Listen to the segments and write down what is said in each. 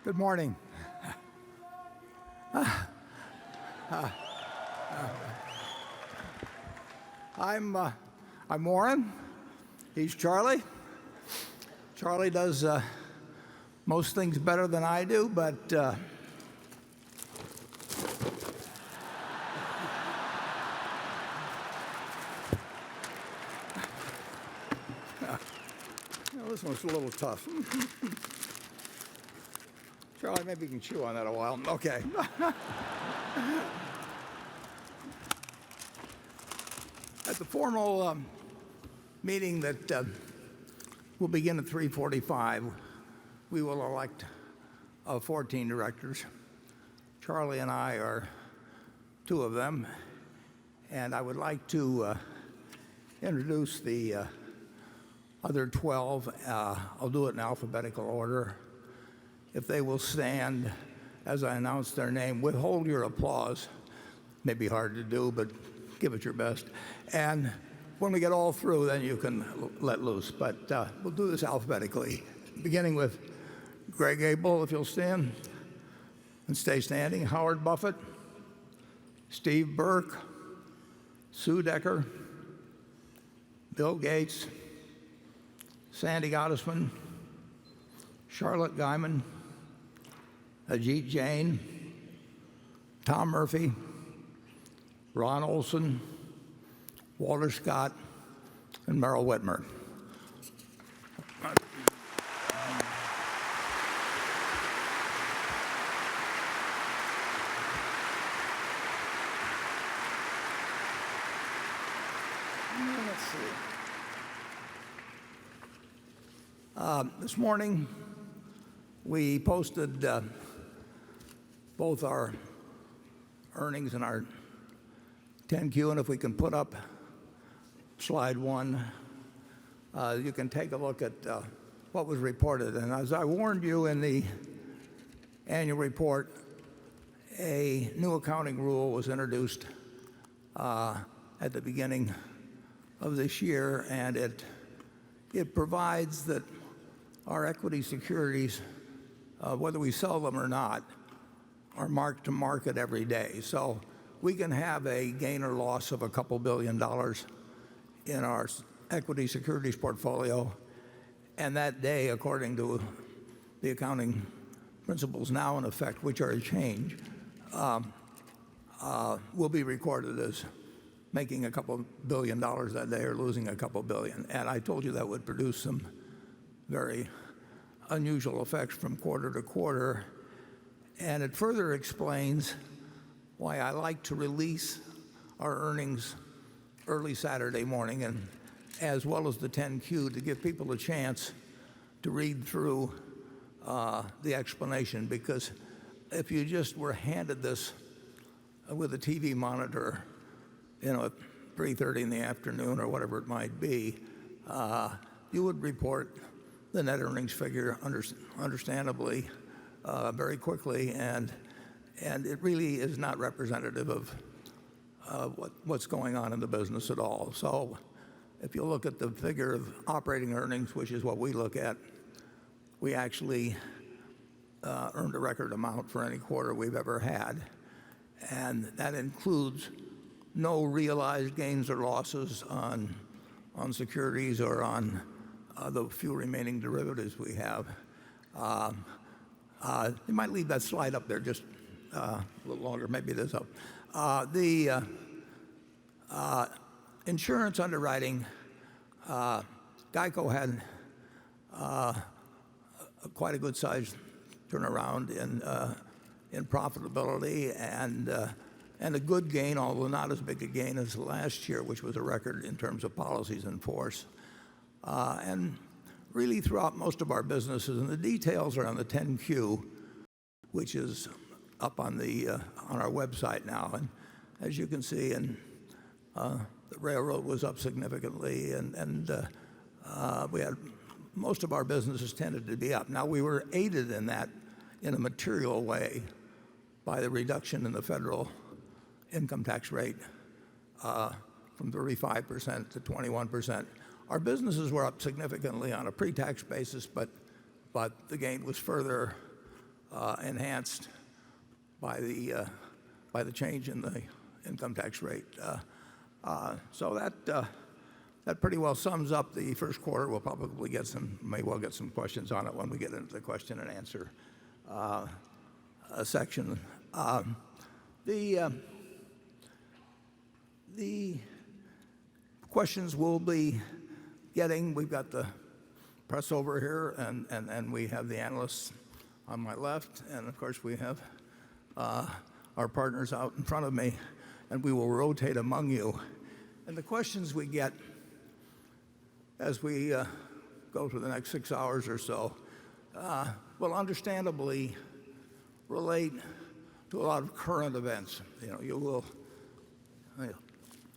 Good morning. I'm Warren. He's Charlie. Charlie does most things better than I do, but this one's a little tough. Charlie, maybe you can chew on that a while. Okay. At the formal meeting that will begin at 3:45, we will elect 14 directors. Charlie and I are two of them, and I would like to introduce the other 12. I'll do it in alphabetical order. If they will stand as I announce their name, withhold your applause. May be hard to do, but give it your best. And when we get all through, then you can let loose. But we'll do this alphabetically, beginning with Greg Abel, if you'll stand and stay standing. Howard Buffett, Steve Burke, Sue Decker, Bill Gates, Sandy Gottesman, Charlotte Guyman, Ajit Jain, Tom Murphy, Ron Olson, Walter Scott, and Merrill Whitmer. Let's see. This morning, we posted both our earnings and our 10Q, and if we can put up slide one, you can take a look at what was reported. And as I warned you in the annual report, a new accounting rule was introduced at the beginning of this year, and it provides that our equity securities, whether we sell them or not, are marked to market every day. So we can have a gain or loss of a couple $2 billion in our equity securities portfolio, and that day, according to the accounting principles now in effect, which are a change, will be recorded as making a couple $1 billion that day or losing a couple billion. And I told you that would produce some very unusual effects from quarter to quarter. And it further explains why I like to release our earnings early Saturday morning, and as well as the 10Q, to give people a chance to read through the explanation. Because if you just were handed this with a TV monitor, at 3:30 in the afternoon or whatever it might be, you would report the net earnings figure understandably very quickly, and it really is not representative of what's going on in the business at all. So if you look at the figure of operating earnings, which is what we look at, we actually earned a record amount for any quarter we've ever had, and that includes no realized gains or losses on securities or on the few remaining derivatives we have. You might leave that slide up there just a little longer. Maybe it is up. The insurance underwriting, GEICO had quite a good size turnaround in profitability and a good gain, although not as big a gain as last year, which was a record in terms of policies in force. And really throughout most of our businesses, and the details are on the 10Q, which is up on our website now. And as you can see, the railroad was up significantly, and we had most of our businesses tended to be up. Now, we were aided in that in a material way by the reduction in the federal income tax rate from 35% to 21%. Our businesses were up significantly on a pre-tax basis, but the gain was further enhanced by the change in the income tax rate. So that pretty well sums up the first quarter. We'll probably may well get some questions on it when we get into the question and answer section. The questions we'll be getting, we've got the press over here, and we have the analysts on my left, and of course we have our partners out in front of me, and we will rotate among you. And the questions we get as we go through the next 6 hours or so will understandably relate to a lot of current events.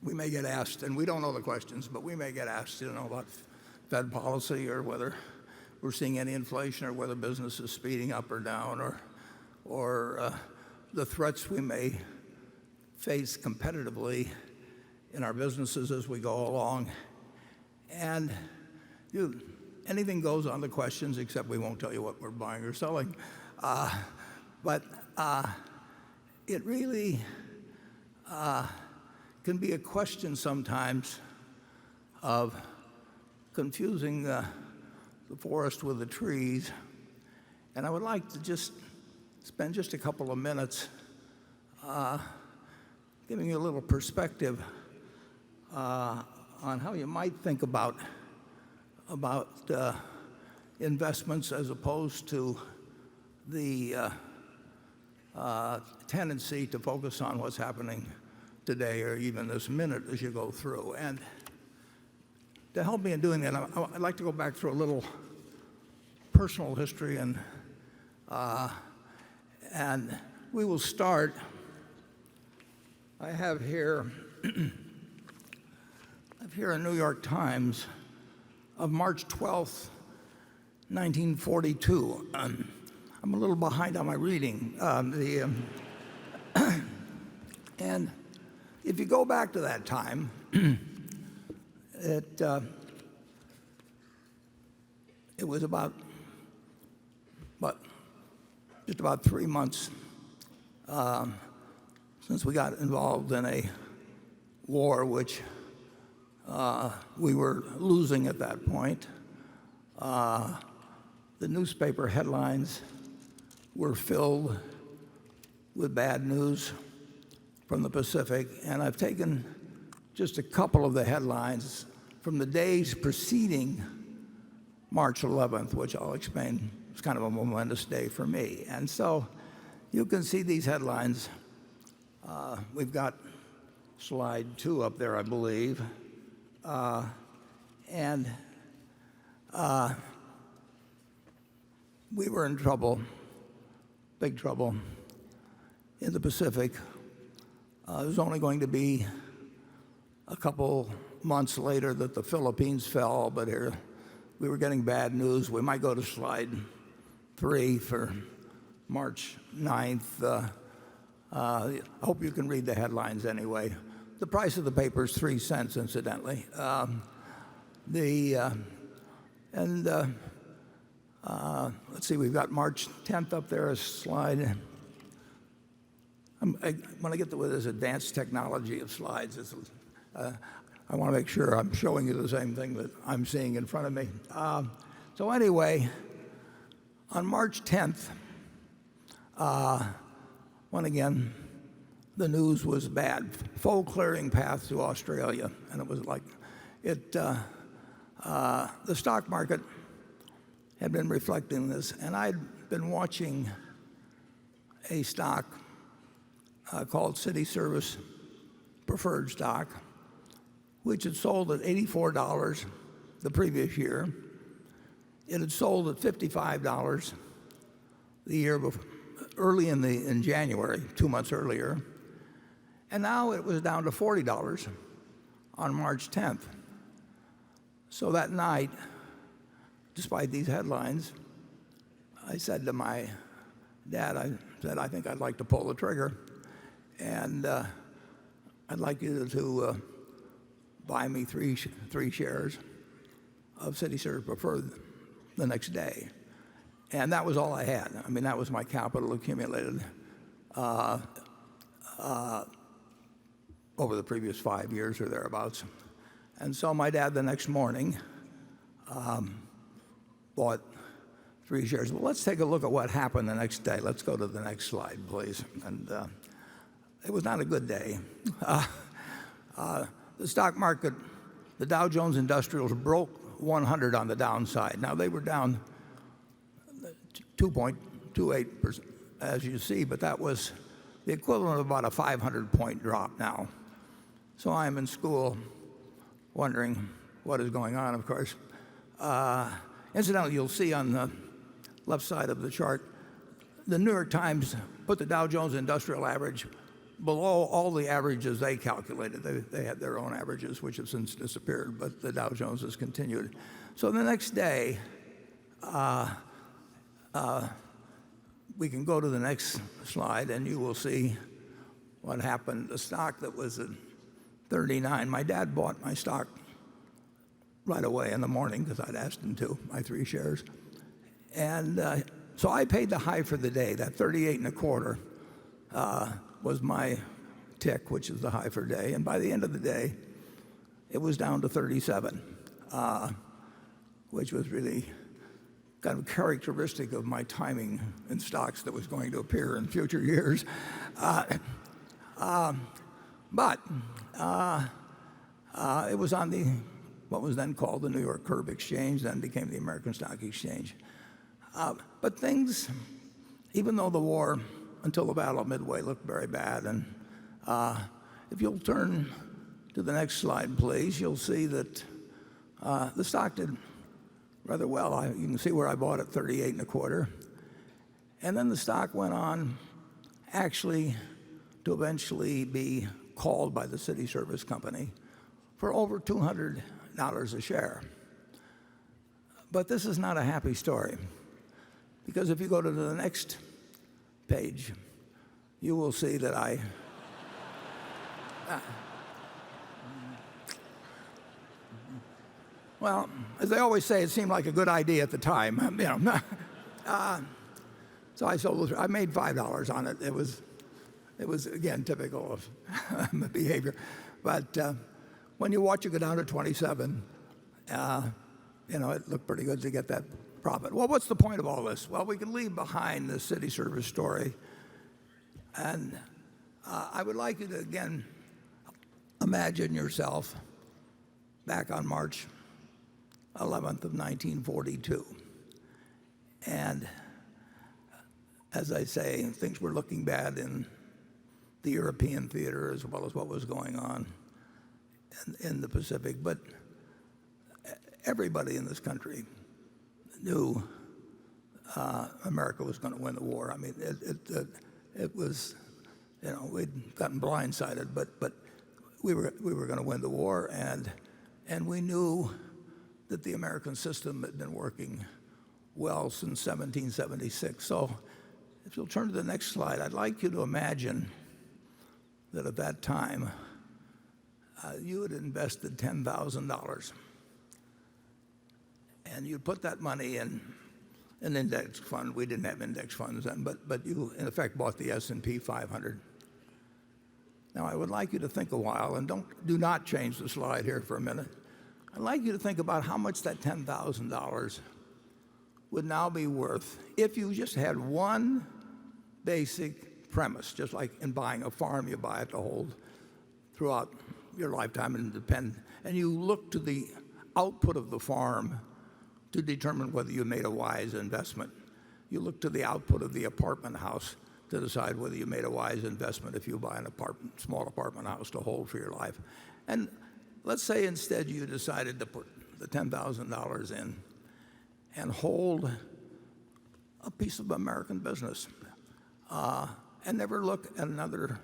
We may get asked, and we don't know the questions, but we may get asked, about Fed policy, or whether we're seeing any inflation, or whether business is speeding up or down, or the threats we may face competitively in our businesses as we go along. And anything goes on the questions, except we won't tell you what we're buying or selling. But it really can be a question sometimes of confusing the forest with the trees. And I would like to just spend just a couple of minutes giving you a little perspective on how you might think about investments, as opposed to the tendency to focus on what's happening today, or even this minute as you go through. And to help me in doing that, I'd like to go back through a little personal history, and we will start. I have here a New York Times of March 12th, 1942. I'm a little behind on my reading. And if you go back to that time, it was just about 3 months since we got involved in a war which we were losing at that point. The newspaper headlines were filled with bad news from the Pacific, and I've taken just a couple of the headlines from the days preceding March 11th, which I'll explain. It's kind of a momentous day for me. And so you can see these headlines. We've got slide 2 up there, I believe. And we were in trouble, big trouble, in the Pacific. It was only going to be a couple months later that the Philippines fell, but here we were getting bad news. We might go to slide 3 for March 9th. I hope you can read the headlines anyway. The price of the paper is 3 cents, incidentally. Let's see, we've got March 10th up there, a slide. When I get to this advanced technology of slides, I want to make sure I'm showing you the same thing that I'm seeing in front of me. So anyway, on March 10th, when again the news was bad, foe clearing path to Australia, and it was like the stock market had been reflecting this, and I'd been watching a stock called City Service preferred stock, which had sold at $84 the previous year. It had sold at $55 the year before, early in January, 2 months earlier, and now it was down to $40 on March 10th. So that night, despite these headlines, I said to my dad, I think I'd like to pull the trigger, and I'd like you to buy me three shares of City Service Preferred the next day. And that was all I had. I mean, that was my capital accumulated over the previous 5 years or thereabouts. And so my dad the next morning bought 3 shares. Well, let's take a look at what happened the next day. Let's go to the next slide, please. And it was not a good day. The stock market, the Dow Jones Industrials broke 100 on the downside. Now they were down 2.28%, as you see, but that was the equivalent of about a 500-point drop now. So I'm in school wondering what is going on, of course. Incidentally, you'll see on the left side of the chart, the New York Times put the Dow Jones Industrial Average below all the averages they calculated. They had their own averages, which have since disappeared, but the Dow Jones has continued. So the next day, we can go to the next slide, and you will see what happened. The stock that was at 39, my dad bought my stock right away in the morning because I'd asked him to, my 3 shares. And so I paid the high for the day. That 38 and a quarter was my tick, which is the high for day. And by the end of the day, it was down to 37, which was really kind of characteristic of my timing in stocks that was going to appear in future years. But it was on what was then called the New York Curb Exchange, then became the American Stock Exchange. But things, even though the war until the Battle of Midway looked very bad, and if you'll turn to the next slide, please, you'll see that the stock did rather well. You can see where I bought it, 38 and a quarter. And then the stock went on actually to eventually be called by the City Service Company for over $200 a share. But this is not a happy story, because if you go to the next page, you will see that well, as they always say, it seemed like a good idea at the time. So I sold. I made $5 on it. It was again typical of behavior. But when you watch it go down to 27, it looked pretty good to get that profit. Well, what's the point of all this? Well, we can leave behind the city service story, and I would like you to again imagine yourself back on March 11th of 1942. And as I say, things were looking bad in the European theater as well as what was going on in the Pacific. But everybody in this country knew America was going to win the war. I mean, it was, we'd gotten blindsided, but we were going to win the war, and we knew that the American system had been working well since 1776. So if you'll turn to the next slide, I'd like you to imagine that at that time you had invested $10,000 and you put that money in an index fund. We didn't have index funds then, but you in effect bought the S&P 500. Now I would like you to think a while, and do not change the slide here for a minute. I'd like you to think about how much that $10,000 would now be worth if you just had one basic premise, just like in buying a farm, you buy it to hold throughout your lifetime and you look to the output of the farm to determine whether you made a wise investment. You look to the output of the apartment house to decide whether you made a wise investment if you buy an small apartment house to hold for your life. And let's say instead you decided to put the $10,000 in and hold a piece of American business and never look at another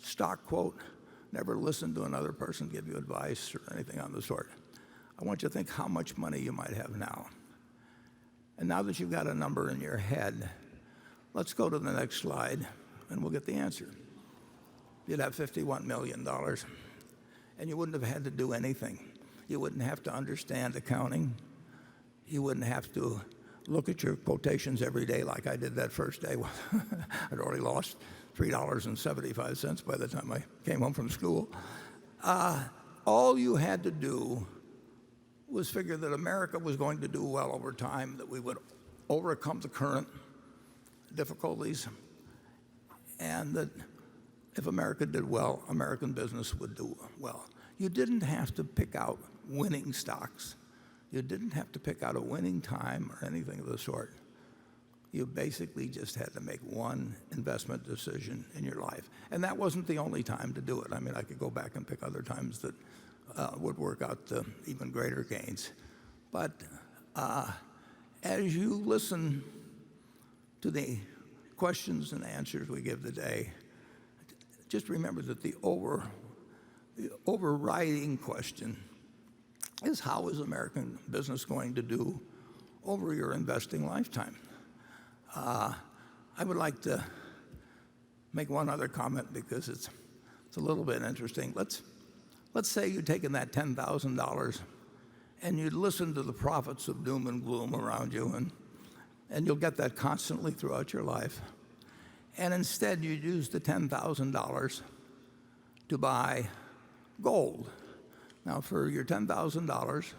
stock quote, never listen to another person give you advice or anything on the sort. I want you to think how much money you might have now. And now that you've got a number in your head, let's go to the next slide and we'll get the answer. You'd have $51 million and you wouldn't have had to do anything. You wouldn't have to understand accounting. You wouldn't have to look at your quotations every day like I did that first day. I'd already lost $3.75 by the time I came home from school. All you had to do was figure that America was going to do well over time, that we would overcome the current difficulties, and that if America did well, American business would do well. You didn't have to pick out winning stocks. You didn't have to pick out a winning time or anything of the sort. You basically just had to make one investment decision in your life. And that wasn't the only time to do it. I mean, I could go back and pick other times that would work out even greater gains. But as you listen to the questions and answers we give today, just remember that the overriding question is, how is American business going to do over your investing lifetime? I would like to make one other comment because it's a little bit interesting. Let's say you'd taken that $10,000 and you'd listen to the prophets of doom and gloom around you, and you'll get that constantly throughout your life. And instead you'd use the $10,000 to buy gold. Now, for your $10,000,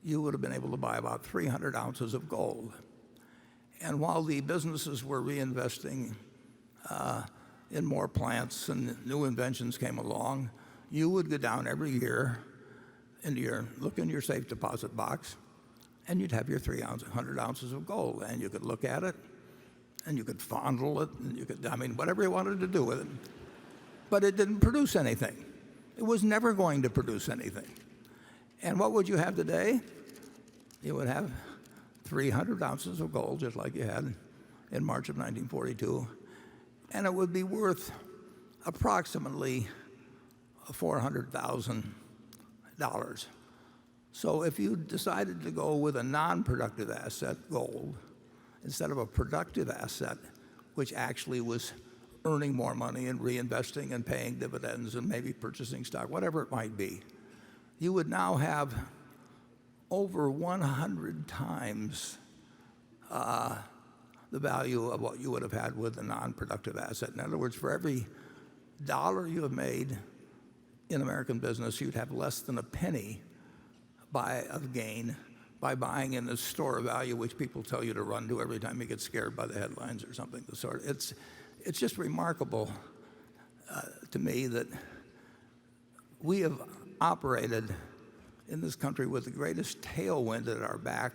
you would have been able to buy about 300 ounces of gold. And while the businesses were reinvesting in more plants and new inventions came along, you would go down every year look in your safe deposit box, and you'd have your 300 ounces of gold, and you could look at it, and you could fondle it, and you could, whatever you wanted to do with it. But it didn't produce anything. It was never going to produce anything. And what would you have today? You would have 300 ounces of gold, just like you had in March of 1942, and it would be worth approximately $400,000. So if you decided to go with a non-productive asset, gold, instead of a productive asset, which actually was earning more money and reinvesting and paying dividends and maybe purchasing stock, whatever it might be, you would now have over 100 times the value of what you would have had with a non-productive asset. In other words, for every dollar you have made in American business, you'd have less than a penny of gain by buying in the store of value, which people tell you to run to every time you get scared by the headlines or something of the sort. It's just remarkable to me that we have operated in this country with the greatest tailwind at our back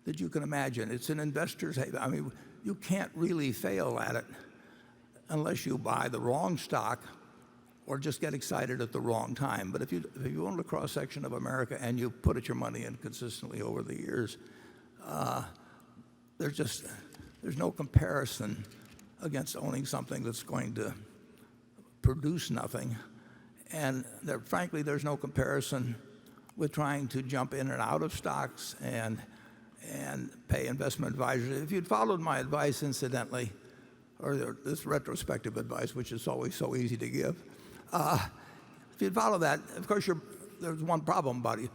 that you can imagine. It's an investor's haven. You can't really fail at it unless you buy the wrong stock or just get excited at the wrong time. But if you own a cross-section of America and you put your money in consistently over the years, there's no comparison against owning something that's going to produce nothing. And frankly, there's no comparison with trying to jump in and out of stocks and pay investment advisors. If you'd followed my advice, incidentally, or this retrospective advice, which is always so easy to give, if you'd follow that, of course, there's one problem about it.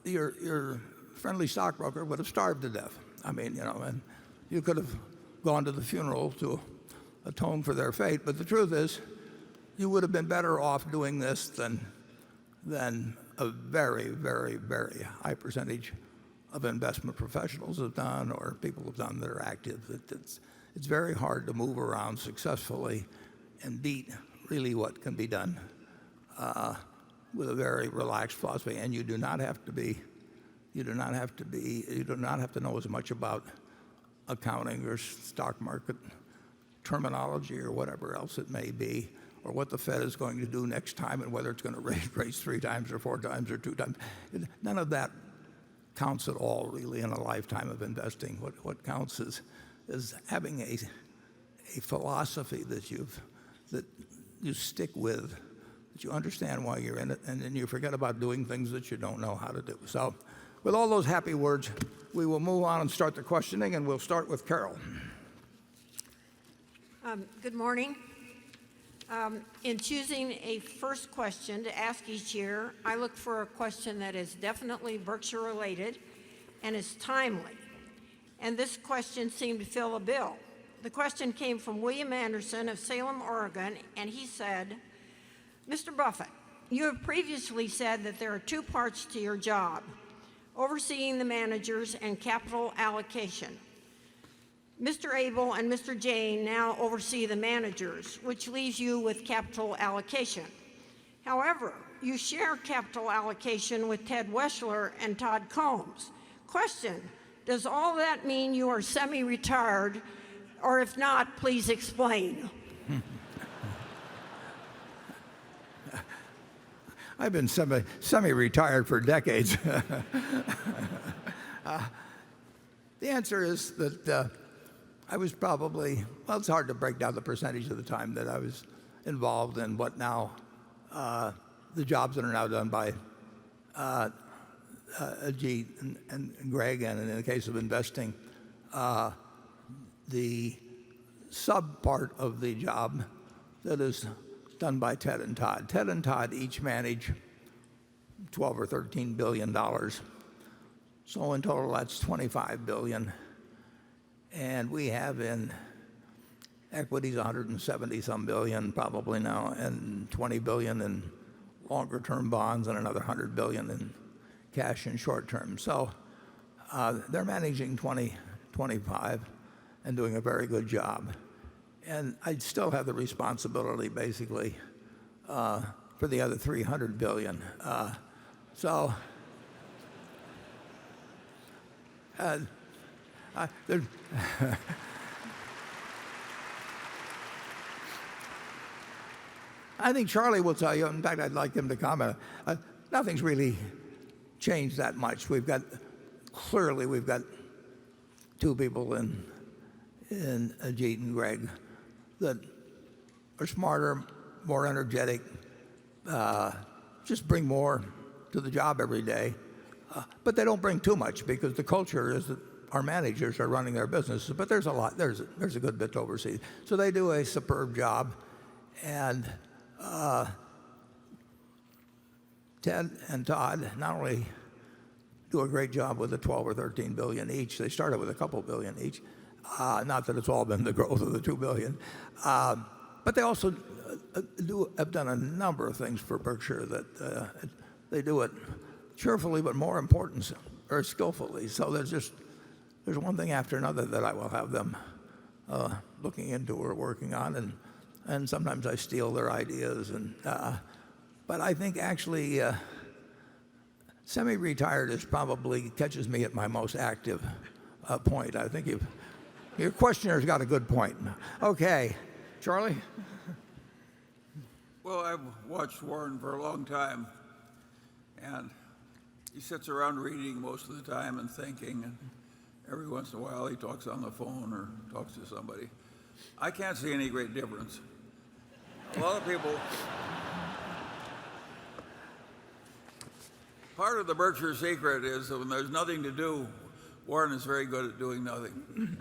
Your friendly stockbroker would have starved to death. And you could have gone to the funeral to atone for their fate, but the truth is, you would have been better off doing this than a very, very, very high percentage of investment professionals have done or people have done that are active. It's very hard to move around successfully and beat really what can be done with a very relaxed philosophy. And you do not have to know as much about accounting or stock market terminology or whatever else it may be, or what the Fed is going to do next time and whether it's going to raise 3 times or 4 times or 2 times. None of that counts at all, really, in a lifetime of investing. What counts is having a philosophy that you stick with, that you understand why you're in it, and then you forget about doing things that you don't know how to do. So with all those happy words, we will move on and start the questioning, and we'll start with Carol. Good morning. In choosing a first question to ask each year, I look for a question that is definitely Berkshire related and is timely. and this question seemed to fill a bill. The question came from William Anderson of Salem, Oregon, and he said, Mr. Buffett, you have previously said that there are two parts to your job, overseeing the managers and capital allocation. Mr. Abel and Mr. Jane now oversee the managers, which leaves you with capital allocation. However, you share capital allocation with Ted Weschler and Todd Combs. Question, does all that mean you are semi-retired, or if not, please explain? I've been semi-retired for decades. The answer is that I was probably, well, it's hard to break down the percentage of the time that I was involved in what now, the jobs that are now done by Ajit and Greg, and in the case of investing, the sub part of the job that is done by Ted and Todd. Ted and Todd each manage $12 or $13 billion. So in total, that's $25 billion. And we have in equities 170 some billion probably now, and 20 billion in longer term bonds, and another 100 billion in cash and short term. So they're managing 20, 25 and doing a very good job. And I still have the responsibility basically for the other 300 billion. I think Charlie will tell you, in fact, I'd like him to comment, nothing's really changed that much. Clearly we've got two people in Ajit and Greg that are smarter, more energetic, just bring more to the job every day. But they don't bring too much, because the culture is that our managers are running their businesses, but there's a good bit to oversee. So they do a superb job, and Ted and Todd not only do a great job with the 12 or 13 billion each, they started with a couple billion each, not that it's all been the growth of the 2 billion, but they also have done a number of things for Berkshire that they do it cheerfully, but more important, or skillfully. So there's one thing after another that I will have them looking into or working on, and sometimes I steal their ideas. But I think actually semi-retired is probably catches me at my most active point. I think your questioner's got a good point. Okay, Charlie? Well, I've watched Warren for a long time, and he sits around reading most of the time and thinking, and every once in a while he talks on the phone or talks to somebody. I can't see any great difference. A lot of people, part of the Berkshire secret is that when there's nothing to do, Warren is very good at doing nothing.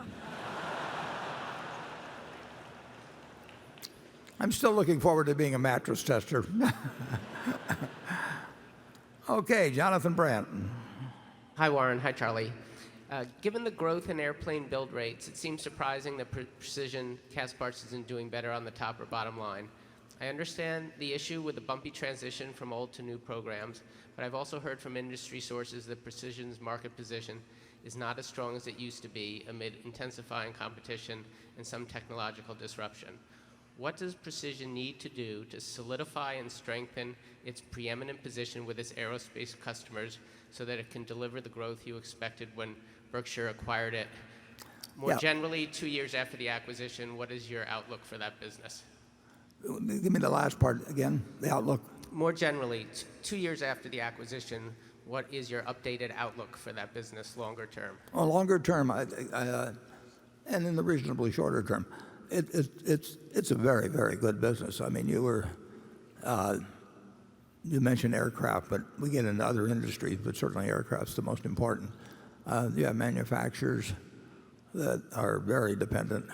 I'm still looking forward to being a mattress tester. Okay, Jonathan Brandt. Hi, Warren. Hi, Charlie. Given the growth in airplane build rates, it seems surprising that Precision Castparts isn't doing better on the top or bottom line. I understand the issue with the bumpy transition from old to new programs, but I've also heard from industry sources that Precision's market position is not as strong as it used to be amid intensifying competition and some technological disruption. What does Precision need to do to solidify and strengthen its preeminent position with its aerospace customers so that it can deliver the growth you expected when Berkshire acquired it? More generally, 2 years after the acquisition, what is your outlook for that business? Give me the last part again, the outlook. More generally, 2 years after the acquisition, what is your updated outlook for that business longer term? Well, longer term, and in the reasonably shorter term, it's a very, very good business. I mean, you mentioned aircraft, but we get into other industries, but certainly aircraft's the most important. You have manufacturers that are very dependent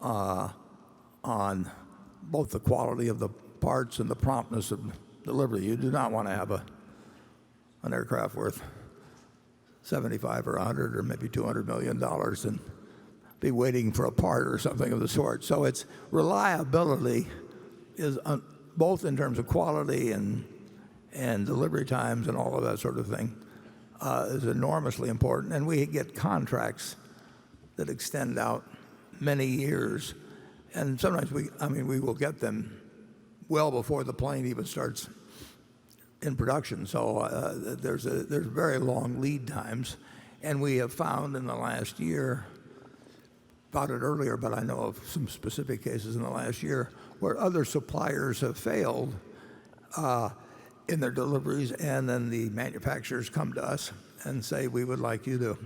on both the quality of the parts and the promptness of delivery. You do not want to have an aircraft worth 75 or 100 or maybe $200 million and be waiting for a part or something of the sort. So its reliability is both in terms of quality and delivery times and all of that sort of thing is enormously important. And we get contracts that extend out many years. And sometimes we will get them well before the plane even starts in production. So there's very long lead times. And we have found in the last year, about it earlier, but I know of some specific cases in the last year where other suppliers have failed in their deliveries, and then the manufacturers come to us and say, we would like you to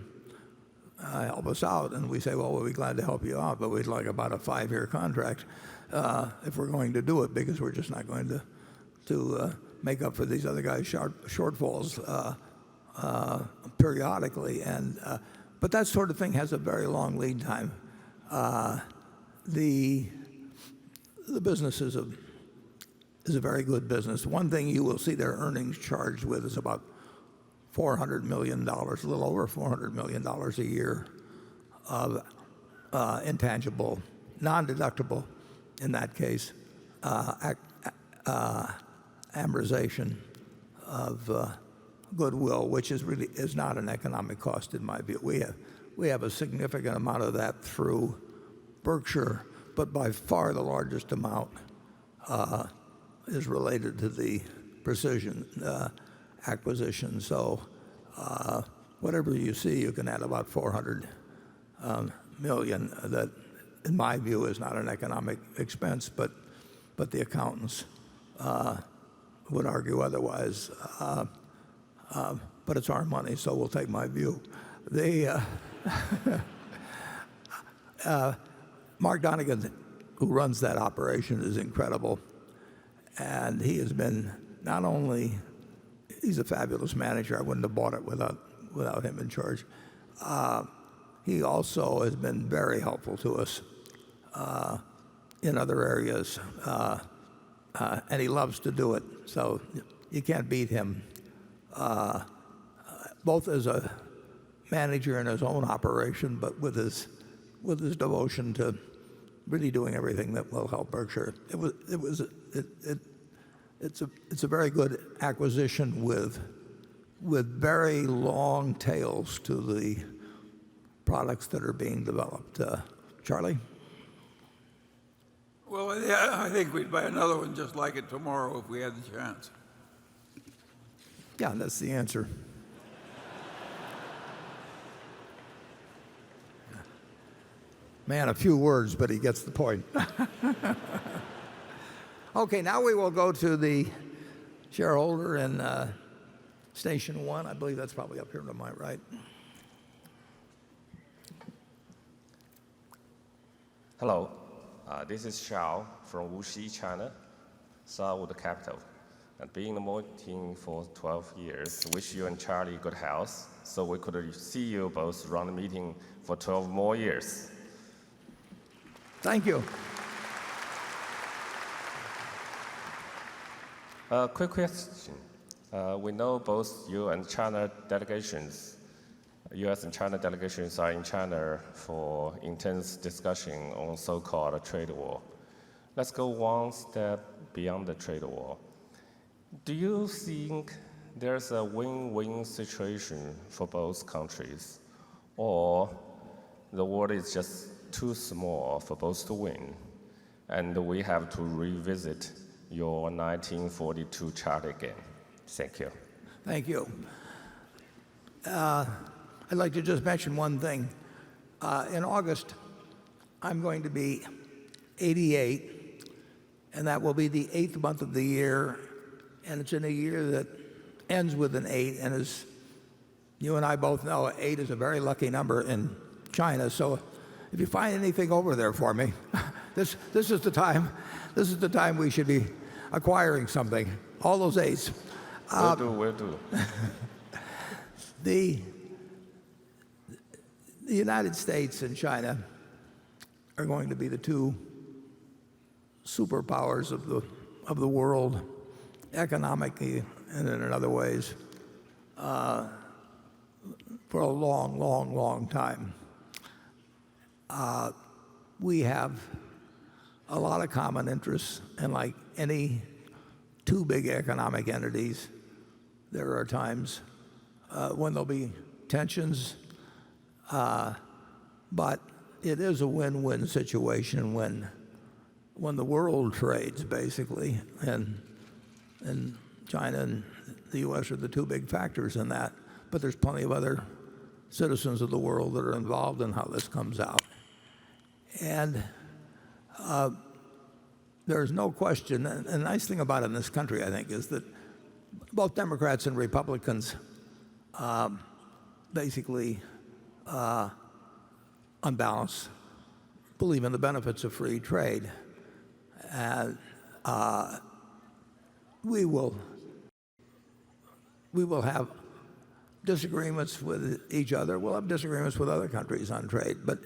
help us out. And we say, well, we'll be glad to help you out, but we'd like about a 5-year contract if we're going to do it, because we're just not going to make up for these other guys' shortfalls periodically. But that sort of thing has a very long lead time. The business is a very good business. One thing you will see their earnings charged with is about $400 million, a little over $400 million a year of intangible, non-deductible, in that case, amortization of goodwill, which is not an economic cost in my view. We have a significant amount of that through Berkshire, but by far the largest amount is related to the Precision acquisition. So whatever you see, you can add about 400 million. That, in my view, is not an economic expense, but the accountants would argue otherwise. But it's our money, so we'll take my view. Mark Donegan, who runs that operation, is incredible. And he has been not only, he's a fabulous manager. I wouldn't have bought it without him in charge. He also has been very helpful to us in other areas. And he loves to do it. So you can't beat him, both as a manager in his own operation, but with his devotion to really doing everything that will help Berkshire. It's a very good acquisition with very long tails to the products that are being developed. Charlie? Well, yeah, I think we'd buy another one just like it tomorrow if we had the chance. Yeah, that's the answer. Man, a few words, but he gets the point. Okay, now we will go to the shareholder in Station 1. I believe that's probably up here to my right. Hello, this is Xiao from Wuxi, China, Starwood Capital. And being in the meeting for 12 years, wish you and Charlie good health, so we could see you both run the meeting for 12 more years. Thank you. Quick question. We know both you and China delegations, U.S. and China delegations are in China for intense discussion on so-called trade war. Let's go one step beyond the trade war. Do you think there's a win-win situation for both countries, or the world is just too small for both to win, and we have to revisit your 1942 chart again? Thank you. Thank you. I'd like to just mention one thing. In August, I'm going to be 88, and that will be the 8th month of the year, and it's in a year that ends with an 8, and as you and I both know, 8 is a very lucky number in China. So if you find anything over there for me, this is the time. This is the time we should be acquiring something. All those 8s. Will do. The United States and China are going to be the two superpowers of the world, economically and in other ways. for a long, long, long time. We have a lot of common interests, and like any two big economic entities, there are times when there'll be tensions, but it is a win-win situation when the world trades, basically, and China and the U.S. are the two big factors in that. But there's plenty of other citizens of the world that are involved in how this comes out. And there's no question, and the nice thing about it in this country, I think, is that both Democrats and Republicans basically, on balance, believe in the benefits of free trade. And we will have disagreements with each other. We'll have disagreements with other countries on trade, but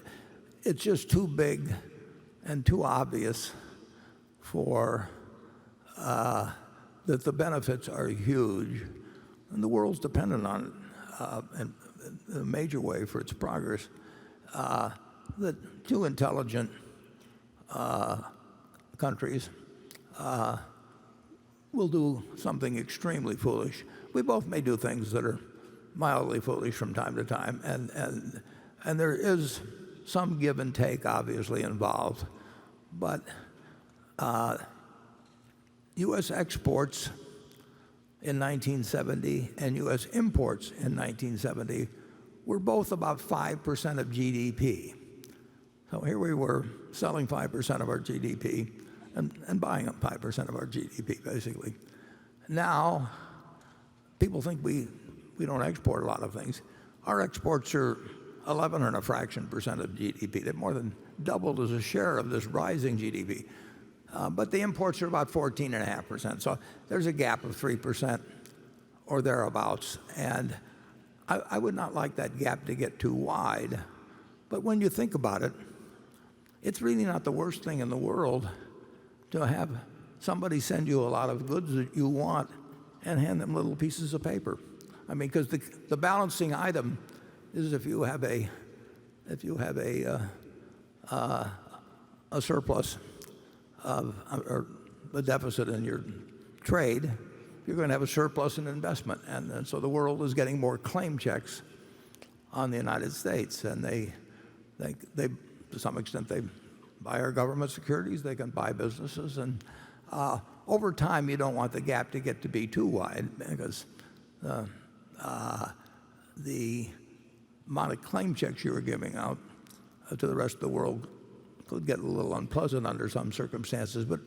it's just too big and too obvious for that the benefits are huge, and the world's dependent on it in a major way for its progress. That two intelligent countries will do something extremely foolish. We both may do things that are mildly foolish from time to time, and there is some give and take obviously involved. But U.S. exports in 1970 and U.S. imports in 1970 were both about 5% of GDP. So here we were selling 5% of our GDP and buying up 5% of our GDP, basically. Now, people think we don't export a lot of things. Our exports are 11 and a fraction percent of GDP. They've more than doubled as a share of this rising GDP. But the imports are about 14.5%. So there's a gap of 3% or thereabouts. And I would not like that gap to get too wide. But when you think about it, it's really not the worst thing in the world to have somebody send you a lot of goods that you want and hand them little pieces of paper. I mean, because the balancing item is if you have a surplus or a deficit in your trade, you're going to have a surplus in investment. And so the world is getting more claim checks on the United States. And they to some extent, they buy our government securities, they can buy businesses. And over time, you don't want the gap to get to be too wide because the amount of claim checks you were giving out to the rest of the world could get a little unpleasant under some circumstances. But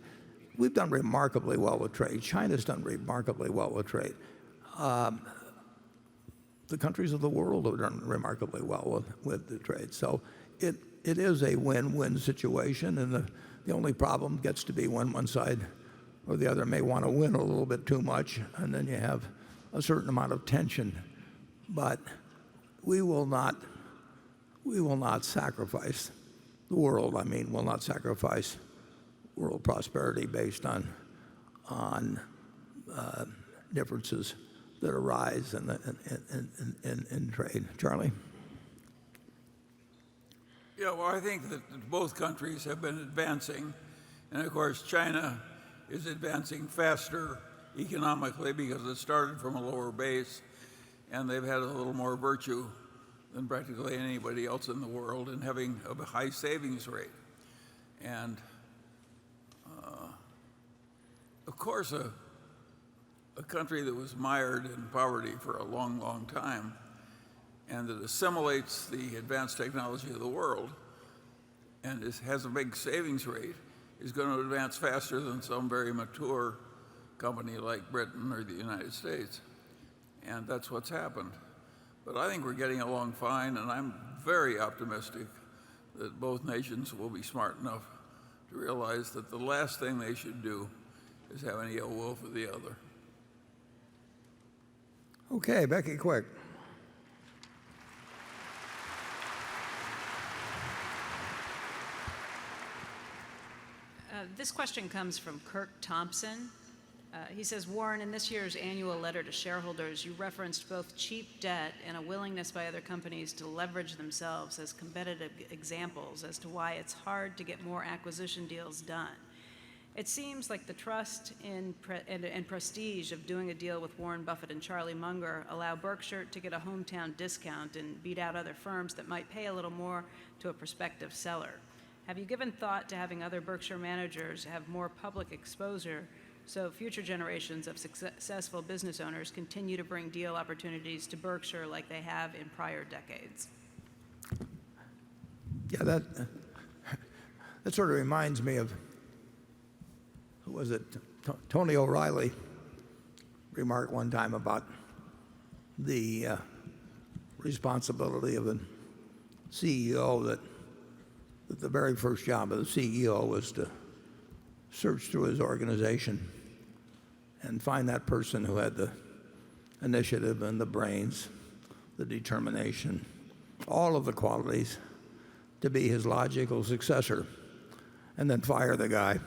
we've done remarkably well with trade. China's done remarkably well with trade. The countries of the world have done remarkably well with the trade. So it is a win-win situation, and the only problem gets to be when one side or the other may want to win a little bit too much, and then you have a certain amount of tension. But we will not sacrifice the world. I mean, we'll not sacrifice world prosperity based on differences that arise in trade. Charlie? Yeah, well, I think that both countries have been advancing. And of course, China is advancing faster economically because it started from a lower base, and they've had a little more virtue than practically anybody else in the world in having a high savings rate. And of course, a country that was mired in poverty for a long, long time and that assimilates the advanced technology of the world and has a big savings rate is going to advance faster than some very mature company like Britain or the United States. And that's what's happened. But I think we're getting along fine, and I'm very optimistic that both nations will be smart enough to realize that the last thing they should do is have any ill will for the other. Okay, Becky, quick. This question comes from Kirk Thompson. He says, Warren, in this year's annual letter to shareholders, you referenced both cheap debt and a willingness by other companies to leverage themselves as competitive examples as to why it's hard to get more acquisition deals done. It seems like the trust and prestige of doing a deal with Warren Buffett and Charlie Munger allow Berkshire to get a hometown discount and beat out other firms that might pay a little more to a prospective seller. Have you given thought to having other Berkshire managers have more public exposure so future generations of successful business owners continue to bring deal opportunities to Berkshire like they have in prior decades? Yeah, that sort of reminds me of, who was it? Tony O'Reilly remarked one time about the responsibility of a CEO, that the very first job of the CEO was to search through his organization and find that person who had the initiative and the brains, the determination, all of the qualities to be his logical successor, and then fire the guy.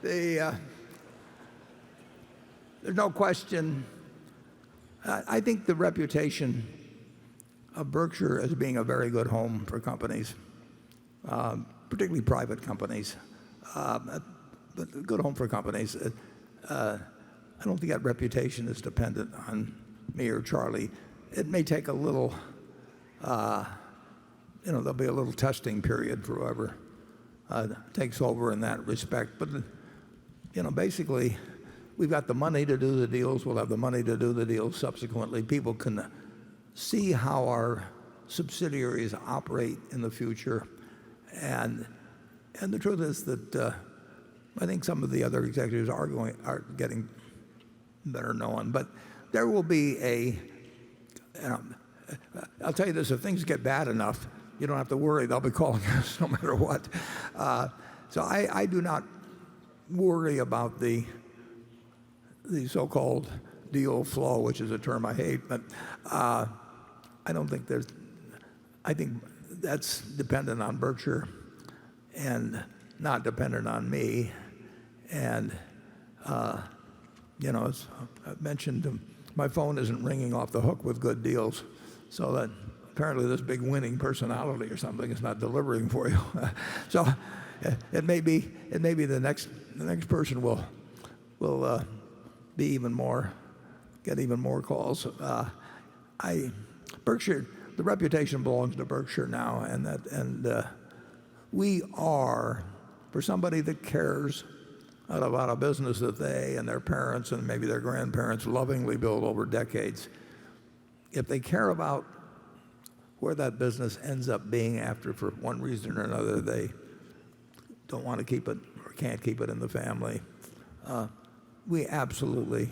There's no question. I think the reputation of Berkshire as being a very good home for companies, particularly private companies, but a good home for companies. I don't think that reputation is dependent on me or Charlie. It may take a little, there'll be a little testing period for whoever takes over in that respect. But basically, we've got the money to do the deals. We'll have the money to do the deals subsequently. People can see how our subsidiaries operate in the future. And the truth is that I think some of the other executives are getting better known. But there will be I'll tell you this, if things get bad enough, you don't have to worry. They'll be calling us no matter what. So I do not worry about the so-called deal flow, which is a term I hate. But I don't think I think that's dependent on Berkshire and not dependent on me. And as I've mentioned, my phone isn't ringing off the hook with good deals, so that apparently this big winning personality or something is not delivering for you. So it may be the next person will be even more, get even more calls. Berkshire, the reputation belongs to Berkshire now, and we are, for somebody that cares about a business that they and their parents and maybe their grandparents lovingly built over decades, if they care about where that business ends up being after, for one reason or another, they don't want to keep it or can't keep it in the family, we absolutely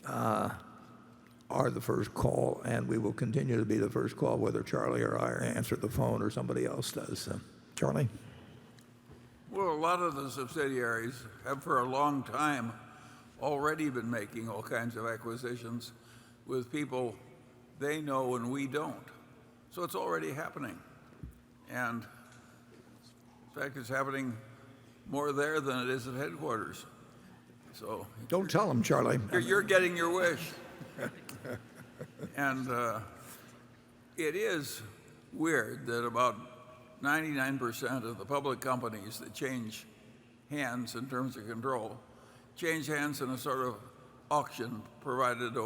are the first call, and we will continue to be the first call, whether Charlie or I answer the phone or somebody else does. Charlie? Well, a lot of the subsidiaries have for a long time already been making all kinds of acquisitions with people they know and we don't. So it's already happening. And in fact, it's happening more there than it is at headquarters. So Don't tell them, Charlie. you're getting your wish. And it is weird that about 99% of the public companies that change hands in terms of control change hands in a sort of auction presided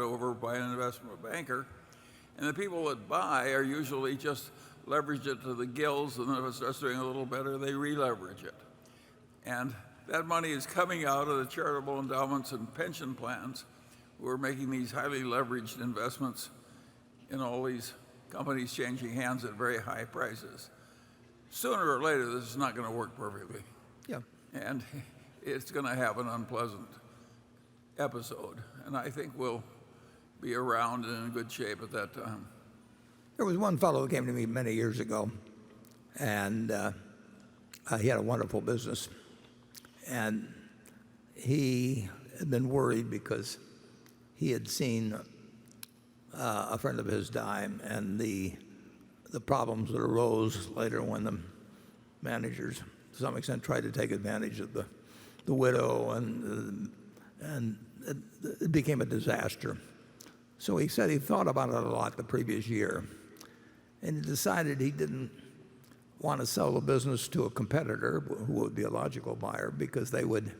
over by an investment banker. And the people that buy are usually just leverage it to the gills, and then if it starts doing a little better, they re-leverage it. And that money is coming out of the charitable endowments and pension plans who are making these highly leveraged investments in all these companies changing hands at very high prices. Sooner or later, this is not going to work perfectly. Yeah. And it's going to have an unpleasant episode. And I think we'll be around and in good shape at that time. There was one fellow who came to me many years ago, and he had a wonderful business. And he had been worried because he had seen a friend of his die, and the problems that arose later when managers, to some extent, tried to take advantage of the widow, and it became a disaster. So he said he thought about it a lot the previous year, and he decided he didn't want to sell the business to a competitor who would be a logical buyer, because they would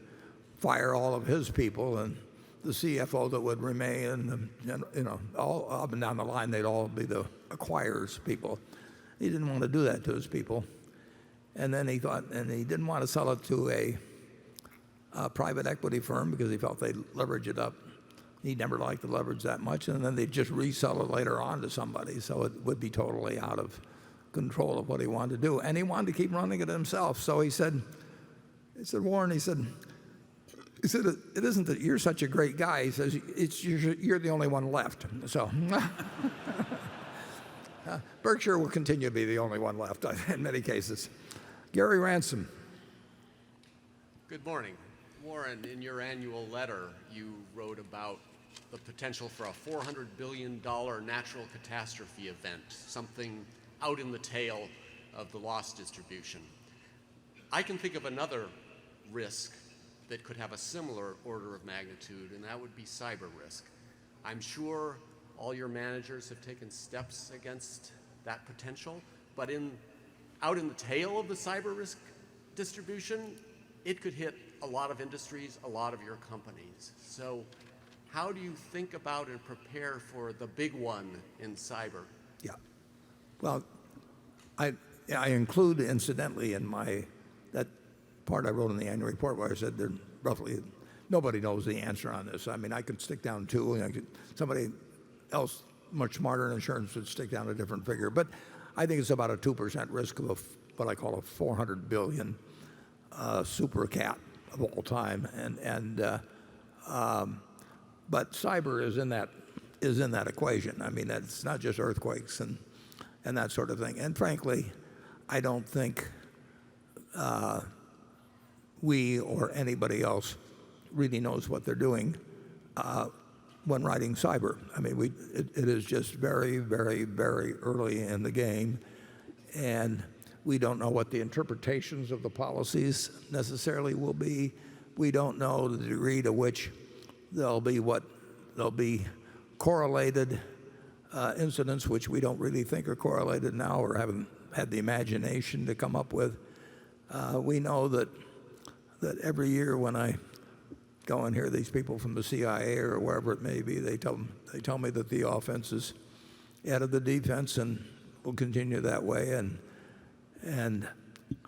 fire all of his people, and the CFO that would remain, and all up and down the line, they'd all be the acquirers people. He didn't want to do that to his people. And then he thought, and he didn't want to sell it to a private equity firm because he felt they'd leverage it up. He never liked the leverage that much, and then they'd just resell it later on to somebody, so it would be totally out of control of what he wanted to do. And he wanted to keep running it himself. So he said, Warren, he said, it isn't that you're such a great guy. He says, you're the only one left. So Berkshire will continue to be the only one left in many cases. Gary Ransom. Good morning. Warren, in your annual letter, you wrote about the potential for a $400 billion natural catastrophe event, something out in the tail of the loss distribution. I can think of another risk that could have a similar order of magnitude, and that would be cyber risk. I'm sure all your managers have taken steps against that potential, but out in the tail of the cyber risk distribution, it could hit a lot of industries, a lot of your companies. So how do you think about and prepare for the big one in cyber? Yeah. Well, I include, incidentally, in that part I wrote in the annual report where I said there roughly nobody knows the answer on this. I mean, I could stick down two, and somebody else much smarter in insurance would stick down a different figure. But I think it's about a 2% risk of what I call a $400 billion super cat of all time, but cyber is in that equation. I mean, it's not just earthquakes and that sort of thing. And frankly, I don't think we or anybody else really knows what they're doing when writing cyber. I mean, it is just very, very, very early in the game, and we don't know what the interpretations of the policies necessarily will be. We don't know the degree to which there'll be correlated incidents which we don't really think are correlated now or haven't had the imagination to come up with. We know that every year when I go and hear these people from the CIA or wherever it may be, they tell me that the offense is ahead of the defense and will continue that way. And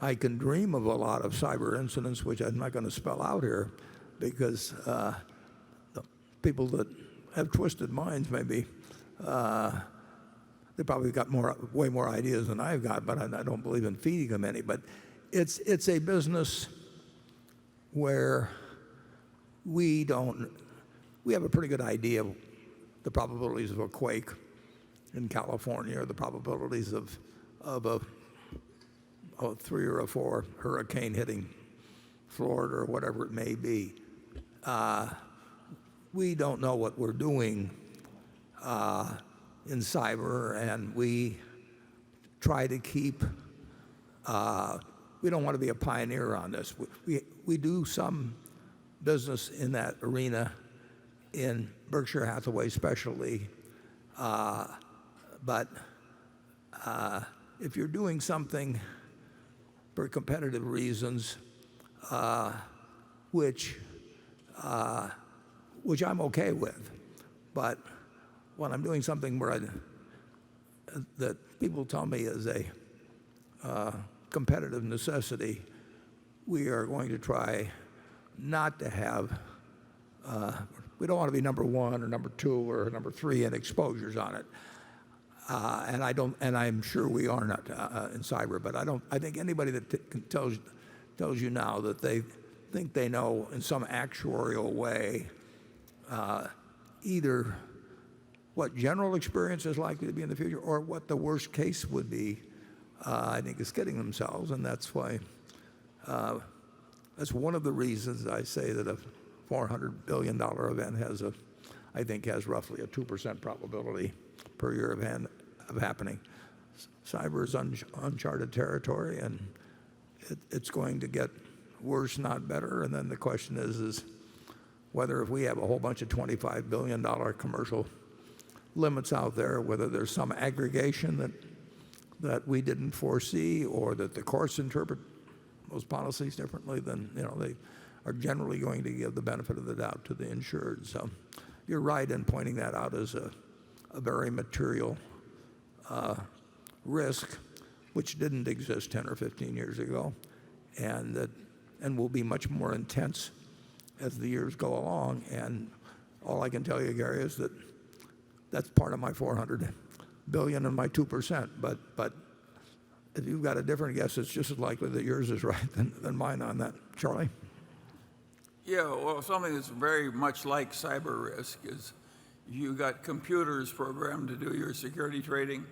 I can dream of a lot of cyber incidents, which I'm not going to spell out here, because the people that have twisted minds maybe, they probably got way more ideas than I've got, but I don't believe in feeding them any. But it's a business where we have a pretty good idea of the probabilities of a quake in California, or the probabilities of a 3 or a 4 hurricane hitting Florida or whatever it may be. We don't know what we're doing in cyber, and we try to keep, we don't want to be a pioneer on this. We do some business in that arena in Berkshire Hathaway especially, but if you're doing something for competitive reasons, which I'm okay with, but when I'm doing something that people tell me is a competitive necessity, we are going to try not to have, we don't want to be number 1 or number 2 or number 3 in exposures on it. And I'm sure we are not in cyber, but I think anybody that tells you now that they think they know in some actuarial way either what general experience is likely to be in the future or what the worst case would be, I think is kidding themselves. And that's why, that's one of the reasons I say that a $400 billion event has roughly a 2% probability per year of happening. Cyber is uncharted territory, and it's going to get worse, not better. And then the question is whether if we have a whole bunch of $25 billion commercial limits out there, whether there's some aggregation that we didn't foresee, or that the courts interpret those policies differently, then they are generally going to give the benefit of the doubt to the insured. So you're right in pointing that out as a very material risk, which didn't exist 10 or 15 years ago, and will be much more intense as the years go along. And all I can tell you, Gary, is that's part of my $400 billion and my 2%. But if you've got a different guess, it's just as likely that yours is right than mine on that. Charlie? Yeah, well, something that's very much like cyber risk is you got computers programmed to do your security trading,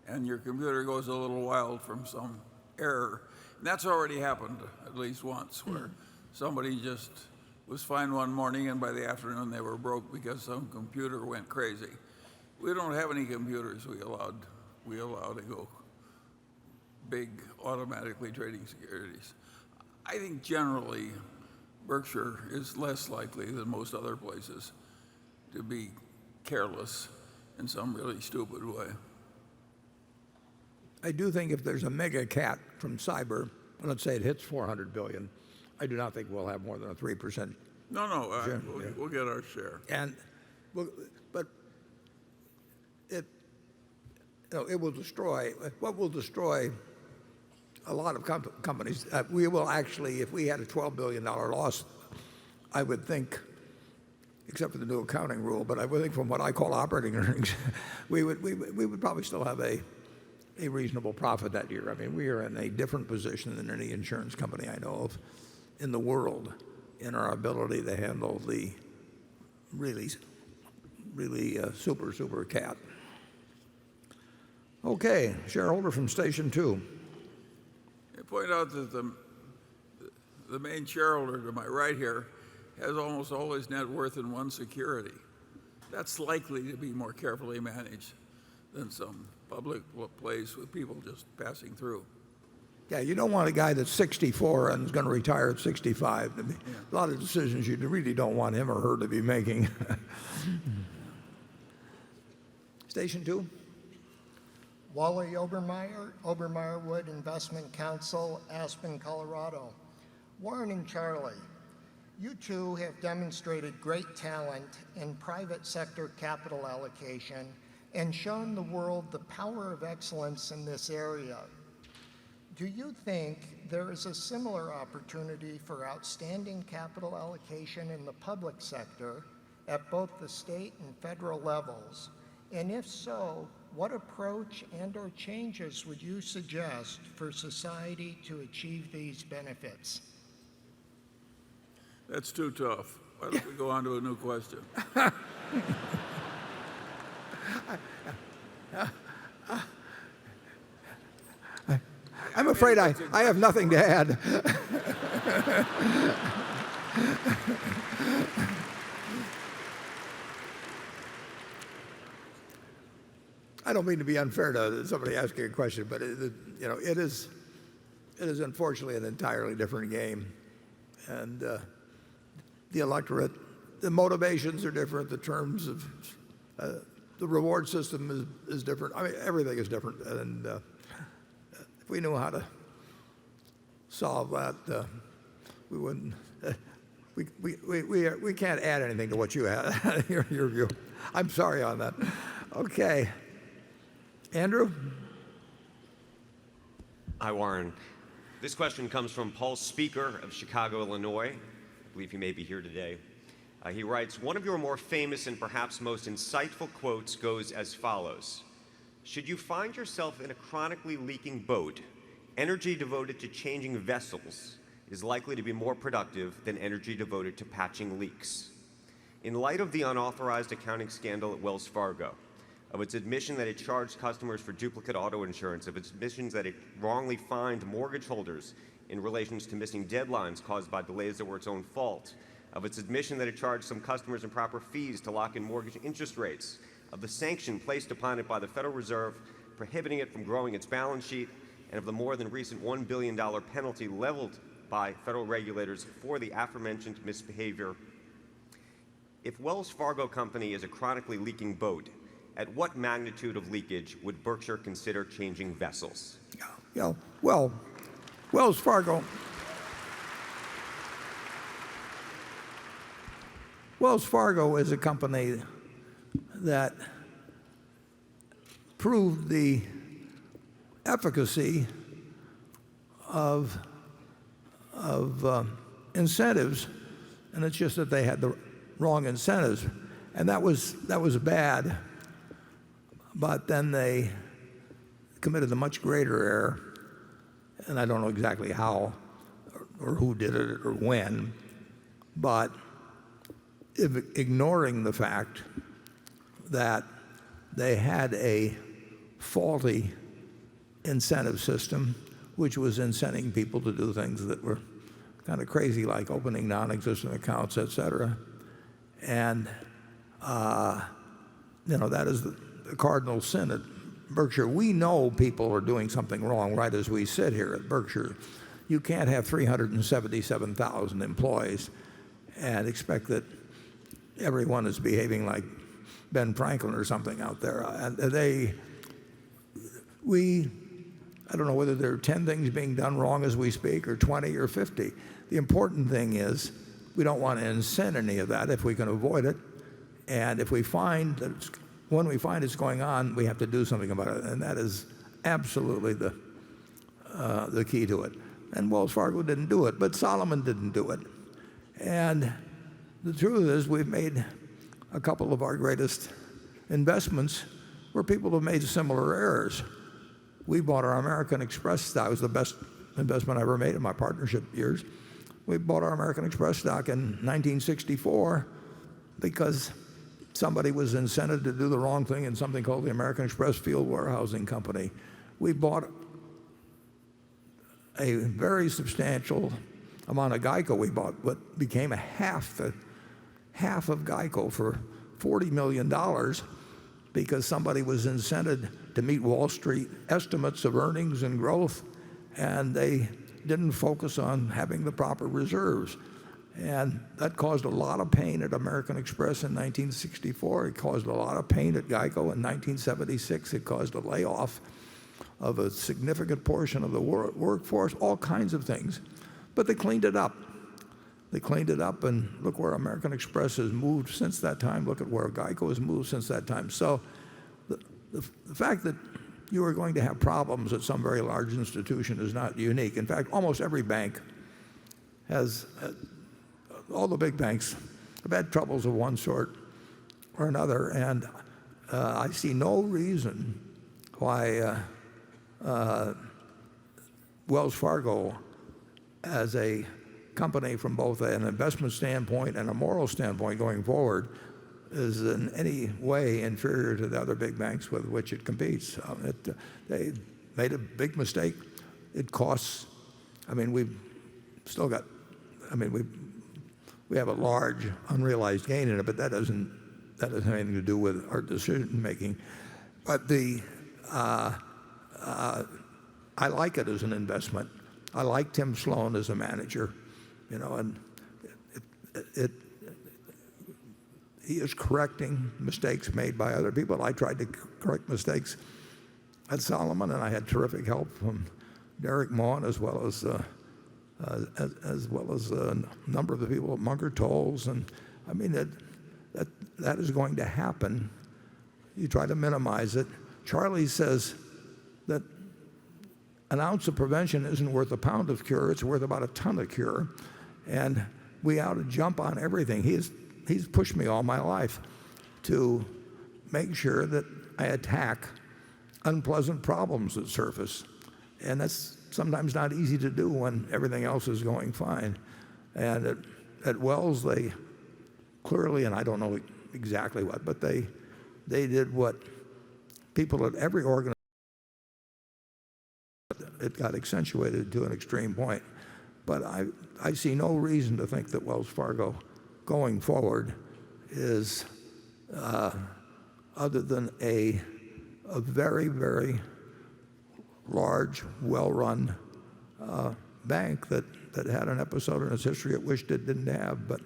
and your computer goes a little wild from some error. And that's already happened at least once, where somebody just was fine one morning, and by the afternoon they were broke because some computer went crazy. We don't have any computers we allow to go big automatically trading securities. I think generally Berkshire is less likely than most other places to be careless in some really stupid way. I do think if there's a mega cat from cyber, let's say it hits $400 billion, I do not think we'll have more than a 3%. No, we'll get our share. But it will destroy. What will destroy a lot of companies? We will actually, if we had a $12 billion loss, I would think, except for the new accounting rule, but I would think from what I call operating earnings, we would probably still have a reasonable profit that year. I mean, we are in a different position than any insurance company I know of in the world in our ability to handle the really super cat. Okay, shareholder from Station 2. I point out that the main shareholder to my right here has almost all his net worth in one security. That's likely to be more carefully managed than some public place with people just passing through. Yeah, you don't want a guy that's 64 and is going to retire at 65. A lot of decisions you really don't want him or her to be making. Station 2. Wally Obermeyer Wood Investment Council, Aspen, Colorado. Warren and Charlie, you two have demonstrated great talent in private sector capital allocation and shown the world the power of excellence in this area. Do you think there is a similar opportunity for outstanding capital allocation in the public sector at both the state and federal levels? And if so, what approach and/or changes would you suggest for society to achieve these benefits? That's too tough. Why don't we go on to a new question? I'm afraid I have nothing to add. I don't mean to be unfair to somebody asking a question, but it is unfortunately an entirely different game, and the electorate, the motivations are different, the terms of the reward system is different. I mean, everything is different, and if we knew how to solve that, we wouldn't. We can't add anything to what you had. your view. I'm sorry on that. Okay. Andrew? Hi, Warren. This question comes from Paul Speaker of Chicago, Illinois. I believe he may be here today. He writes, one of your more famous and perhaps most insightful quotes goes as follows. Should you find yourself in a chronically leaking boat, energy devoted to changing vessels is likely to be more productive than energy devoted to patching leaks. In light of the unauthorized accounting scandal at Wells Fargo, of its admission that it charged customers for duplicate auto insurance, of its admissions that it wrongly fined mortgage holders in relation to missing deadlines caused by delays that were its own fault, of its admission that it charged some customers improper fees to lock in mortgage interest rates, of the sanction placed upon it by the Federal Reserve prohibiting it from growing its balance sheet, and of the more than recent $1 billion penalty leveled by federal regulators for the aforementioned misbehavior. If Wells Fargo Company is a chronically leaking boat, at what magnitude of leakage would Berkshire consider changing vessels? Yeah, well, Wells Fargo is a company that proved the efficacy of incentives, and it's just that they had the wrong incentives, and that was bad. But then they committed a much greater error, and I don't know exactly how or who did it or when, but ignoring the fact that they had a faulty incentive system which was incenting people to do things that were kind of crazy, like opening non-existent accounts, etc. And that is the cardinal sin at Berkshire. We know people are doing something wrong right as we sit here at Berkshire. You can't have 377,000 employees and expect that everyone is behaving like Ben Franklin or something out there. And I don't know whether there are 10 things being done wrong as we speak, or 20 or 50. The important thing is we don't want to incent any of that if we can avoid it. And if we find that when we find it's going on, we have to do something about it. And that is absolutely the key to it. And Wells Fargo didn't do it, but Solomon didn't do it. And the truth is, we've made a couple of our greatest investments where people have made similar errors. We bought our American Express stock. It was the best investment I ever made in my partnership years. We bought our American Express stock in 1964 because somebody was incented to do the wrong thing in something called the American Express Field Warehousing Company. We bought a very substantial amount of GEICO. We bought what became half of GEICO for $40 million because somebody was incented to meet Wall Street estimates of earnings and growth, and they didn't focus on having the proper reserves. And that caused a lot of pain at American Express in 1964. It caused a lot of pain at GEICO in 1976. It caused a layoff of a significant portion of the workforce, all kinds of things. But they cleaned it up. They cleaned it up, and look where American Express has moved since that time. Look at where GEICO has moved since that time. So the fact that you are going to have problems at some very large institution is not unique. In fact, almost every bank has, all the big banks have had troubles of one sort or another, and I see no reason why Wells Fargo, as a company from both an investment standpoint and a moral standpoint going forward, is in any way inferior to the other big banks with which it competes. They made a big mistake. It costs, we've still got, we have a large unrealized gain in it, but that doesn't have anything to do with our decision making. But I like it as an investment. I like Tim Sloan as a manager, and he is correcting mistakes made by other people. I tried to correct mistakes at Solomon, and I had terrific help from Derek Maughan as well as a number of the people at Munger Tolles. And that is going to happen. You try to minimize it. Charlie says that an ounce of prevention isn't worth a pound of cure. It's worth about a ton of cure. And we ought to jump on everything. He's pushed me all my life to make sure that I attack unpleasant problems that surface. And that's sometimes not easy to do when everything else is going fine. And at Wells, they clearly, and I don't know exactly what, but they did what people at every organization, it got accentuated to an extreme point. But I see no reason to think that Wells Fargo going forward is other than a very, very large, well-run bank that had an episode in its history it wished it didn't have. But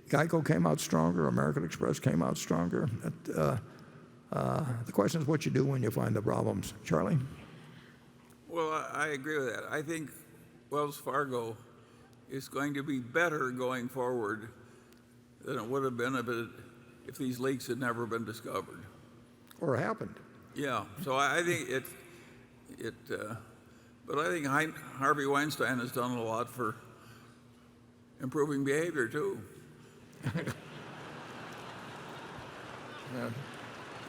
Geico came out stronger. American Express came out stronger. The question is what you do when you find the problems. Charlie? Well, I agree with that. I think Wells Fargo is going to be better going forward than it would have been if these leaks had never been discovered. Or happened. Yeah, so I think but I think Harvey Weinstein has done a lot for improving behavior too. Yeah.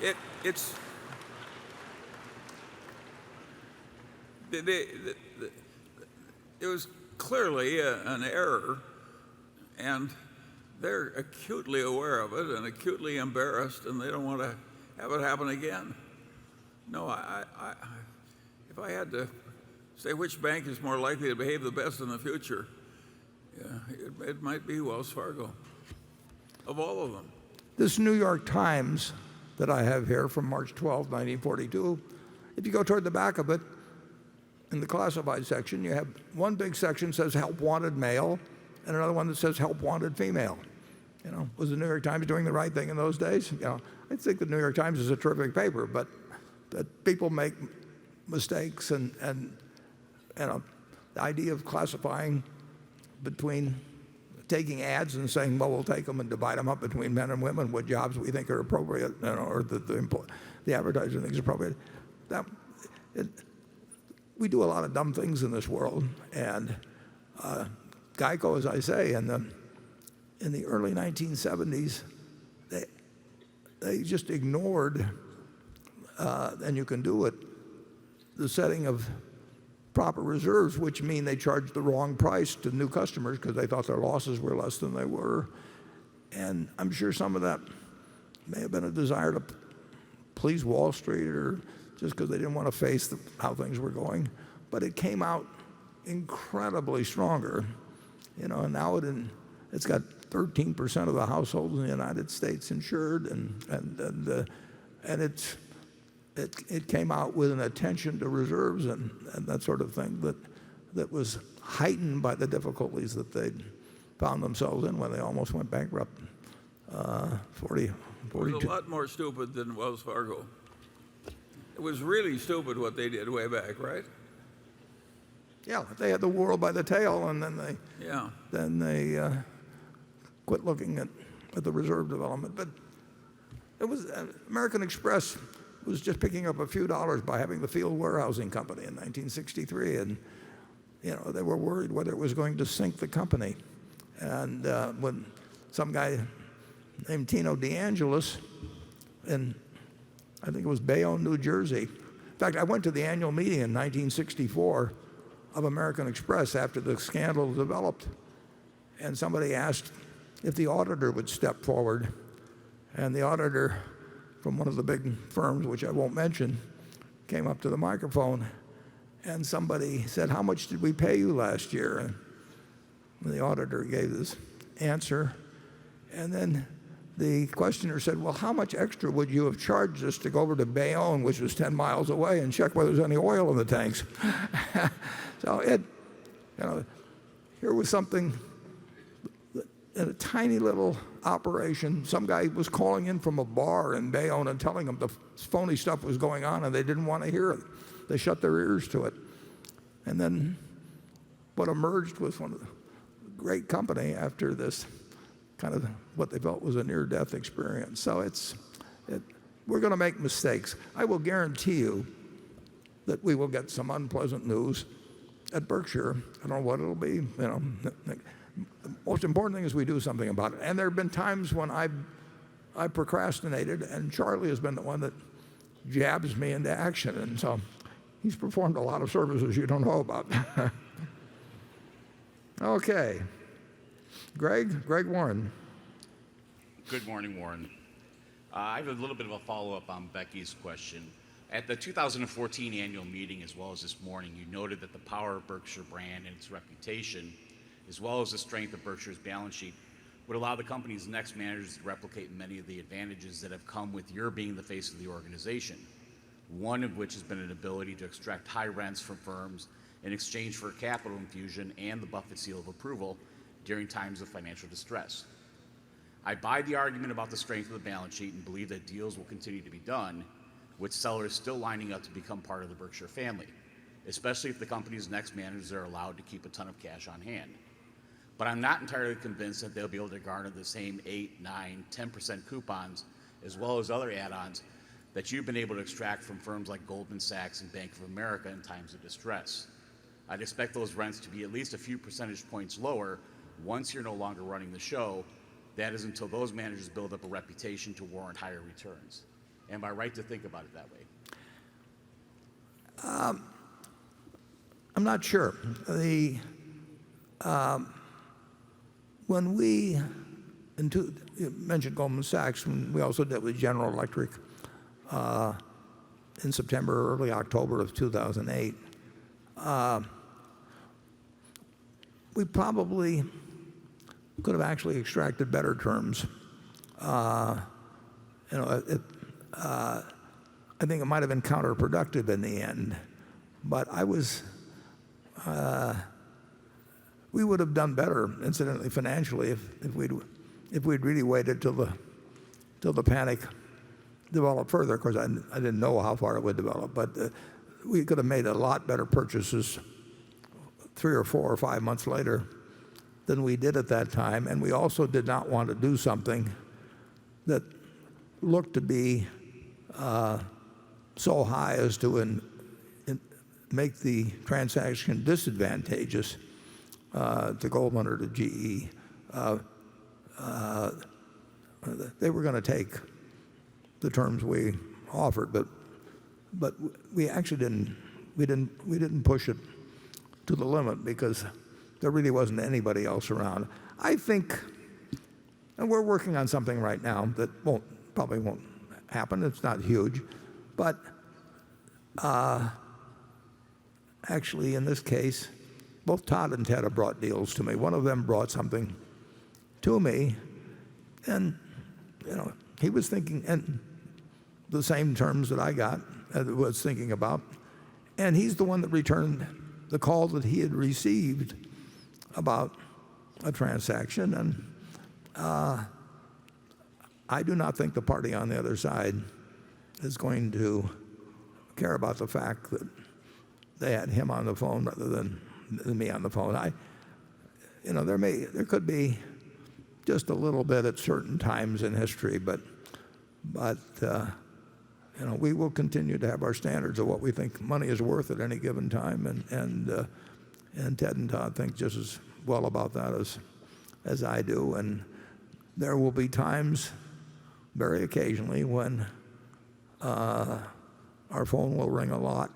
It was clearly an error, and they're acutely aware of it and acutely embarrassed, and they don't want to have it happen again. No, if I had to say which bank is more likely to behave the best in the future, yeah, it might be Wells Fargo, of all of them. This New York Times that I have here from March 12, 1942, if you go toward the back of it, in the classified section, you have one big section that says help wanted male and another one that says help wanted female. Was the New York Times doing the right thing in those days? I think the New York Times is a terrific paper, but that people make mistakes and the idea of classifying between taking ads and saying, well, we'll take them and divide them up between men and women, what jobs we think are appropriate, or the advertiser thinks is appropriate. We do a lot of dumb things in this world, and Geico, as I say, in the early 1970s, they just ignored, and you can do it, the setting of proper reserves, which mean they charged the wrong price to new customers because they thought their losses were less than they were. And I'm sure some of that may have been a desire to please Wall Street or just because they didn't want to face how things were going. But it came out incredibly stronger. And now it's got 13% of the households in the United States insured, and it came out with an attention to reserves and that sort of thing that was heightened by the difficulties that they'd found themselves in when they almost went bankrupt. 42. It was a lot more stupid than Wells Fargo. It was really stupid what they did way back, right? Yeah, they had the world by the tail, and then they quit looking at the reserve development. But it was American Express was just picking up a few dollars by having the field warehousing company in 1963, and they were worried whether it was going to sink the company. And when some guy named Tino DeAngelis in, I think it was Bayonne, New Jersey. In fact, I went to the annual meeting in 1964 of American Express after the scandal developed, and somebody asked if the auditor would step forward, and the auditor from one of the big firms, which I won't mention, came up to the microphone, and somebody said, "How much did we pay you last year?" And the auditor gave this answer, and then the questioner said, "Well, how much extra would you have charged us to go over to Bayonne, which was 10 miles away, and check whether there's any oil in the tanks?" So here was something in a tiny little operation. Some guy was calling in from a bar in Bayonne and telling them the phony stuff was going on, and they didn't want to hear it. They shut their ears to it. And then what emerged was one of the great company after this kind of what they felt was a near-death experience. So we're going to make mistakes. I will guarantee you that we will get some unpleasant news at Berkshire. I don't know what it'll be. The most important thing is we do something about it. And there have been times when I procrastinated, and Charlie has been the one that jabs me into action. And so he's performed a lot of services you don't know about. Okay. Greg Warren. Good morning, Warren. I have a little bit of a follow-up on Becky's question. At the 2014 annual meeting, as well as this morning, you noted that the power of Berkshire brand and its reputation, as well as the strength of Berkshire's balance sheet, would allow the company's next managers to replicate many of the advantages that have come with your being the face of the organization. one of which has been an ability to extract high rents from firms in exchange for a capital infusion and the Buffett seal of approval during times of financial distress. I buy the argument about the strength of the balance sheet and believe that deals will continue to be done, with sellers still lining up to become part of the Berkshire family, especially if the company's next managers are allowed to keep a ton of cash on hand. But I'm not entirely convinced that they'll be able to garner the same 8, 9, 10% coupons, as well as other add-ons that you've been able to extract from firms like Goldman Sachs and Bank of America in times of distress. I'd expect those rents to be at least a few percentage points lower once you're no longer running the show. That is until those managers build up a reputation to warrant higher returns. Am I right to think about it that way? I'm not sure. When we, you mentioned Goldman Sachs, when we also did with General Electric in September, early October of 2008, we probably could have actually extracted better terms. I think it might have been counterproductive in the end, but we would have done better, incidentally, financially, if we'd really waited till the panic developed further. Of course, I didn't know how far it would develop, but we could have made a lot better purchases 3 or 4 or 5 months later than we did at that time. And we also did not want to do something that looked to be so high as to make the transaction disadvantageous to Goldman or to GE. They were going to take the terms we offered, but we actually didn't push it to the limit because there really wasn't anybody else around. I think, and we're working on something right now that probably won't happen. It's not huge, but actually in this case, both Todd and Ted have brought deals to me. One of them brought something to me, and he was thinking and the same terms that I got, was thinking about, and he's the one that returned the call that he had received about a transaction. And I do not think the party on the other side is going to care about the fact that they had him on the phone rather than me on the phone. There could be just a little bit at certain times in history, but we will continue to have our standards of what we think money is worth at any given time, and Ted and Todd think just as well about that as I do. And there will be times, very occasionally, when our phone will ring a lot,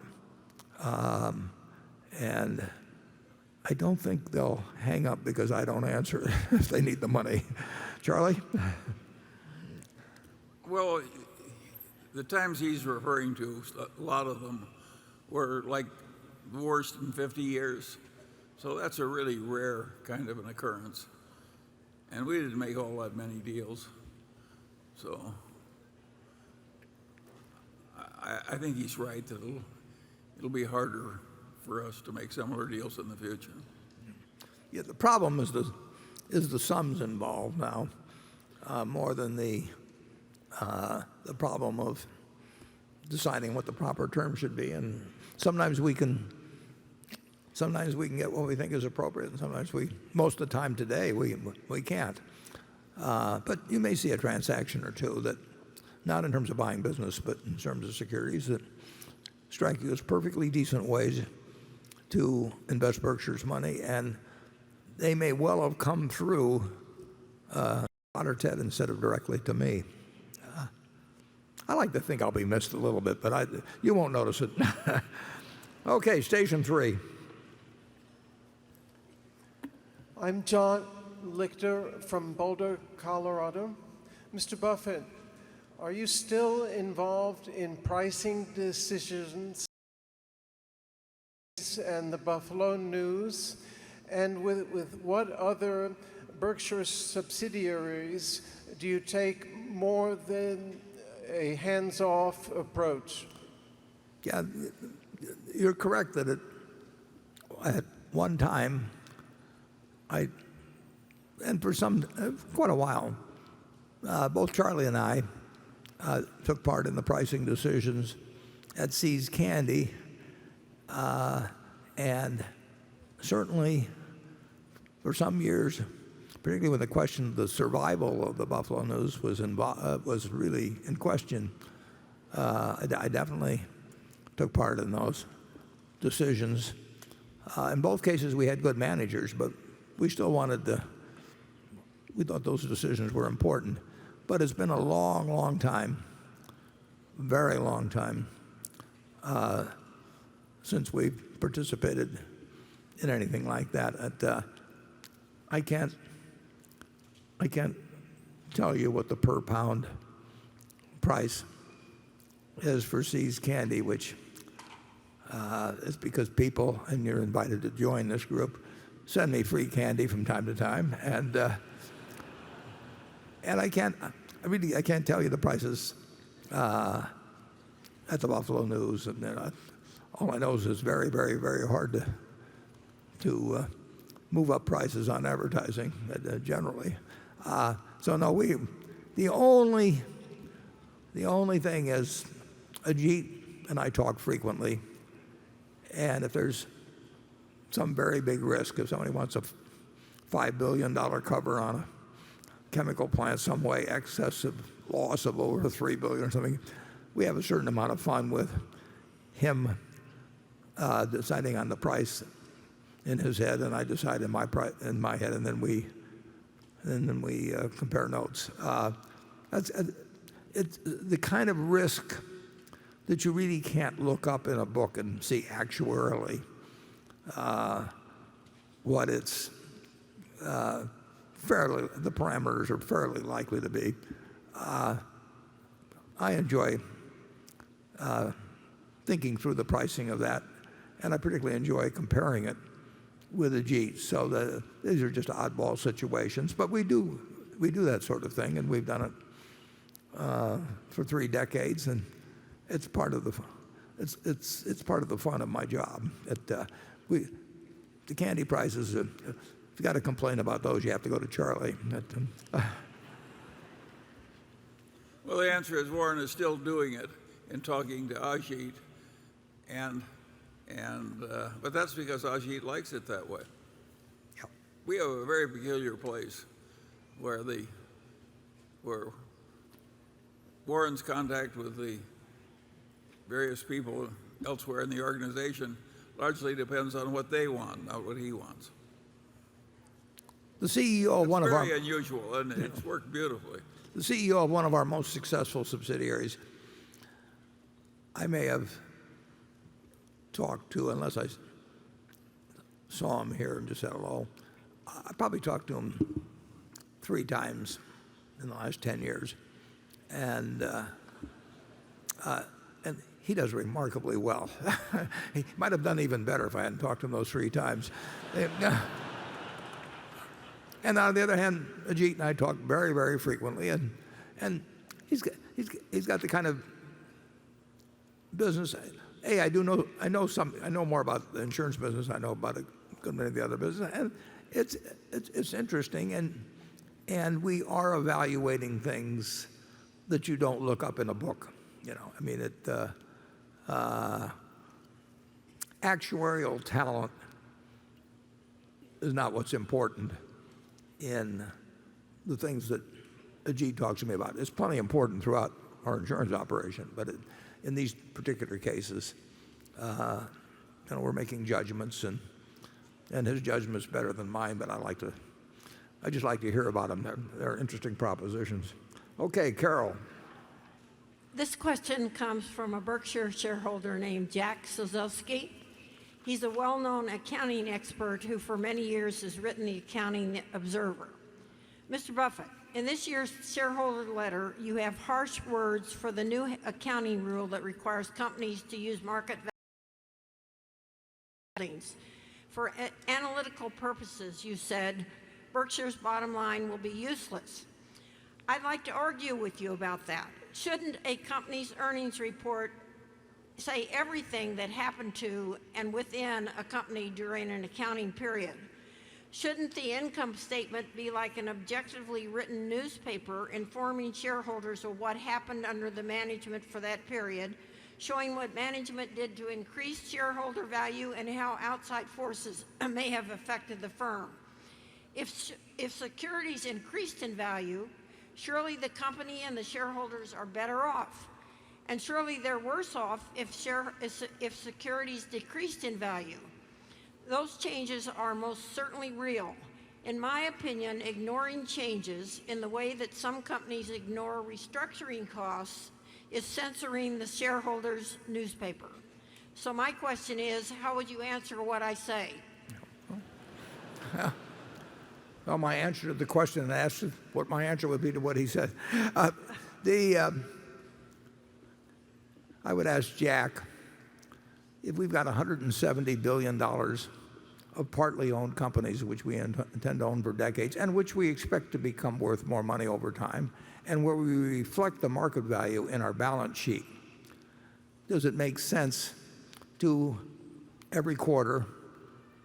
and I don't think they'll hang up because I don't answer if they need the money. Charlie? Well, the times he's referring to, a lot of them were like the worst in 50 years. So that's a really rare kind of an occurrence. And we didn't make all that many deals. So I think he's right that it'll be harder for us to make similar deals in the future. Yeah, the problem is the sums involved now, more than the problem of deciding what the proper term should be. And sometimes we can get what we think is appropriate, and sometimes most of the time today we can't. But you may see a transaction or two that, not in terms of buying business, but in terms of securities, that strike you as perfectly decent ways to invest Berkshire's money, and they may well have come through Todd or Ted instead of directly to me. I like to think I'll be missed a little bit, but you won't notice it. Okay, station 3. I'm John Lichter from Boulder, Colorado. Mr. Buffett, are you still involved in pricing decisions and the Buffalo News? And with what other Berkshire subsidiaries do you take more than a hands-off approach? Yeah, you're correct that at one time, and for quite a while, both Charlie and I took part in the pricing decisions at See's Candy, and certainly for some years, particularly when the question of the survival of the Buffalo News was really in question, I definitely took part in those decisions. In both cases, we had good managers, but we still we thought those decisions were important. But it's been a long, long time, very long time, since we've participated in anything like that. I can't tell you what the per pound price is for See's Candy, which is because people, and you're invited to join this group, send me free candy from time to time, and I can't tell you the prices at the Buffalo News. And all I know is it's very, very, very hard to move up prices on advertising generally. So no, the only thing is Ajit and I talk frequently, and if there's some very big risk, if somebody wants a $5 billion cover on a chemical plant, some way excessive loss of over $3 billion or something, we have a certain amount of fun with him deciding on the price in his head, and I decide in my head, and then we compare notes. It's the kind of risk that you really can't look up in a book and see actuarially what it's the parameters are fairly likely to be. I enjoy thinking through the pricing of that, and I particularly enjoy comparing it with Ajit. So these are just oddball situations, but we do that sort of thing, and we've done it for 3 decades, and it's part of the fun of my job. The candy prices, if you got to complain about those, you have to go to Charlie. Well, the answer is Warren is still doing it in talking to Ajit, but that's because Ajit likes it that way. Yep. We have a very peculiar place where Warren's contact with the various people elsewhere in the organization largely depends on what they want, not what he wants. The CEO of one of our very unusual, and it's worked beautifully. The CEO of one of our most successful subsidiaries, I may have talked to, unless I saw him here and just said hello, I probably talked to him 3 times in the last 10 years. And he does remarkably well. He might have done even better if I hadn't talked to him those 3 times. And on the other hand, Ajit and I talk very, very frequently, and he's got the kind of business. I know more about the insurance business. I know about a good many of the other business, and it's interesting. And we are evaluating things that you don't look up in a book. I mean, actuarial talent is not what's important in the things that Ajit talks to me about. It's plenty important throughout our insurance operation, but in these particular cases, we're making judgments, and his judgment's better than mine. But I just like to hear about them. They're interesting propositions. Okay, Carol. This question comes from a Berkshire shareholder named Jack Sozowski. He's a well-known accounting expert who for many years has written the Accounting Observer. Mr. Buffett, in this year's shareholder letter, you have harsh words for the new accounting rule that requires companies to use market values. For analytical purposes, you said, Berkshire's bottom line will be useless. I'd like to argue with you about that. Shouldn't a company's earnings report say everything that happened to and within a company during an accounting period. Shouldn't the income statement be like an objectively written newspaper informing shareholders of what happened under the management for that period, showing what management did to increase shareholder value and how outside forces may have affected the firm? If securities increased in value, surely the company and the shareholders are better off. And surely they're worse off if securities decreased in value. Those changes are most certainly real. In my opinion, ignoring changes in the way that some companies ignore restructuring costs is censoring the shareholders' newspaper. So my question is, how would you answer what I say? Well, my answer to the question asked, what my answer would be to what he said. I would ask Jack, if we've got $170 billion of partly owned companies which we intend to own for decades and which we expect to become worth more money over time, and where we reflect the market value in our balance sheet, does it make sense to every quarter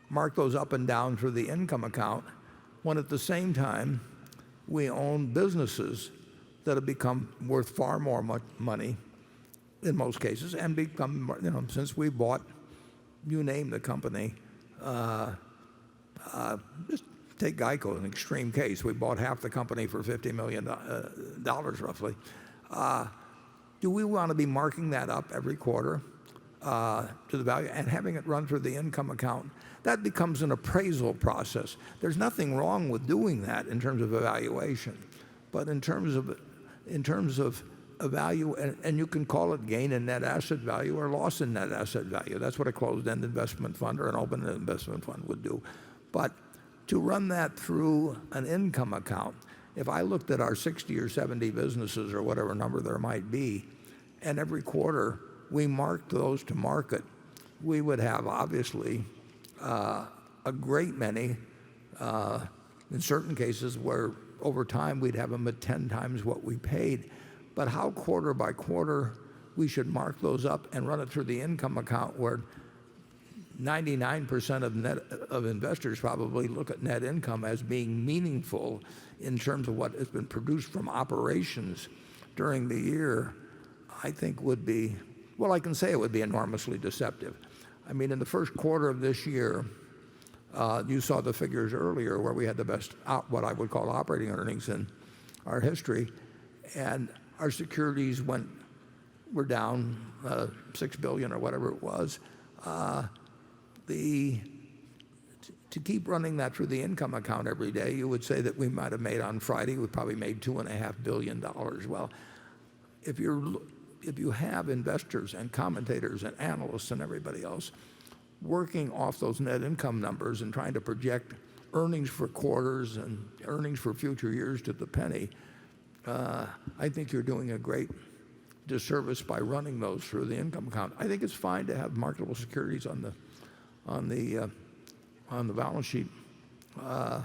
mark those up and down through the income account when at the same time we own businesses that have become worth far more money in most cases and become, since we bought, you name the company, just take Geico, an extreme case. We bought half the company for $50 million roughly. Do we want to be marking that up every quarter to the value and having it run through the income account? That becomes an appraisal process. There's nothing wrong with doing that in terms of evaluation, but in terms of a value, and you can call it gain in net asset value or loss in net asset value. That's what a closed-end investment fund or an open investment fund would do. But to run that through an income account, if I looked at our 60 or 70 businesses or whatever number there might be, and every quarter we marked those to market, we would have obviously a great many, in certain cases where over time we'd have them at 10 times what we paid. But how quarter by quarter we should mark those up and run it through the income account, where 99% of investors probably look at net income as being meaningful in terms of what has been produced from operations during the year, I think would be, well, I can say it would be enormously deceptive. I mean, in the first quarter of this year, you saw the figures earlier where we had the best, what I would call operating earnings in our history, and our securities were down $6 billion or whatever it was. To keep running that through the income account every day, you would say that we might have made on Friday, we probably made $2.5 billion. Well, if you have investors and commentators and analysts and everybody else working off those net income numbers and trying to project earnings for quarters and earnings for future years to the penny, I think you're doing a great disservice by running those through the income account. I think it's fine to have marketable securities on the balance sheet, the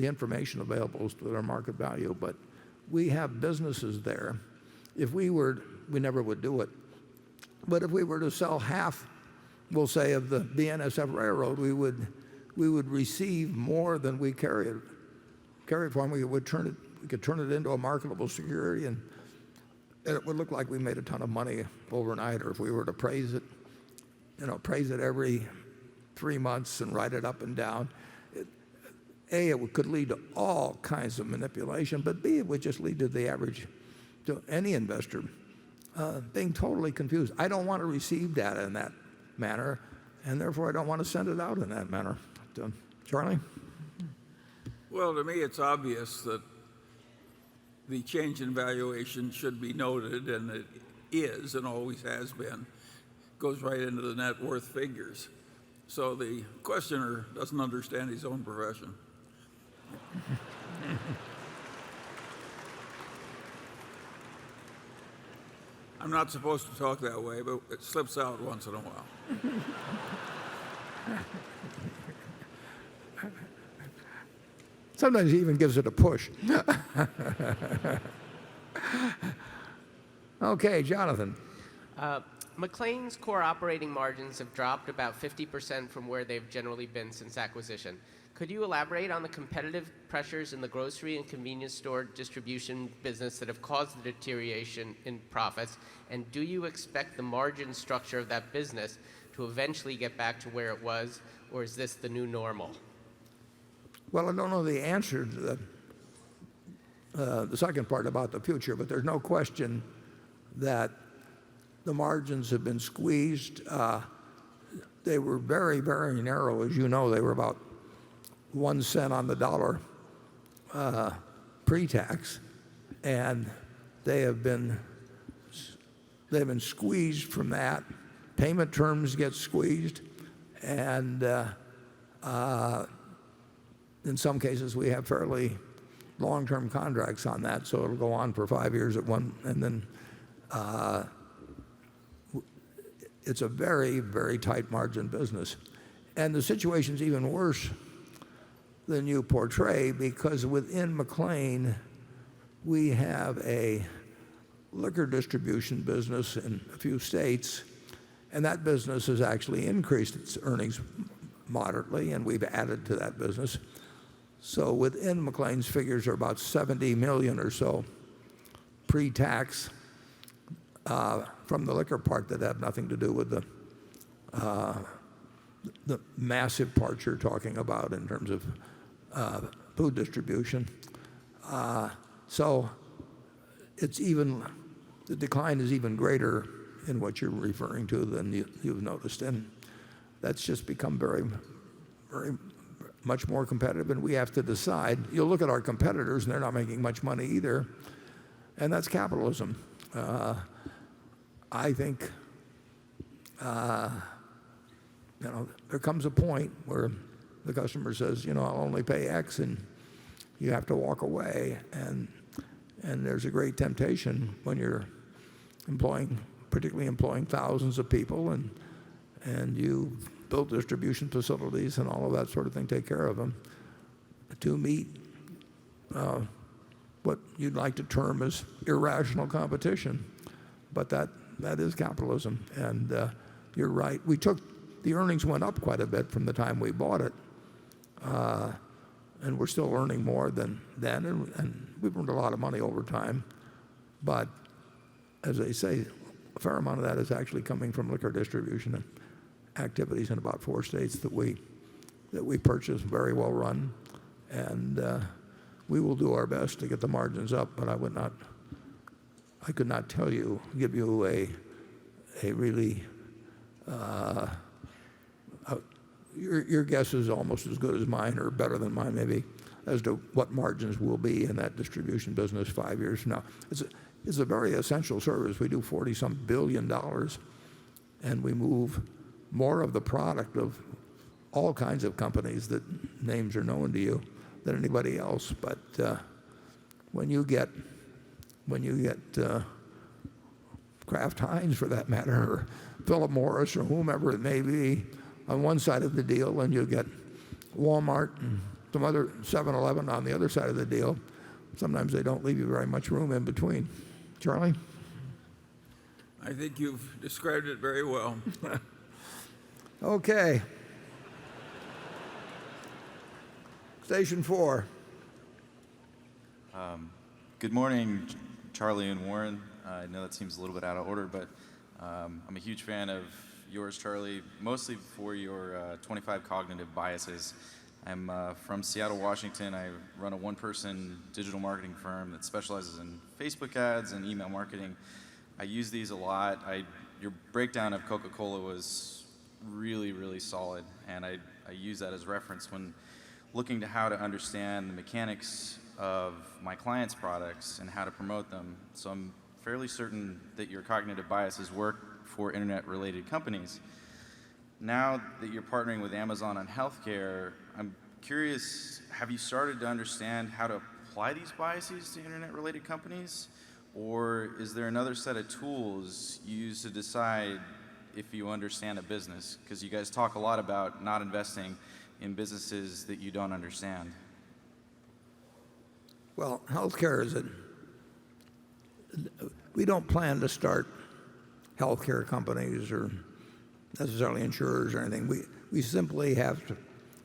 information available to their market value, but we have businesses there. We never would do it, but if we were to sell half, we'll say, of the BNSF Railroad, we would receive more than we carried for them. We could turn it into a marketable security, and it would look like we made a ton of money overnight. Or if we were to appraise it every 3 months and write it up and down, it could lead to all kinds of manipulation, but B, it would just lead to any investor being totally confused. I don't want to receive data in that manner, and therefore I don't want to send it out in that manner. Charlie? Well, to me it's obvious that the change in valuation should be noted, and it is and always has been. Goes right into the net worth figures. So the questioner doesn't understand his own profession. I'm not supposed to talk that way, but it slips out once in a while. Sometimes he even gives it a push. Okay, Jonathan. McLean's core operating margins have dropped about 50% from where they've generally been since acquisition. Could you elaborate on the competitive pressures in the grocery and convenience store distribution business that have caused the deterioration in profits? And do you expect the margin structure of that business to eventually get back to where it was, or is this the new normal? Well, I don't know the answer to the second part about the future, but there's no question that the margins have been squeezed. They were very, very narrow. As you know, they were about 1 cent on the dollar pre-tax, and they've been squeezed from that. Payment terms get squeezed, and in some cases we have fairly long-term contracts on that, so it'll go on for 5 years at one, and then it's a very, very tight margin business. And the situation's even worse than you portray, because within McLean we have a liquor distribution business in a few states, and that business has actually increased its earnings moderately, and we've added to that business. So within McLean's figures are about $70 million or so pre-tax from the liquor part that have nothing to do with the massive part you're talking about in terms of food distribution. So the decline is even greater in what you're referring to than you've noticed, and that's just become very, very much more competitive, and we have to decide. You'll look at our competitors, and they're not making much money either, and that's capitalism. I think there comes a point where the customer says, I'll only pay X, and you have to walk away, and there's a great temptation when you're particularly employing thousands of people, and you build distribution facilities and all of that sort of thing, take care of them, to meet what you'd like to term as irrational competition. But that is capitalism, and you're right. The earnings went up quite a bit from the time we bought it, and we're still earning more than then, and we've earned a lot of money over time. But as they say, a fair amount of that is actually coming from liquor distribution and activities in about 4 states that we purchase, very well run, and we will do our best to get the margins up. But I could not give you a really your guess is almost as good as mine, or better than mine maybe, as to what margins will be in that distribution business 5 years from now. It's a very essential service. We do $40-some billion, and we move more of the product of all kinds of companies that names are known to you than anybody else. But when you get Kraft Heinz, for that matter, or Philip Morris, or whomever it may be, on one side of the deal, and you get Walmart and some other 7-Eleven on the other side of the deal, sometimes they don't leave you very much room in between. Charlie? I think you've described it very well. Okay. Station 4. Good morning, Charlie and Warren. I know that seems a little bit out of order, but I'm a huge fan of yours, Charlie, mostly for your 25 cognitive biases. I'm from Seattle, Washington. I run a one-person digital marketing firm that specializes in Facebook ads and email marketing. I use these a lot. Your breakdown of Coca-Cola was really, really solid, and I use that as reference when looking to how to understand the mechanics of my clients' products and how to promote them. So I'm fairly certain that your cognitive biases work for internet-related companies. Now that you're partnering with Amazon on healthcare, I'm curious, have you started to understand how to apply these biases to internet-related companies? Or is there another set of tools you use to decide if you understand a business? Because you guys talk a lot about not investing in businesses that you don't understand. Well, healthcare we don't plan to start healthcare companies or necessarily insurers or anything. We simply have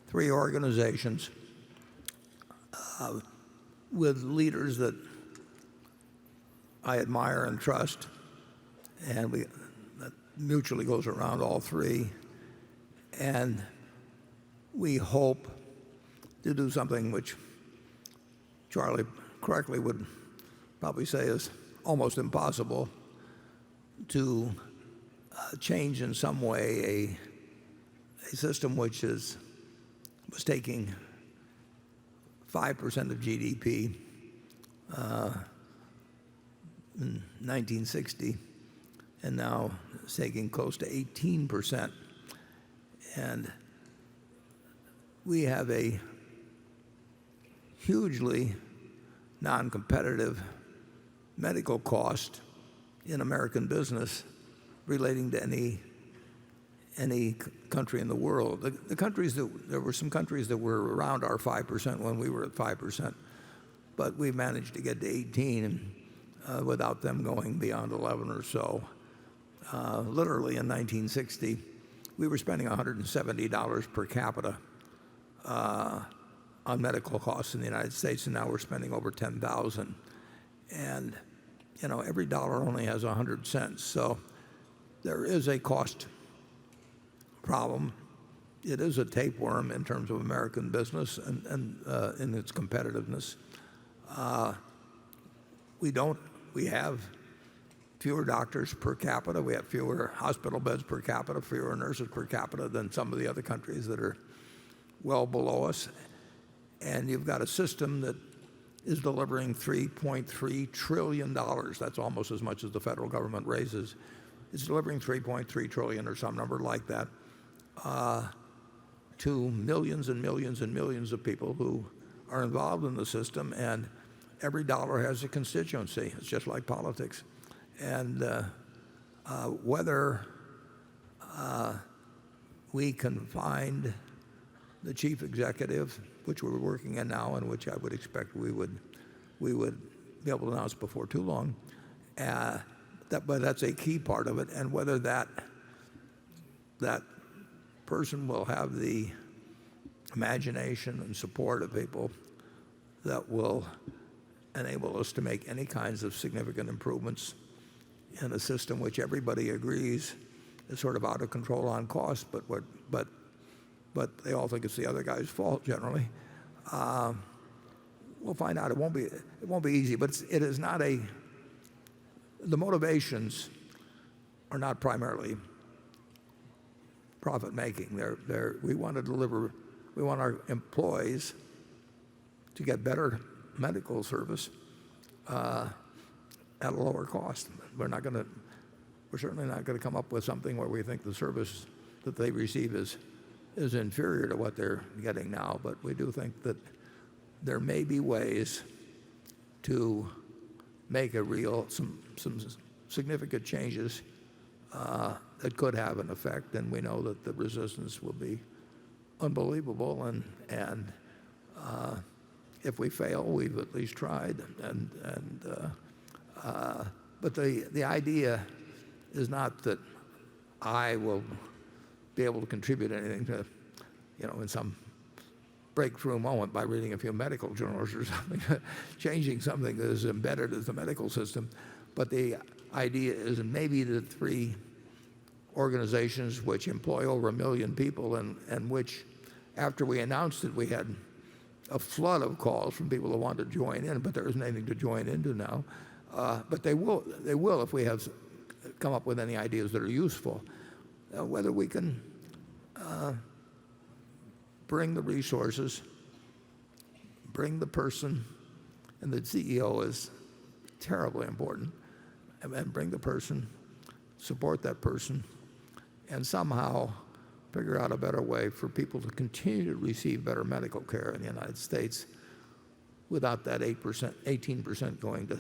three organizations with leaders that I admire and trust, and that mutually goes around all three. And we hope to do something which Charlie correctly would probably say is almost impossible, to change in some way a system which was taking 5% of GDP in 1960, and now it's taking close to 18%. And we have a hugely non-competitive medical cost in American business relating to any country in the world. The countries there were some countries that were around our 5% when we were at 5%, but we managed to get to 18 without them going beyond 11 or so. Literally in 1960, we were spending $170 per capita on medical costs in the United States, and now we're spending over $10,000. And every dollar only has 100 cents. So there is a cost problem. It is a tapeworm in terms of American business and in its competitiveness. We have fewer doctors per capita. We have fewer hospital beds per capita, fewer nurses per capita than some of the other countries that are well below us. And you've got a system that is delivering $3.3 trillion. That's almost as much as the federal government raises. It's delivering $3.3 trillion or some number like that to millions and millions and millions of people who are involved in the system, and every dollar has a constituency. It's just like politics. And whether we can find the chief executive, which we're working in now and which I would expect we would be able to announce before too long, but that's a key part of it, and whether that person will have the imagination and support of people that will enable us to make any kinds of significant improvements in a system which everybody agrees is sort of out of control on cost, but they all think it's the other guy's fault generally. We'll find out. It won't be easy, but it is not the motivations are not primarily profit making. We want our employees to get better medical service at a lower cost. We're certainly not going to come up with something where we think the service that they receive is inferior to what they're getting now, but we do think that there may be ways to make some significant changes that could have an effect, and we know that the resistance will be unbelievable, and if we fail, we've at least tried. But the idea is not that I will be able to contribute anything to, in some breakthrough moment by reading a few medical journals or something, changing something that is embedded in the medical system. But the idea is maybe the three organizations which employ over 1 million people and which, after we announced it, we had a flood of calls from people who wanted to join in, but there isn't anything to join into now. But they will if we have come up with any ideas that are useful. Whether we can bring the resources, bring the person, and the CEO is terribly important, and bring the person, support that person, and somehow figure out a better way for people to continue to receive better medical care in the United States without that 18% going to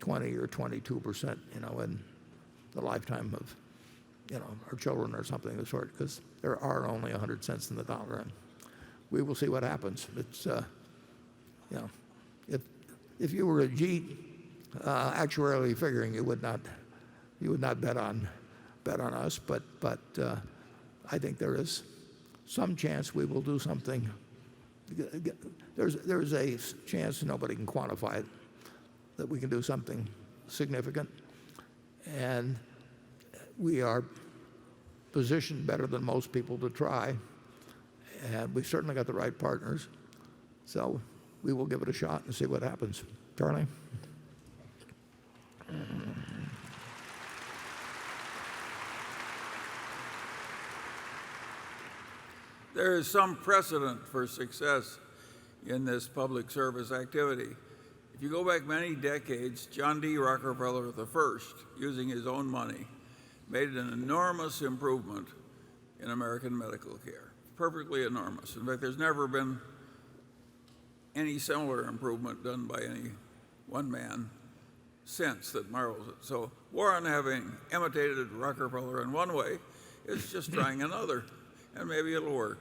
20 or 22%, in the lifetime of, our children or something of the sort, because there are only 100 cents in the dollar, and we will see what happens. It's, if you were a Jeet actuarially figuring, you would not you would not bet on us, but I think there is some chance we will do something. There's a chance, nobody can quantify it, that we can do something significant, and we are positioned better than most people to try, and we've certainly got the right partners, so we will give it a shot and see what happens. Charlie? There is some precedent for success in this public service activity. If you go back many decades, John D. Rockefeller I, using his own money, made an enormous improvement in American medical care. Perfectly enormous. In fact, there's never been any similar improvement done by any one man since that marvels it. So Warren, having imitated Rockefeller in one way, is just trying another, and maybe it'll work.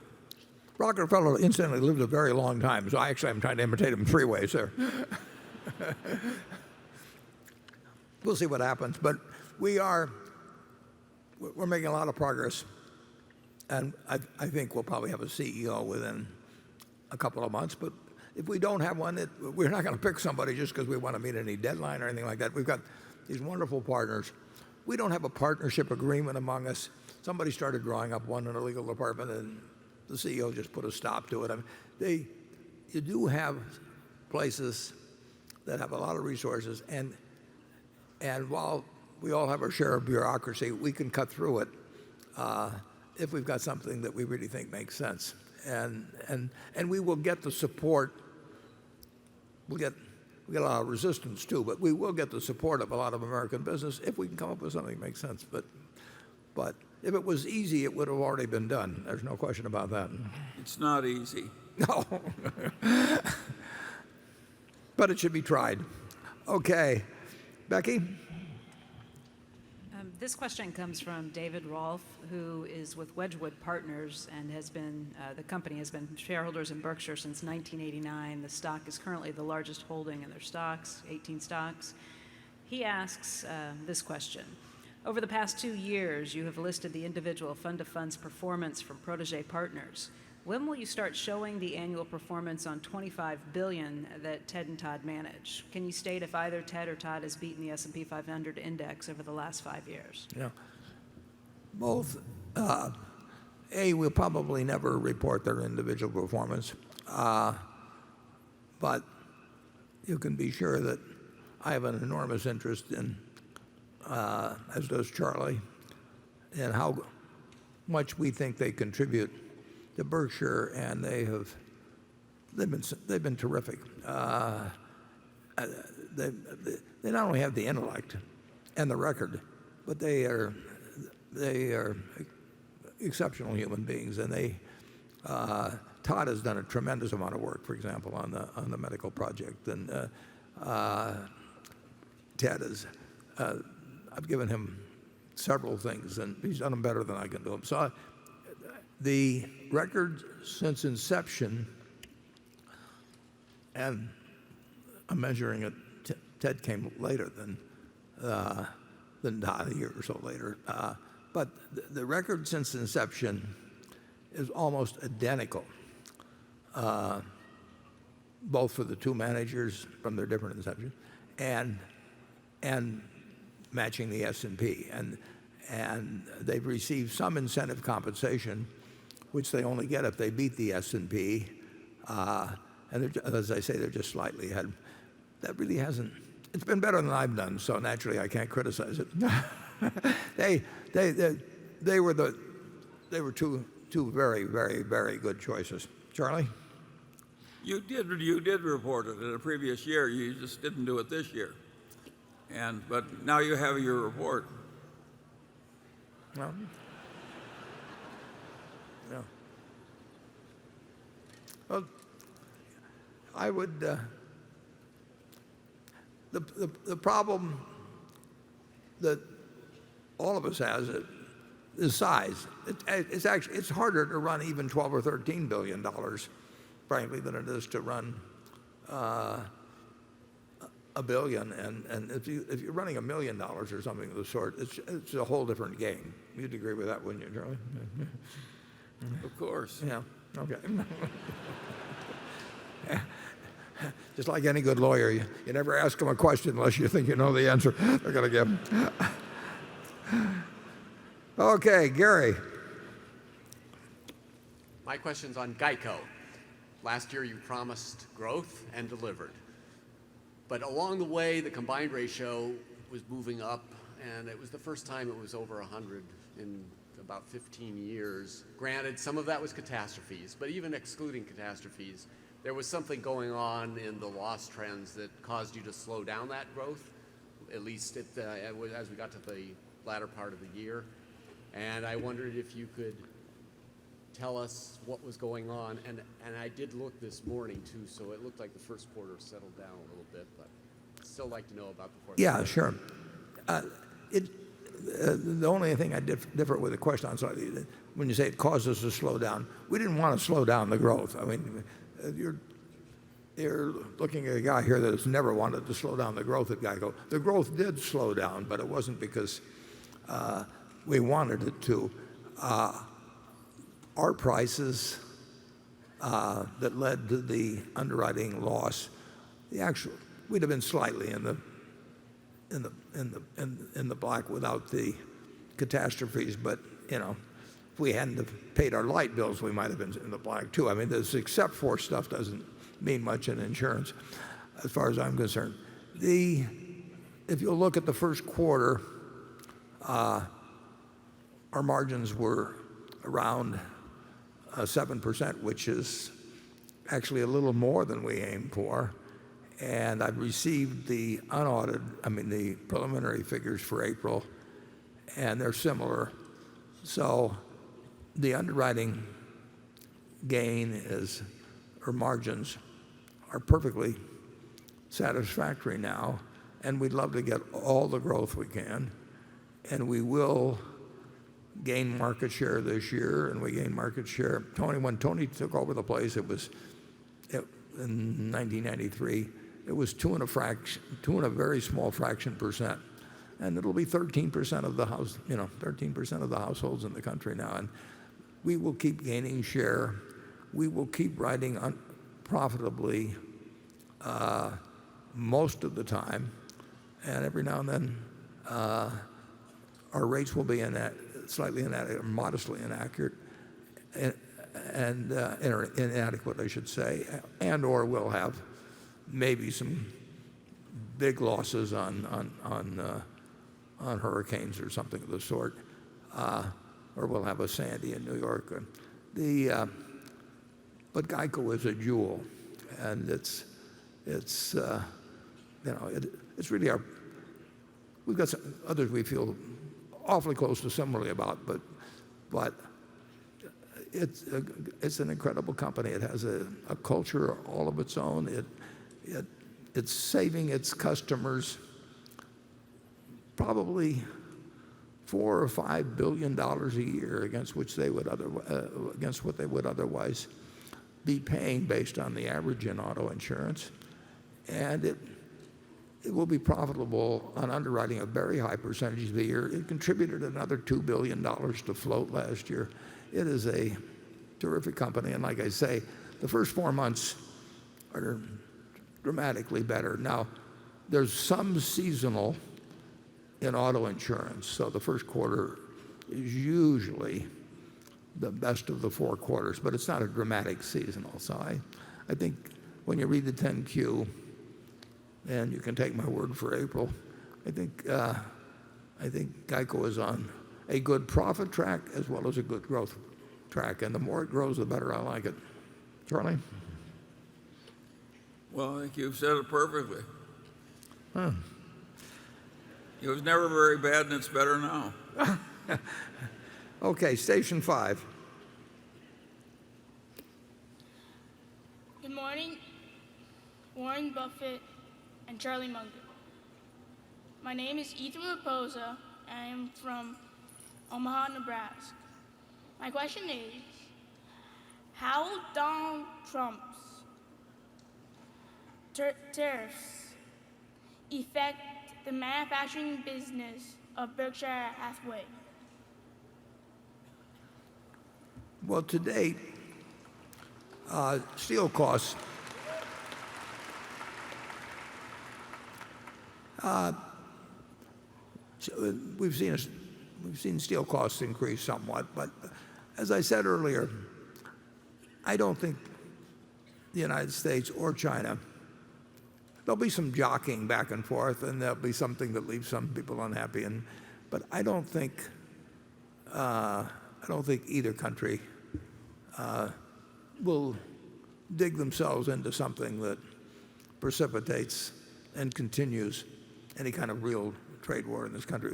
Rockefeller incidentally lived a very long time, so I'm trying to imitate him 3 ways there. We'll see what happens, but we're making a lot of progress, and I think we'll probably have a CEO within a couple of months, but if we don't have one, we're not going to pick somebody just because we want to meet any deadline or anything like that. We've got these wonderful partners. We don't have a partnership agreement among us. Somebody started drawing up one in the legal department, and the CEO just put a stop to it. I mean, you do have places that have a lot of resources, and while we all have our share of bureaucracy, we can cut through it if we've got something that we really think makes sense. And we will get the support. We get a lot of resistance too, but we will get the support of a lot of American business if we can come up with something that makes sense. But if it was easy, it would have already been done. There's no question about that. It's not easy. No. But it should be tried. Okay. Becky? This question comes from David Rolfe, who is with Wedgwood Partners and has been, the company has been shareholders in Berkshire since 1989. The stock is currently the largest holding in their stocks, 18 stocks. He asks this question. Over the past 2 years, you have listed the individual fund-to-funds performance from protege partners. When will you start showing the annual performance on $25 billion that Ted and Todd manage? Can you state if either Ted or Todd has beaten the S&P 500 index over the last 5 years? Yeah. Both. We'll probably never report their individual performance. But you can be sure that I have an enormous interest in, as does Charlie, in how much we think they contribute to Berkshire, and they've been terrific. They not only have the intellect and the record, but they are exceptional human beings. And Todd has done a tremendous amount of work, for example, on the medical project, and Ted is. I've given him several things, and he's done them better than I can do them. So the record since inception, and I'm measuring it, Ted came later than Todd, a year or so later. But the record since inception is almost identical, both for the two managers from their different inceptions, and matching the S&P. And they've received some incentive compensation, which they only get if they beat the S&P. And as I say, they're just slightly ahead. That really hasn't. It's been better than I've done, so naturally I can't criticize it. They were two very, very, very good choices. Charlie? You did report it in a previous year. You just didn't do it this year. But now you have your report. No. Yeah. Well, I would. The problem that all of us has is size. It's harder to run even $12 or $13 billion, frankly, than it is to run a $1 billion, and if you're running $1 million or something of the sort, it's a whole different game. You'd agree with that, wouldn't you, Charlie? Of course. Yeah. Okay. Just like any good lawyer, you never ask them a question unless you think you know the answer they're going to give. Okay, Gary. My question's on Geico. Last year you promised growth and delivered. But along the way, the combined ratio was moving up, and it was the first time it was over 100 in about 15 years. Granted, some of that was catastrophes, but even excluding catastrophes, there was something going on in the loss trends that caused you to slow down that growth, at least as we got to the latter part of the year. And I wondered if you could tell us what was going on. And I did look this morning, too, so it looked like the first quarter settled down a little bit, but I'd still like to know about the fourth quarter. Yeah, sure. The only thing I differ with the question on slightly, when you say it caused us to slow down, we didn't want to slow down the growth. I mean, you're looking at a guy here that has never wanted to slow down the growth at Geico. The growth did slow down, but it wasn't because we wanted it to. Our prices that led to the underwriting loss, we'd have been slightly in the black without the catastrophes, but if we hadn't have paid our light bills, we might have been in the black too. I mean, this except for stuff doesn't mean much in insurance, as far as I'm concerned. If you look at the first quarter, our margins were around 7%, which is actually a little more than we aimed for. And I've received the the preliminary figures for April, and they're similar. So the underwriting gain or margins are perfectly satisfactory now, and we'd love to get all the growth we can, and we will gain market share this year, and we gained market share. When Tony took over the place, in 1993, it was 2 and a very small fraction percent, and it'll be 13% of the 13% of the households in the country now, and we will keep gaining share. We will keep writing profitably most of the time, and every now and then our rates will be slightly inadequate, modestly inaccurate, and inadequate, I should say, or we'll have maybe some big losses on hurricanes or something of the sort, or we'll have a Sandy in New York. But Geico is a jewel, and it's really we've got some others we feel awfully close to similarly about, but it's an incredible company. It has a culture all of its own. It's saving its customers probably $4 or $5 billion a year against what they would otherwise be paying based on the average in auto insurance, and it will be profitable on underwriting a very high percentage of the year. It contributed another $2 billion to float last year. It is a terrific company, and like I say, the first 4 months are dramatically better. Now, there's some seasonal in auto insurance, so the first quarter is usually the best of the 4 quarters, but it's not a dramatic seasonal. So I think when you read the 10Q, and you can take my word for April, I think Geico is on a good profit track as well as a good growth track, and the more it grows, the better I like it. Charlie? Well, I think you've said it perfectly. Huh. It was never very bad, and it's better now. Okay, station 5. Good morning, Warren Buffett and Charlie Munger. My name is Ethan Raposa, and I am from Omaha, Nebraska. My question is, how will Donald Trump's tariffs affect the manufacturing business of Berkshire Hathaway? Well, to date, steel costs we've seen steel costs increase somewhat, but as I said earlier, I don't think the United States or China, there'll be some jockeying back and forth, and there'll be something that leaves some people unhappy, but I don't think either country will dig themselves into something that precipitates and continues any kind of real trade war in this country.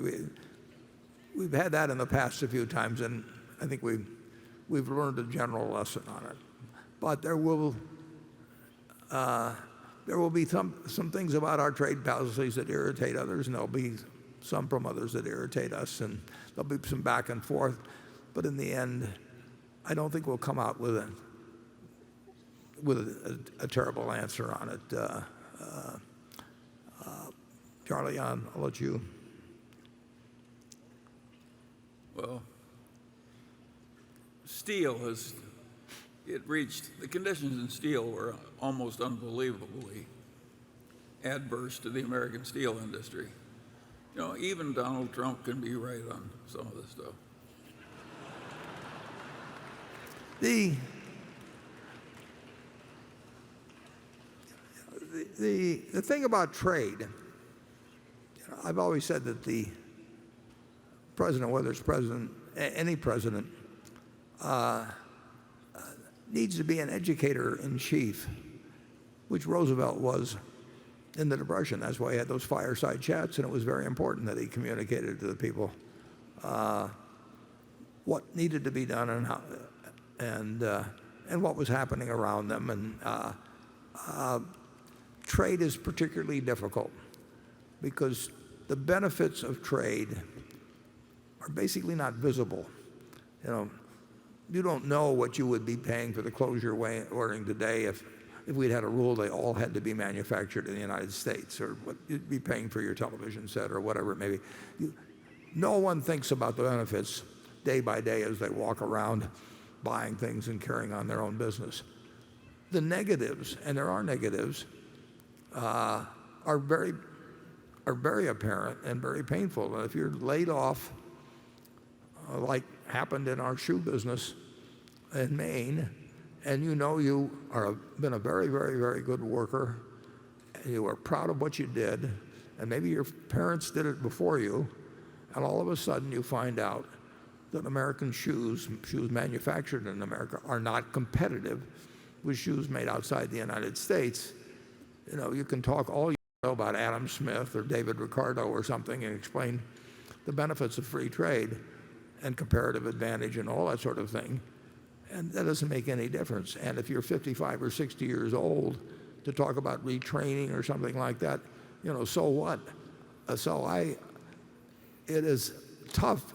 We've had that in the past a few times, and I think we've learned a general lesson on it. But there will be some things about our trade policies that irritate others, and there'll be some from others that irritate us, and there'll be some back and forth. But in the end, I don't think we'll come out with a terrible answer on it. Charlie, I'll let you. Well, steel the conditions in steel were almost unbelievably adverse to the American steel industry. You know, even Donald Trump can be right on some of this stuff. The thing about trade, I've always said that the president, whether it's any president, needs to be an educator in chief, which Roosevelt was in the Depression. That's why he had those fireside chats, and it was very important that he communicated to the people what needed to be done and how, and what was happening around them. And trade is particularly difficult because the benefits of trade are basically not visible. You don't know what you would be paying for the clothes you're ordering today if we'd had a rule they all had to be manufactured in the United States, or what you'd be paying for your television set or whatever it may be. No one thinks about the benefits day by day as they walk around buying things and carrying on their own business. The negatives, and there are negatives, are very apparent and very painful. And if you're laid off, like happened in our shoe business in Maine, and you are been a very, very, very good worker, and you are proud of what you did, and maybe your parents did it before you, and all of a sudden you find out that American shoes manufactured in America, are not competitive with shoes made outside the United States. You can talk all you know about Adam Smith or David Ricardo or something and explain the benefits of free trade and comparative advantage and all that sort of thing, and that doesn't make any difference. And if you're 55 or 60 years old, to talk about retraining or something like that, so what? It is tough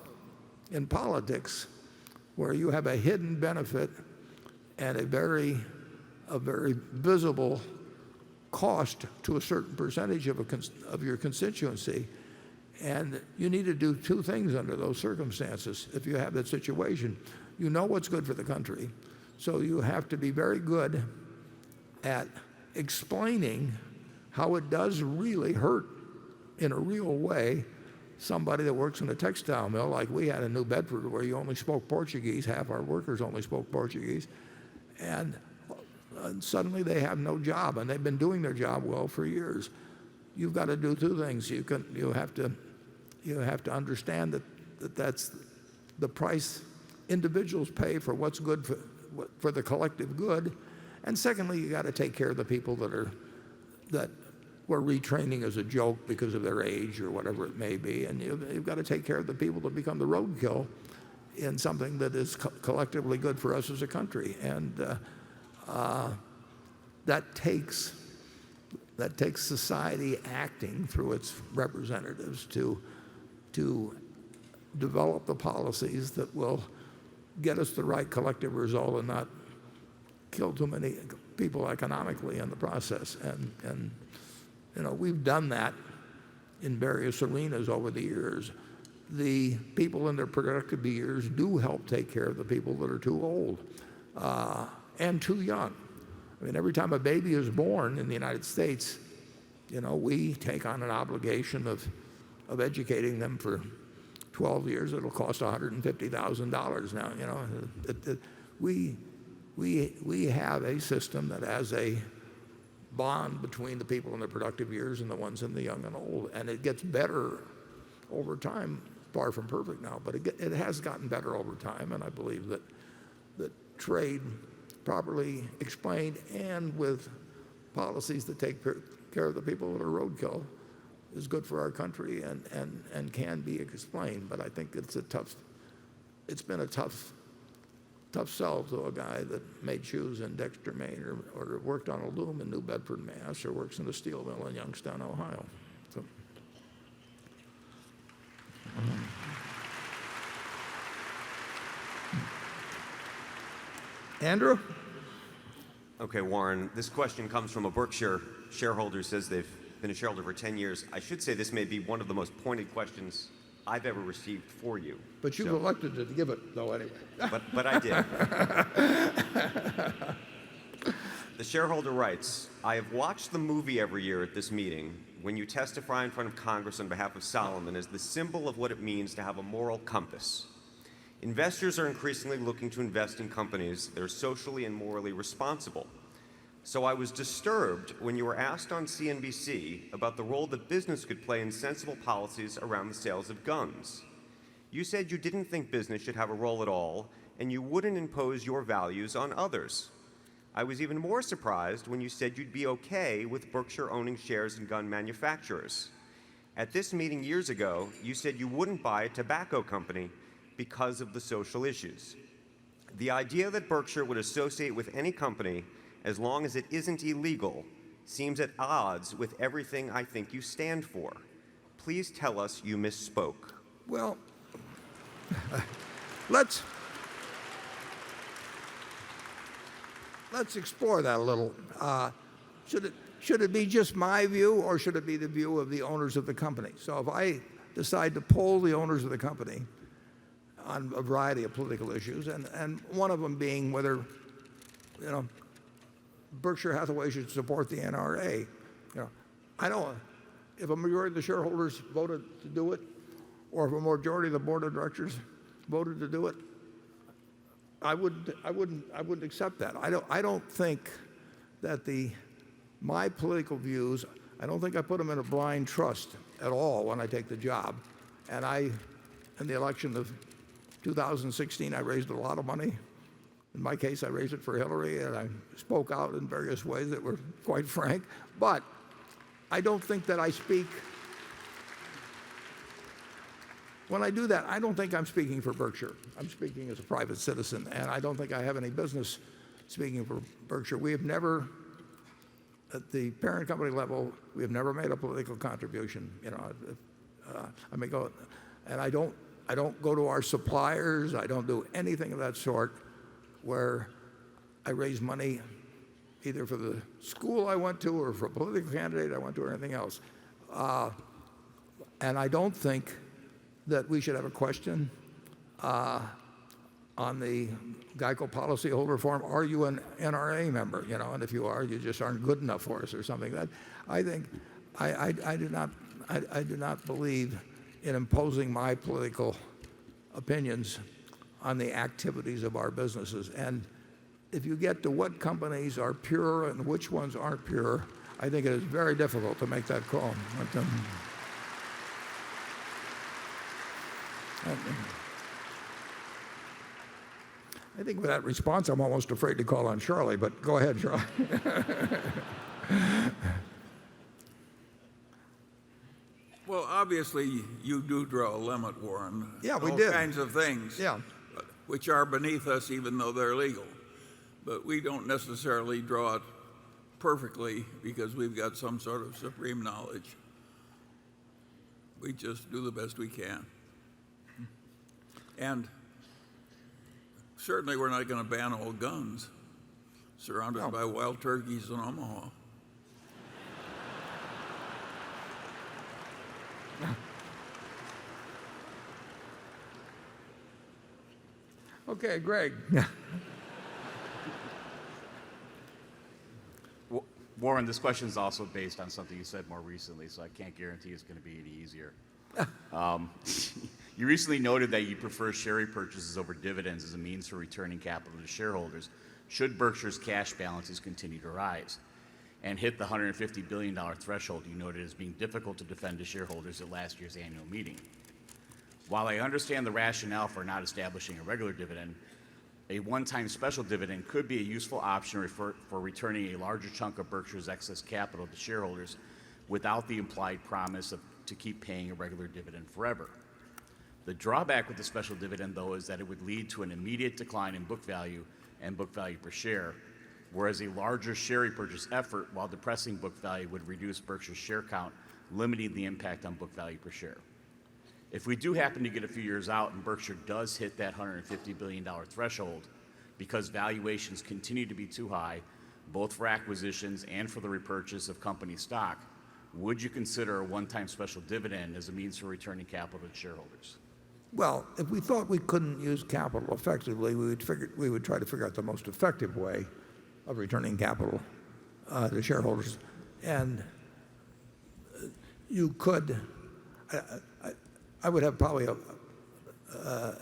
in politics where you have a hidden benefit and a very visible cost to a certain percentage of your constituency. And you need to do two things under those circumstances. If you have that situation, you know what's good for the country. So you have to be very good at explaining how it does really hurt in a real way somebody that works in a textile mill like we had in New Bedford, where you only spoke Portuguese, half our workers only spoke Portuguese, and suddenly they have no job, and they've been doing their job well for years. You've got to do two things. You have to understand that's the price individuals pay for what's good for the collective good, and secondly, you got to take care of the people that were retraining as a joke because of their age or whatever it may be, and you've got to take care of the people that become the roadkill in something that is collectively good for us as a country, and that takes society acting through its representatives to develop the policies that will get us the right collective result and not kill too many people economically in the process. And we've done that in various arenas over the years. The people in their productive years do help take care of the people that are too old and too young. I mean, every time a baby is born in the United States, we take on an obligation of educating them for 12 years. It'll cost $150,000 now. We have a system that has a bond between the people in their productive years and the ones in the young and old, and it gets better over time. Far from perfect now, but it has gotten better over time, and I believe that trade, properly explained and with policies that take care of the people that are roadkill, is good for our country and can be explained. But I think it's been a tough sell to a guy that made shoes in Dexter, Maine, or worked on a loom in New Bedford, Mass, or works in a steel mill in Youngstown, Ohio. So. Andrew? Okay, Warren, this question comes from a Berkshire shareholder who says they've been a shareholder for 10 years. I should say this may be one of the most pointed questions I've ever received for you. But you've elected to give it, though, anyway. But I did. The shareholder writes, I have watched the movie every year at this meeting when you testify in front of Congress on behalf of Solomon as the symbol of what it means to have a moral compass. Investors are increasingly looking to invest in companies that are socially and morally responsible. So I was disturbed when you were asked on CNBC about the role that business could play in sensible policies around the sales of guns. You said you didn't think business should have a role at all, and you wouldn't impose your values on others. I was even more surprised when you said you'd be okay with Berkshire owning shares in gun manufacturers. At this meeting years ago, you said you wouldn't buy a tobacco company because of the social issues. The idea that Berkshire would associate with any company as long as it isn't illegal seems at odds with everything I think you stand for. Please tell us you misspoke. Well, let's explore that a little. Should it be just my view, or should it be the view of the owners of the company? So if I decide to poll the owners of the company on a variety of political issues, and one of them being whether Berkshire Hathaway should support the NRA. I don't. If a majority of the shareholders voted to do it, or if a majority of the board of directors voted to do it, I wouldn't accept that. I don't think that my political views, I don't think I put them in a blind trust at all when I take the job. And in the election of 2016, I raised a lot of money. In my case, I raised it for Hillary, and I spoke out in various ways that were quite frank. But I don't think that I speak. When I do that, I don't think I'm speaking for Berkshire. I'm speaking as a private citizen, and I don't think I have any business speaking for Berkshire. We have never, at the parent company level, we have never made a political contribution. I may go, and I don't go to our suppliers. I don't do anything of that sort where I raise money either for the school I went to or for a political candidate I went to or anything else. And I don't think that we should have a question on the GEICO policyholder form, are you an NRA member? And if you are, you just aren't good enough for us or something. That I think I do not believe in imposing my political opinions on the activities of our businesses. And if you get to what companies are pure and which ones aren't pure, I think it is very difficult to make that call. I think with that response, I'm almost afraid to call on Charlie, but go ahead, Charlie. Well, obviously, you do draw a limit, Warren. Yeah, we All did. kinds of things, Yeah. which are beneath us, even though they're legal. But we don't necessarily draw it perfectly because we've got some sort of supreme knowledge. We just do the best we can. And certainly we're not going to ban all guns surrounded by wild turkeys in Omaha. Okay, Greg. Warren, this question is also based on something you said more recently, so I can't guarantee it's going to be any easier. You recently noted that you prefer share repurchases over dividends as a means for returning capital to shareholders should Berkshire's cash balances continue to rise and hit the $150 billion threshold you noted as being difficult to defend to shareholders at last year's annual meeting. While I understand the rationale for not establishing a regular dividend, a one-time special dividend could be a useful option for returning a larger chunk of Berkshire's excess capital to shareholders without the implied promise to keep paying a regular dividend forever. The drawback with the special dividend, though, is that it would lead to an immediate decline in book value and book value per share, whereas a larger share repurchase effort, while depressing book value, would reduce Berkshire's share count, limiting the impact on book value per share. If we do happen to get a few years out and Berkshire does hit that $150 billion threshold because valuations continue to be too high, both for acquisitions and for the repurchase of company stock, would you consider a one-time special dividend as a means for returning capital to shareholders? Well, if we thought we couldn't use capital effectively, we would try to figure out the most effective way of returning capital to shareholders. And you could, I would have probably I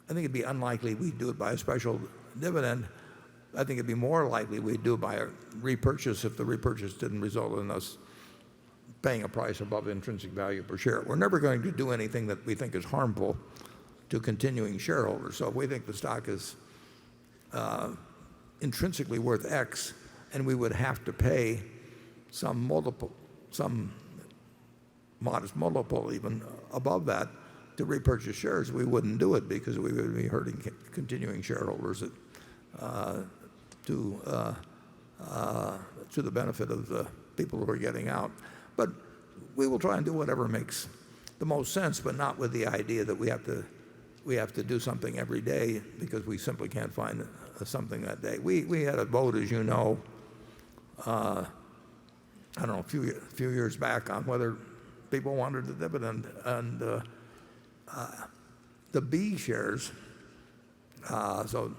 think it'd be unlikely we'd do it by a special dividend. I think it'd be more likely we'd do it by a repurchase if the repurchase didn't result in us paying a price above intrinsic value per share. We're never going to do anything that we think is harmful to continuing shareholders. So if we think the stock is intrinsically worth X and we would have to pay some multiple, some modest multiple even above that to repurchase shares, we wouldn't do it because we would be hurting continuing shareholders to the benefit of the people who are getting out. But we will try and do whatever makes the most sense, but not with the idea that we have to do something every day because we simply can't find something that day. We had a vote, as you know, I don't know, a few years back on whether people wanted the dividend, and the B shares, so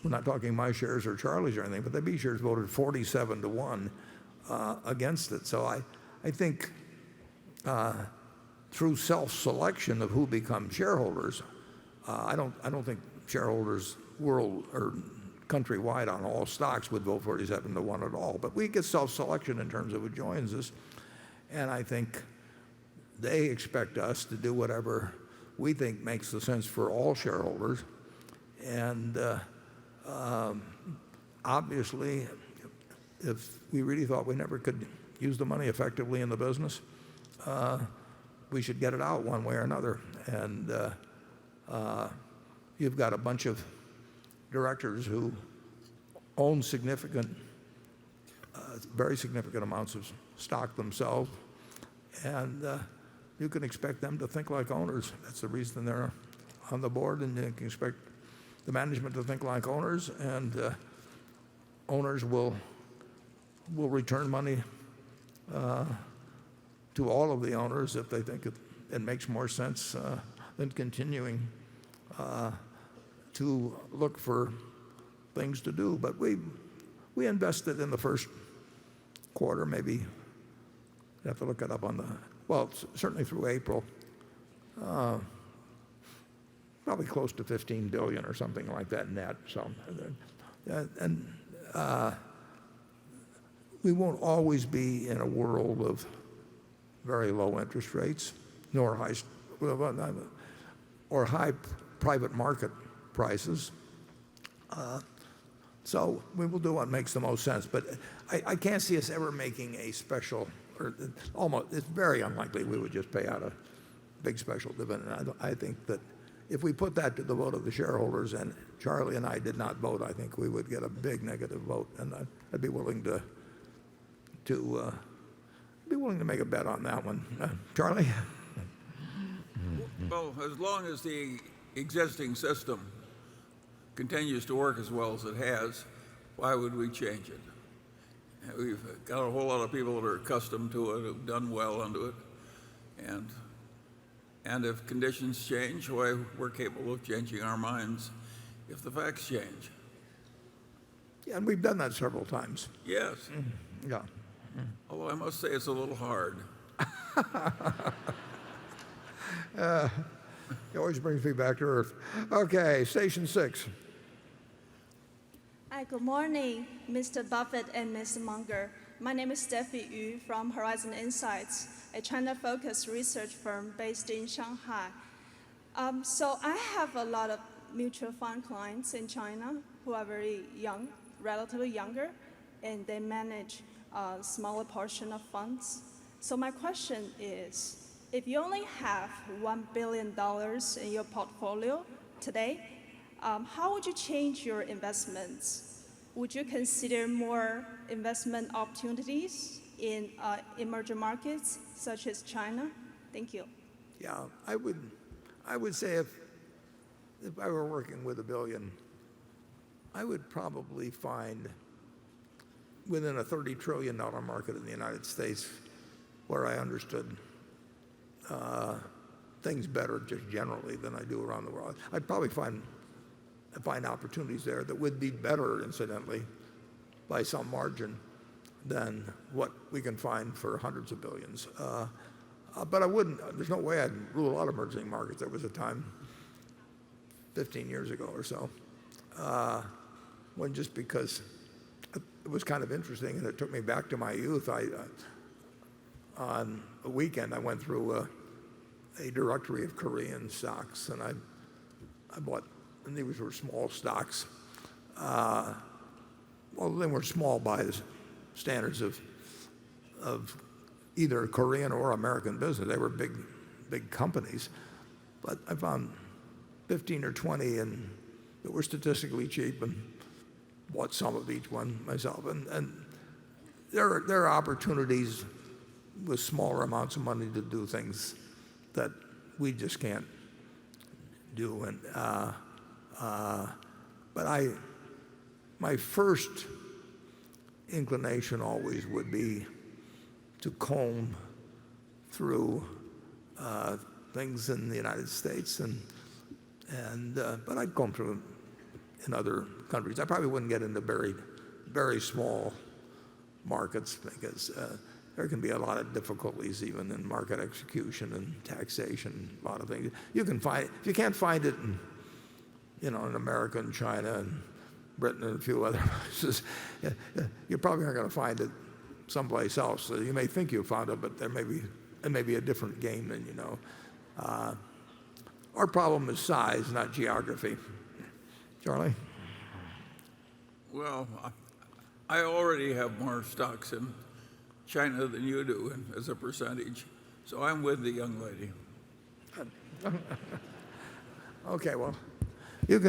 we're not talking my shares or Charlie's or anything, but the B shares voted 47-1 against it. So I think through self-selection of who becomes shareholders, I don't think shareholders world or countrywide on all stocks would vote 47-1 at all. But we get self-selection in terms of who joins us, and I think they expect us to do whatever we think makes the sense for all shareholders. And obviously, if we really thought we never could use the money effectively in the business, we should get it out one way or another. And you've got a bunch of directors who own very significant amounts of stock themselves, and you can expect them to think like owners. That's the reason they're on the board, and you can expect the management to think like owners, and owners will return money to all of the owners if they think it makes more sense than continuing to look for things to do. But we invested in the first quarter, maybe you have to look it up certainly through April, probably close to $15 billion or something like that net. So, and we won't always be in a world of very low interest rates, nor high private market prices. So we will do what makes the most sense. But I can't see us ever making a special, or it's very unlikely we would just pay out a big special dividend. I think that if we put that to the vote of the shareholders, and Charlie and I did not vote, I think we would get a big negative vote, and I'd be willing to make a bet on that one. Charlie? Well, as long as the existing system continues to work as well as it has, why would we change it? We've got a whole lot of people that are accustomed to it, who've done well under it, and And if conditions change, why, we're capable of changing our minds if the facts change. Yeah, and we've done that several times. Yes. Yeah. Although I must say it's a little hard. It always brings me back to earth. Okay, station 6. Hi, good morning, Mr. Buffett and Mr. Munger. My name is Steffi Yu from Horizon Insights, a China-focused research firm based in Shanghai. So I have a lot of mutual fund clients in China who are very young, relatively younger, and they manage a smaller portion of funds. So my question is, if you only have $1 billion in your portfolio today, how would you change your investments? Would you consider more investment opportunities in emerging markets such as China? Thank you. Yeah, I would say if I were working with $1 billion, I would probably find within a $30 trillion market in the United States where I understood things better just generally than I do around the world. I'd probably find opportunities there that would be better, incidentally, by some margin than what we can find for hundreds of billions. But I wouldn't, there's no way I'd rule out emerging markets. There was a time 15 years ago or so when just because it was kind of interesting and it took me back to my youth, on a weekend I went through a directory of Korean stocks, and I bought, and these were small stocks. Well, they were small by the standards of either Korean or American business. They were big companies, but I found 15 or 20 and that were statistically cheap, and bought some of each one myself. And there are opportunities with smaller amounts of money to do things that we just can't do. And but my first inclination always would be to comb through things in the United States, but I'd comb through in other countries. I probably wouldn't get into very small markets because there can be a lot of difficulties even in market execution and taxation, a lot of things. You can find, if you can't find it in America and China and Britain and a few other places, you probably aren't going to find it someplace else. So you may think you found it, but it may be a different game than you know. Our problem is size, not geography. Charlie? Well, I already have more stocks in China than you do as a percentage, so I'm with the young lady. Okay, well, you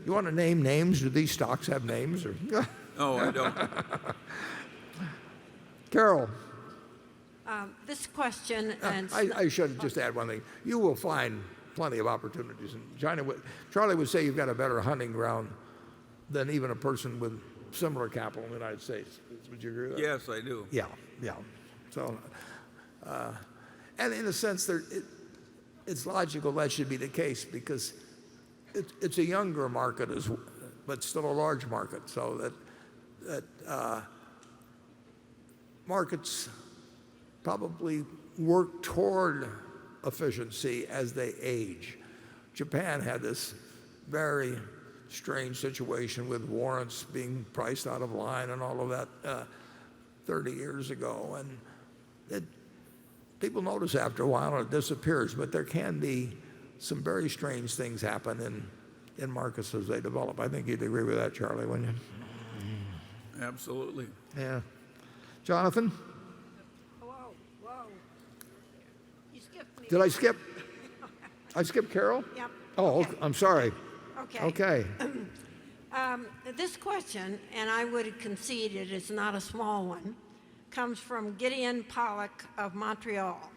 want to name names? Do these stocks have names? Or? No, I don't. Carol? This question, and I should just add one thing. You will find plenty of opportunities in China. Charlie would say you've got a better hunting ground than even a person with similar capital in the United States. Would you agree with that? Yes, I do. Yeah. So, and in a sense, it's logical that should be the case because it's a younger market, but still a large market. So that markets probably work toward efficiency as they age. Japan had this very strange situation with warrants being priced out of line and all of that 30 years ago. And people notice after a while and it disappears, but there can be some very strange things happen in markets as they develop. I think you'd agree with that, Charlie, wouldn't you? Absolutely. Yeah. Jonathan? Whoa. You skipped me. Did I skip? I skipped Carol? Yep. Oh, Okay. I'm sorry. Okay. Okay. This question, and I would concede it is not a small one, comes from Gideon Pollock of Montreal.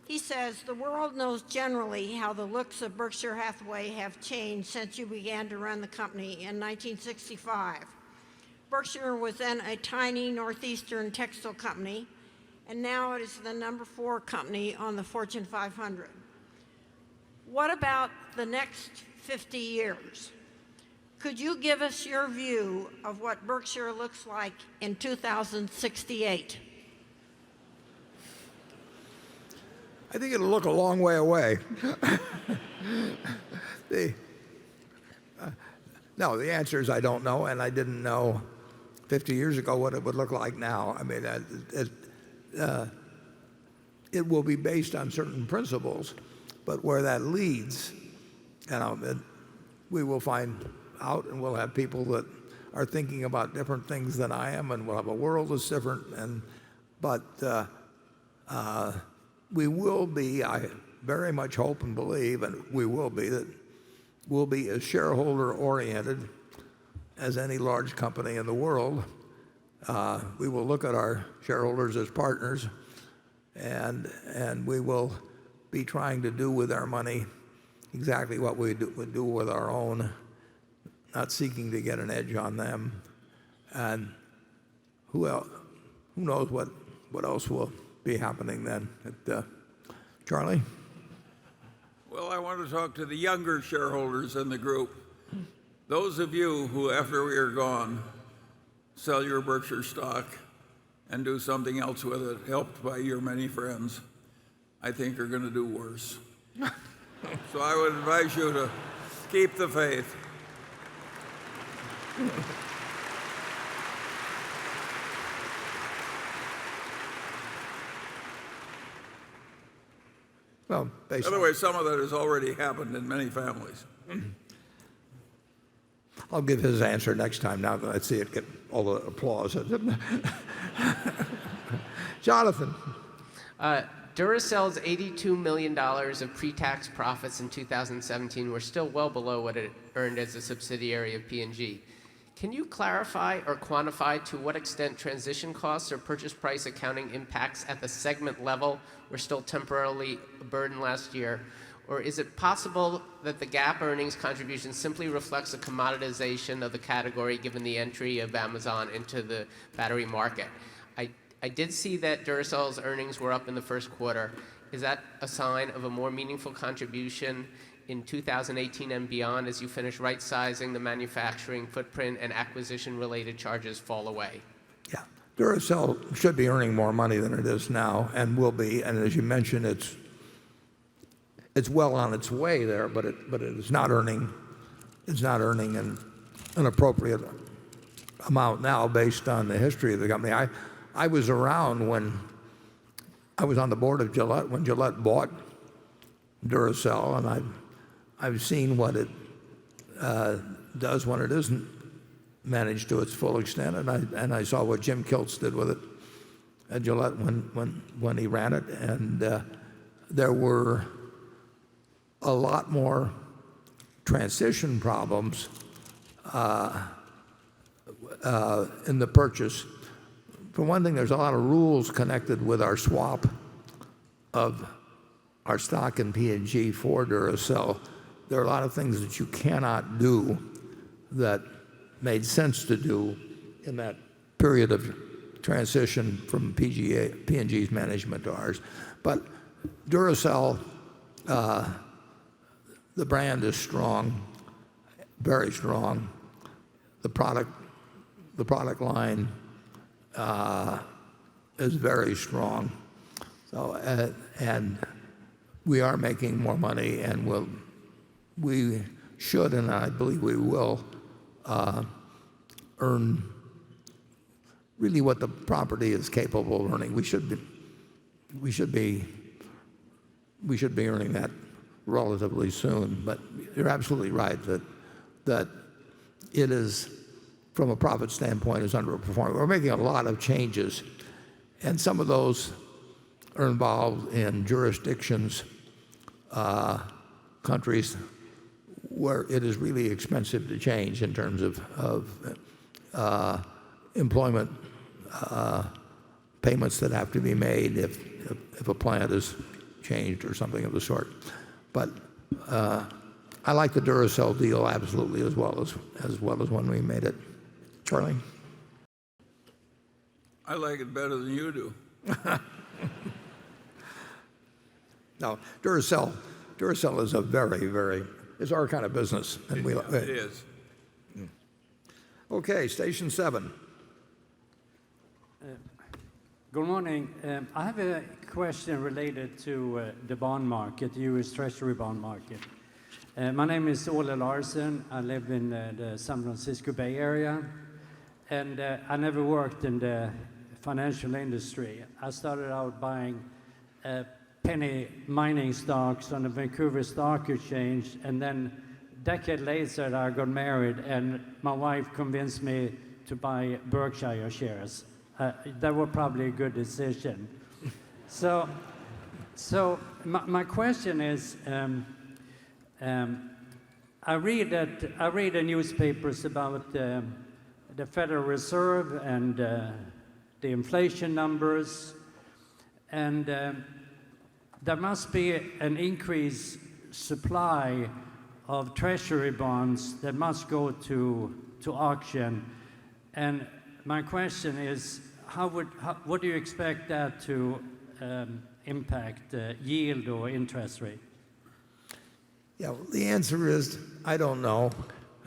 He says, the world knows generally how the looks of Berkshire Hathaway have changed since you began to run the company in 1965. Berkshire was then a tiny northeastern textile company, and now it is the #4 company on the Fortune 500. What about the next 50 years? Could you give us your view of what Berkshire looks like in 2068? I think it'll look a long way away. No, the answer is I don't know, and I didn't know 50 years ago what it would look like now. I mean, it will be based on certain principles, but where that leads, we will find out, and we'll have people that are thinking about different things than I am, and we'll have a world that's different. But we will be, I very much hope and believe, and we will be, that we'll be as shareholder oriented as any large company in the world. We will look at our shareholders as partners, and we will be trying to do with our money exactly what we would do with our own, not seeking to get an edge on them. And who knows what else will be happening then. Charlie? Well, I want to talk to the younger shareholders in the group. Those of you who, after we are gone, sell your Berkshire stock and do something else with it, helped by your many friends, I think are going to do worse. So I would advise you to keep the faith. Well, by the way, some of that has already happened in many families. I'll give his answer next time now that I see it get all the applause. Jonathan. Duracell's $82 million of pre-tax profits in 2017 were still well below what it earned as a subsidiary of P&G. Can you clarify or quantify to what extent transition costs or purchase price accounting impacts at the segment level were still temporarily a burden last year? Or is it possible that the GAAP earnings contribution simply reflects a commoditization of the category given the entry of Amazon into the battery market? I did see that Duracell's earnings were up in the first quarter. Is that a sign of a more meaningful contribution in 2018 and beyond as you finish right-sizing the manufacturing footprint and acquisition-related charges fall away? Yeah. Duracell should be earning more money than it is now, and will be. And as you mentioned, it's well on its way there, but it is not earning an appropriate amount now based on the history of the company. I was around when I was on the board of Gillette when Gillette bought Duracell, and I've seen what it does when it isn't managed to its full extent, and I saw what Jim Kiltz did with it at Gillette when he ran it, and there were a lot more transition problems in the purchase. For one thing, there's a lot of rules connected with our swap of our stock in P&G for Duracell. There are a lot of things that you cannot do that made sense to do in that period of transition from P&G's management to ours. But Duracell, the brand is strong, very strong. The product line is very strong. So, and we are making more money, and we should, and I believe we will, earn really what the property is capable of earning. We should be earning that relatively soon. But you're absolutely right that it is, from a profit standpoint, is underperforming. We're making a lot of changes, and some of those are involved in jurisdictions, countries where it is really expensive to change in terms of employment payments that have to be made if a plant is changed or something of the sort. But I like the Duracell deal absolutely as well as when we made it. Charlie? I like it better than you do. No, Duracell Duracell is a it's our kind of business. And It is. Okay, station 7. Good morning. I have a question related to the bond market, the U.S. Treasury bond market. My name is Ole Larsen. I live in the San Francisco Bay Area, and I never worked in the financial industry. I started out buying penny mining stocks on the Vancouver Stock Exchange, and then a decade later I got married, and my wife convinced me to buy Berkshire shares. That was probably a good decision. So my question is, I read the newspapers about the Federal Reserve and the inflation numbers, and there must be an increased supply of treasury bonds that must go to auction. And my question is, what do you expect that to impact yield or interest rate? Yeah, well, the answer is I don't know.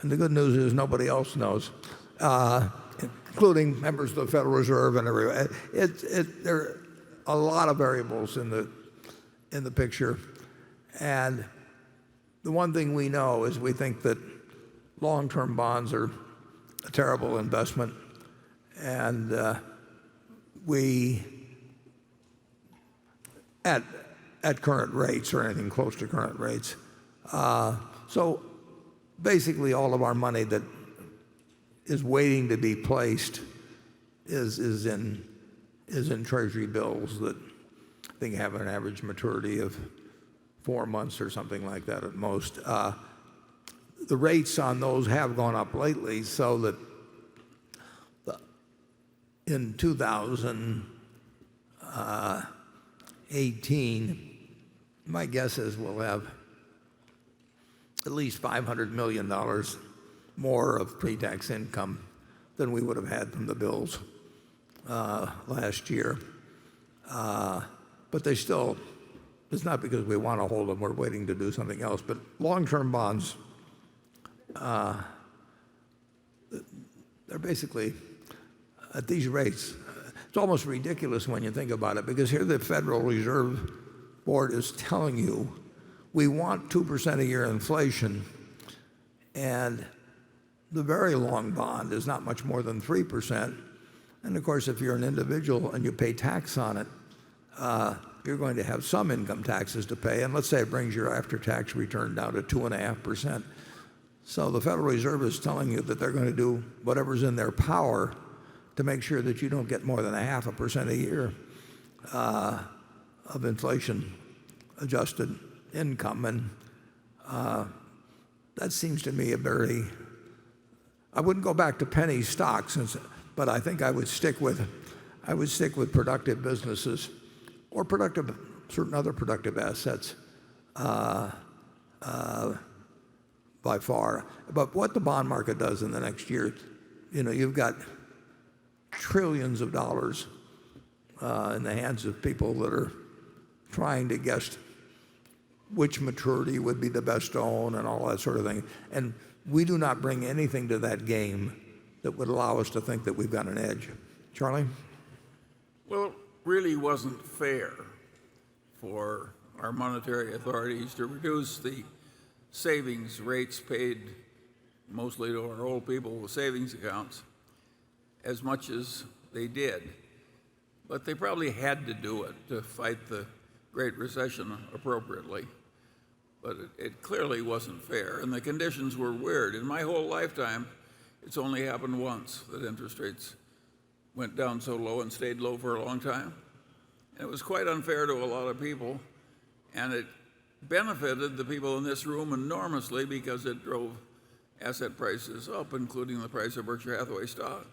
And the good news is nobody else knows, including members of the Federal Reserve and everyone. There are a lot of variables in the picture. And the one thing we know is we think that long-term bonds are a terrible investment. And at current rates or anything close to current rates. So basically all of our money that is waiting to be placed is in Treasury bills that I think have an average maturity of 4 months or something like that at most. The rates on those have gone up lately, so that in 2018, my guess is we'll have at least $500 million more of pre-tax income than we would have had from the bills last year. But they still, it's not because we want to hold them, we're waiting to do something else. But long-term bonds, they're basically at these rates. It's almost ridiculous when you think about it, because here the Federal Reserve Board is telling you we want 2% a year inflation, and the very long bond is not much more than 3%. And of course, if you're an individual and you pay tax on it, you're going to have some income taxes to pay. And let's say it brings your after-tax return down to 2.5%. So the Federal Reserve is telling you that they're going to do whatever's in their power to make sure that you don't get more than 0.5% a year of inflation-adjusted income. And that seems to me I wouldn't go back to penny stocks, but I think I would stick with productive businesses or certain other productive assets by far. But what the bond market does in the next year, you've got trillions of dollars in the hands of people that are trying to guess which maturity would be the best to own and all that sort of thing. And we do not bring anything to that game that would allow us to think that we've got an edge. Charlie? Well, it really wasn't fair for our monetary authorities to reduce the savings rates paid mostly to our old people with savings accounts as much as they did. But they probably had to do it to fight the Great Recession appropriately. But it clearly wasn't fair, and the conditions were weird. In my whole lifetime, it's only happened once that interest rates went down so low and stayed low for a long time. And it was quite unfair to a lot of people, and it benefited the people in this room enormously because it drove asset prices up, including the price of Berkshire Hathaway stock.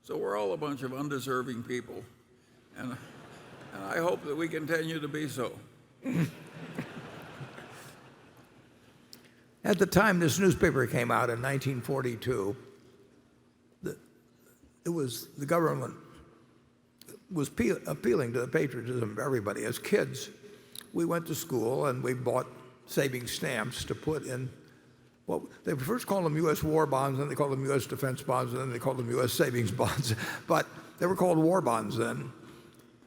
So we're all a bunch of undeserving people, and I hope that we continue to be so. At the time this newspaper came out in 1942, the government was appealing to the patriotism of everybody. As kids, we went to school and we bought savings stamps to put in. Well, they first called them U.S. war bonds, then they called them U.S. defense bonds, and then they called them U.S. savings bonds. But they were called war bonds then.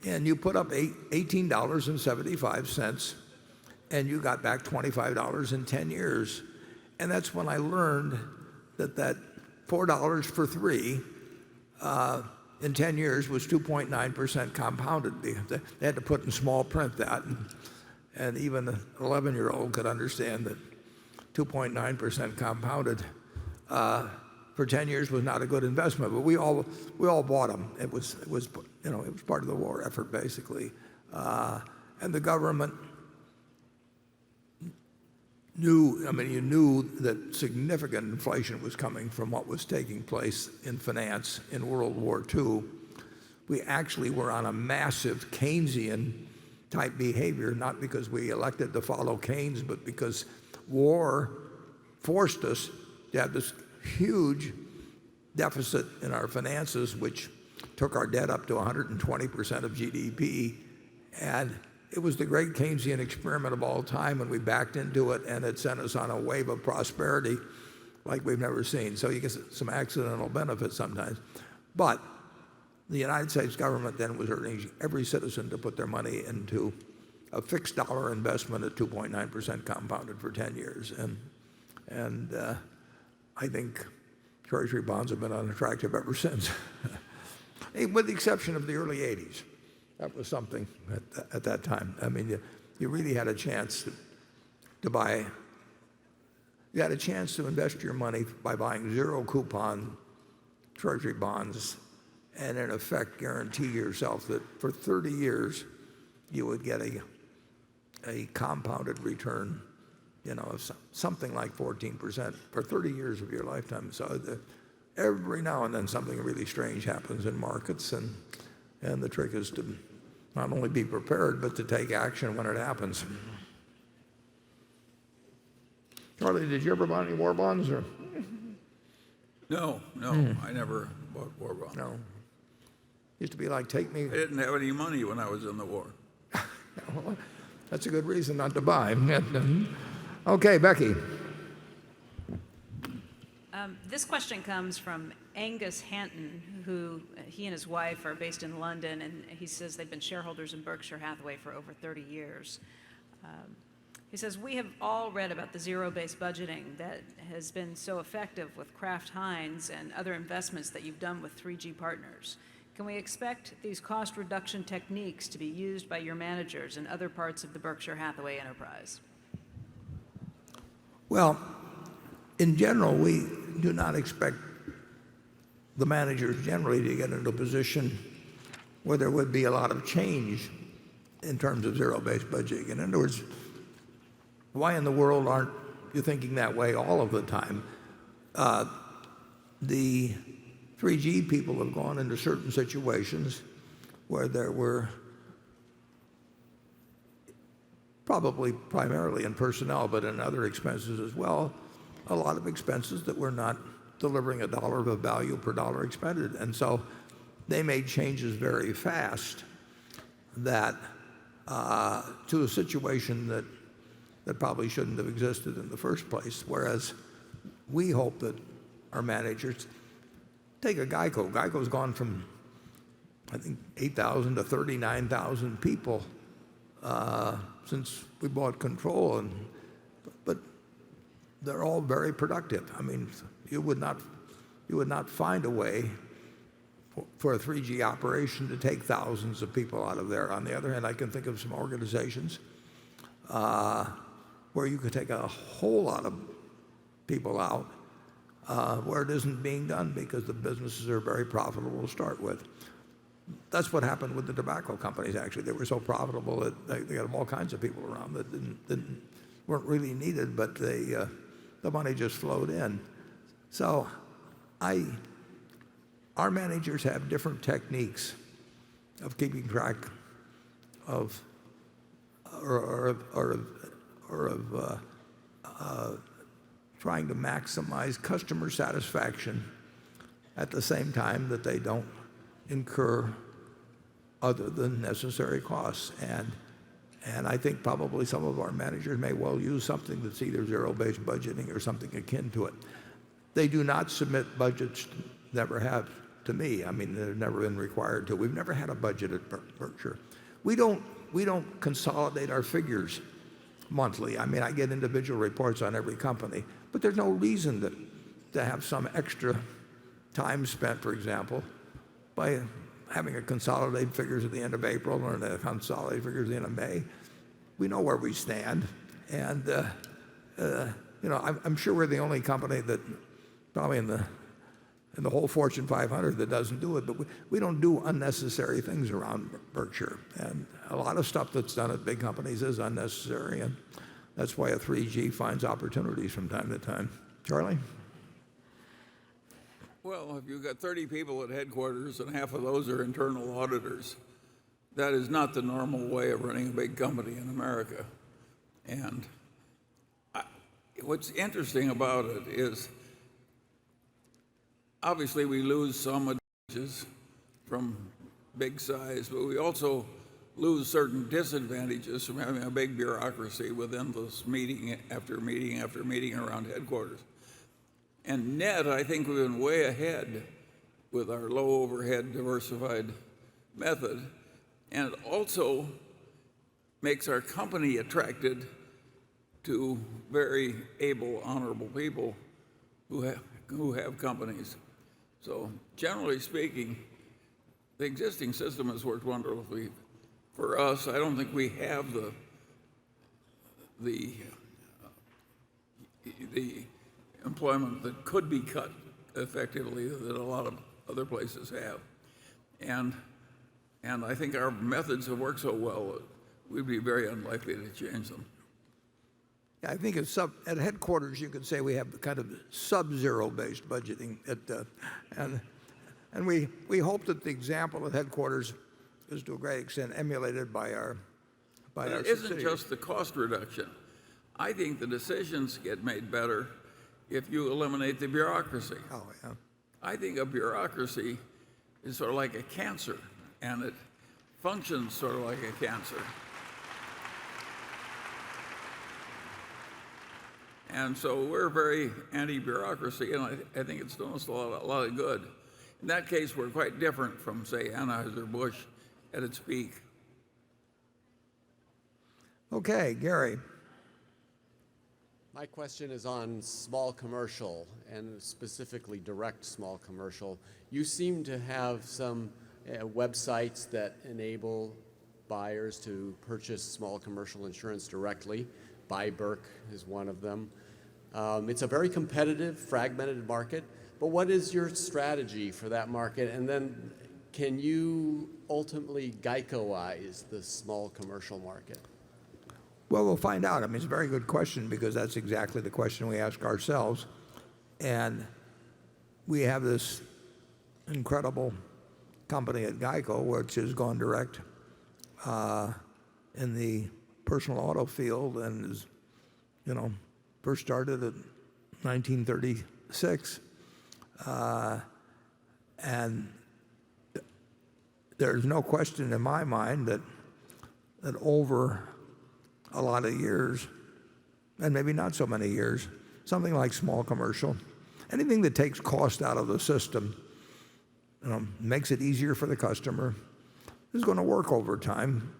And you put up $18.75, and you got back $25 in 10 years. And that's when I learned that $4 for 3 in 10 years was 2.9% compounded. They had to put in small print that, and even an 11-year-old could understand that 2.9% compounded for 10 years was not a good investment. But we all bought them. It was part of the war effort basically, and the government knew. I mean, you knew that significant inflation was coming from what was taking place in finance in World War II. We actually were on a massive Keynesian type behavior, not because we elected to follow Keynes, but because war forced us to have this huge deficit in our finances, which took our debt up to 120% of GDP. And it was the great Keynesian experiment of all time, and we backed into it, and it sent us on a wave of prosperity like we've never seen. So you get some accidental benefits sometimes. But the United States government then was urging every citizen to put their money into a fixed dollar investment at 2.9% compounded for 10 years. And I think Treasury bonds have been unattractive ever since, with the exception of the early 80s. That was something at that time. I mean, you really had a chance to buy. You had a chance to invest your money by buying zero coupon Treasury bonds, and in effect guarantee yourself that for 30 years you would get a compounded return, of something like 14% for 30 years of your lifetime. So every now and then something really strange happens in markets, and the trick is to not only be prepared, but to take action when it happens. Charlie, did you ever buy any war bonds? Or? No, I never bought war bonds. No. Used to be like, take me. I didn't have any money when I was in the war. Well, that's a good reason not to buy. Okay, Becky. This question comes from Angus Hanton, who he and his wife are based in London, and he says they've been shareholders in Berkshire Hathaway for over 30 years. He says, we have all read about the zero-based budgeting that has been so effective with Kraft Heinz and other investments that you've done with 3G Partners. Can we expect these cost reduction techniques to be used by your managers in other parts of the Berkshire Hathaway enterprise? Well, in general, we do not expect the managers generally to get into a position where there would be a lot of change in terms of zero-based budgeting. In other words, why in the world aren't you thinking that way all of the time? The 3G people have gone into certain situations where there were probably primarily in personnel, but in other expenses as well, a lot of expenses that were not delivering a dollar of value per dollar expended. And so they made changes very fast that to a situation that probably shouldn't have existed in the first place. Whereas we hope that our managers take a Geico. Geico's gone from, I think, 8,000 to 39,000 people since we bought control, but they're all very productive. I mean, you would not find a way for a 3G operation to take thousands of people out of there. On the other hand, I can think of some organizations where you could take a whole lot of people out where it isn't being done because the businesses are very profitable to start with. That's what happened with the tobacco companies, actually. They were so profitable that they got all kinds of people around that weren't really needed, but the money just flowed in. So our managers have different techniques of keeping track of trying to maximize customer satisfaction at the same time that they don't incur other than necessary costs. And I think probably some of our managers may well use something that's either zero-based budgeting or something akin to it. They do not submit budgets, never have, to me. I mean, they've never been required to. We've never had a budget at Berkshire. We don't consolidate our figures monthly. I mean, I get individual reports on every company, but there's no reason to have some extra time spent, for example, by having a consolidated figures at the end of April or the consolidated figures at the end of May. We know where we stand, and I'm sure we're the only company that probably in the whole Fortune 500 that doesn't do it, but we don't do unnecessary things around Berkshire. And a lot of stuff that's done at big companies is unnecessary, and that's why a 3G finds opportunities from time to time. Charlie? Well, if you've got 30 people at headquarters and half of those are internal auditors, that is not the normal way of running a big company in America. And what's interesting about it is, obviously we lose some advantages from big size, but we also lose certain disadvantages from having a big bureaucracy with endless meeting after meeting after meeting around headquarters. And net, I think we've been way ahead with our low overhead diversified method. And it also makes our company attracted to very able, honorable people who have companies. So generally speaking, the existing system has worked wonderfully for us. I don't think we have the employment that could be cut effectively that a lot of other places have. And I think our methods have worked so well that we'd be very unlikely to change them. I think at headquarters you could say we have kind of sub-zero based budgeting, and we hope that the example at headquarters is to a great extent emulated by our It isn't just the cost reduction. I think the decisions get made better if you eliminate the bureaucracy. Oh, yeah. I think a bureaucracy is sort of like a cancer, and it functions sort of like a cancer. And so we're very anti-bureaucracy, and I think it's done us a lot of good. In that case, we're quite different from, say, Anheuser-Busch at its peak. Okay, Gary. My question is on small commercial, and specifically direct small commercial. You seem to have some websites that enable buyers to purchase small commercial insurance directly. Buy Berk is one of them. It's a very competitive, fragmented market, but what is your strategy for that market? And then can you ultimately Geicoize the small commercial market? Well, we'll find out. I mean, it's a very good question because that's exactly the question we ask ourselves. And we have this incredible company at Geico, which has gone direct in the personal auto field and is, first started in 1936. And there's no question in my mind that over a lot of years, and maybe not so many years, something like small commercial, anything that takes cost out of the system, makes it easier for the customer, is going to work over time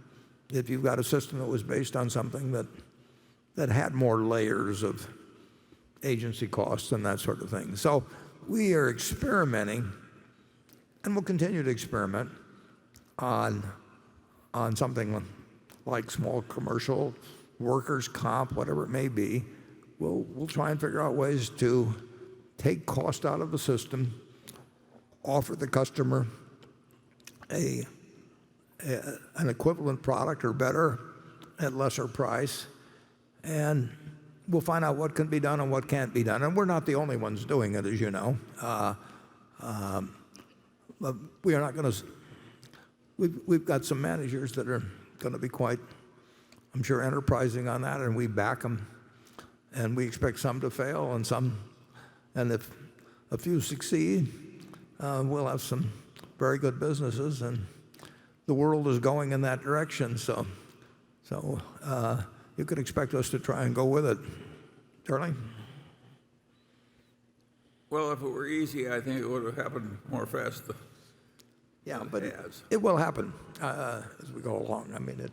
if you've got a system that was based on something that had more layers of agency costs and that sort of thing. So we are experimenting, and we'll continue to experiment on something like small commercial, workers' comp, whatever it may be. We'll try and figure out ways to take cost out of the system, offer the customer an equivalent product or better at lesser price, and we'll find out what can be done and what can't be done. And we're not the only ones doing it, as you know. But we are not going to. We've got some managers that are going to be quite, I'm sure, enterprising on that, and we back them. And we expect some to fail and if a few succeed, we'll have some very good businesses, and the world is going in that direction. So So you could expect us to try and go with it. Charlie? Well, if it were easy, I think it would have happened more fast. Yeah, than but it has. it will happen as we go along. I mean,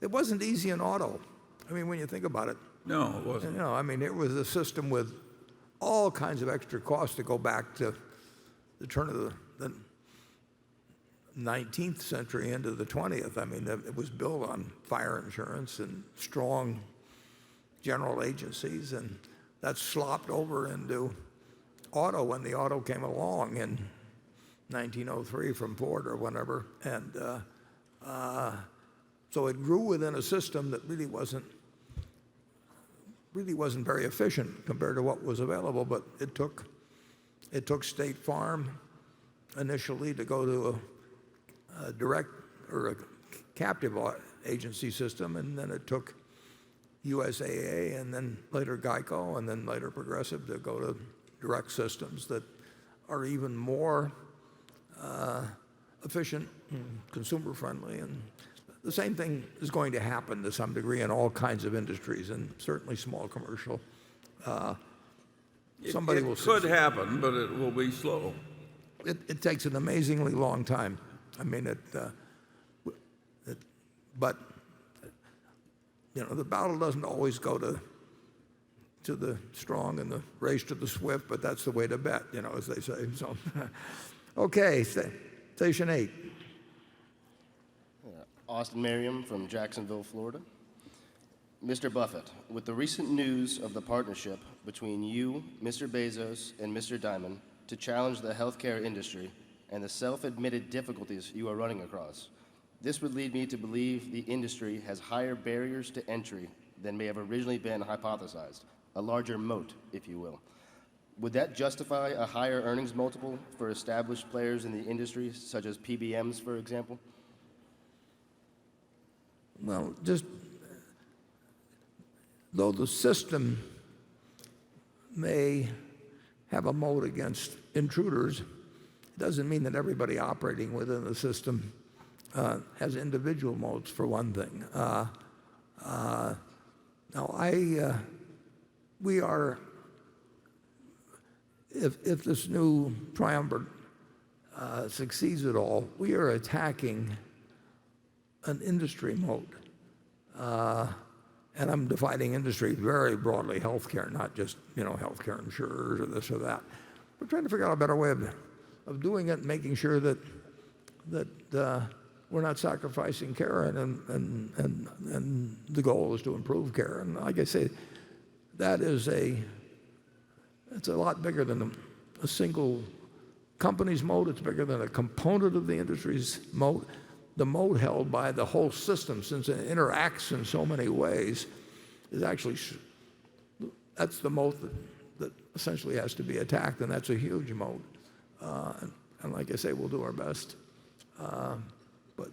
it wasn't easy in auto. I mean, when you think about it. No, it wasn't. I mean, it was a system with all kinds of extra costs to go back to the turn of the 19th century into the 20th. I mean, it was built on fire insurance and strong general agencies, and that slopped over into auto when the auto came along in 1903 from Ford or whatever. And so it grew within a system that really wasn't very efficient compared to what was available. But it took State Farm initially to go to a direct or a captive agency system, and then it took USAA, and then later Geico, and then later Progressive to go to direct systems that are even more efficient and consumer friendly. And the same thing is going to happen to some degree in all kinds of industries, and certainly small commercial. Somebody will It could succeed. happen, but it will be slow. It takes an amazingly long time. I mean, but the battle doesn't always go to the strong and the race to the swift, but that's the way to bet, as they say. So, okay, station 8. Austin Merriam from Jacksonville, Florida. Mr. Buffett, with the recent news of the partnership between you, Mr. Bezos, and Mr. Diamond to challenge the healthcare industry and the self-admitted difficulties you are running across, this would lead me to believe the industry has higher barriers to entry than may have originally been hypothesized, a larger moat, if you will. Would that justify a higher earnings multiple for established players in the industry, such as PBMs, for example? Well, just though the system may have a moat against intruders, it doesn't mean that everybody operating within the system has individual moats, for one thing. Now, we are, if this new triumvirate succeeds at all, we are attacking an industry moat. And I'm defining industry very broadly, healthcare, not just healthcare insurers or this or that. We're trying to figure out a better way of doing it, and making sure that we're not sacrificing care, and the goal is to improve care. And like I say, it's a lot bigger than a single company's moat. It's bigger than a component of the industry's moat. The moat held by the whole system, since it interacts in so many ways, is actually, that's the moat that essentially has to be attacked, and that's a huge moat. And like I say, we'll do our best. But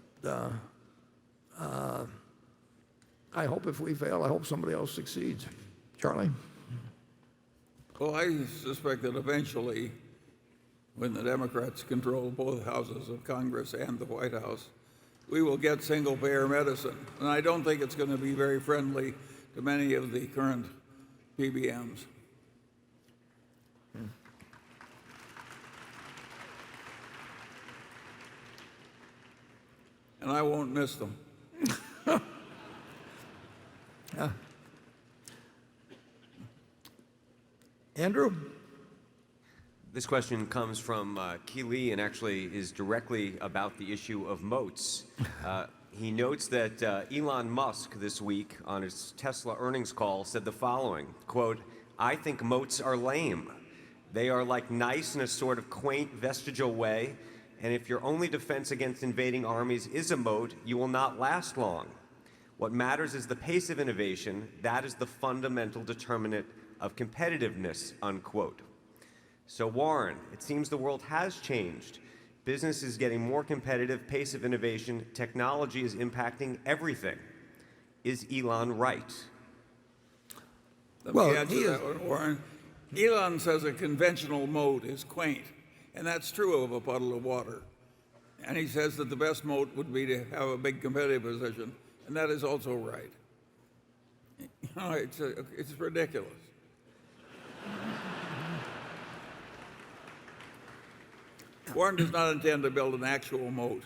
I hope if we fail, I hope somebody else succeeds. Charlie? Well, I suspect that eventually, when the Democrats control both houses of Congress and the White House, we will get single-payer medicine. And I don't think it's going to be very friendly to many of the current PBMs. And I won't miss them. Andrew? This question comes from Keeley, and actually is directly about the issue of moats. He notes that Elon Musk this week on his Tesla earnings call said the following, quote, "I think moats are lame. They are like nice in a sort of quaint vestigial way, and if your only defense against invading armies is a moat, you will not last long. What matters is the pace of innovation. That is the fundamental determinant of competitiveness," unquote. So Warren, it seems the world has changed. Business is getting more competitive, pace of innovation, technology is impacting everything. Is Elon right? Let me answer that one, Warren. Elon says a conventional moat is quaint, and that's true of a puddle of water. And he says that the best moat would be to have a big competitive position. and that is also right. You know, it's ridiculous. Warren does not intend to build an actual moat.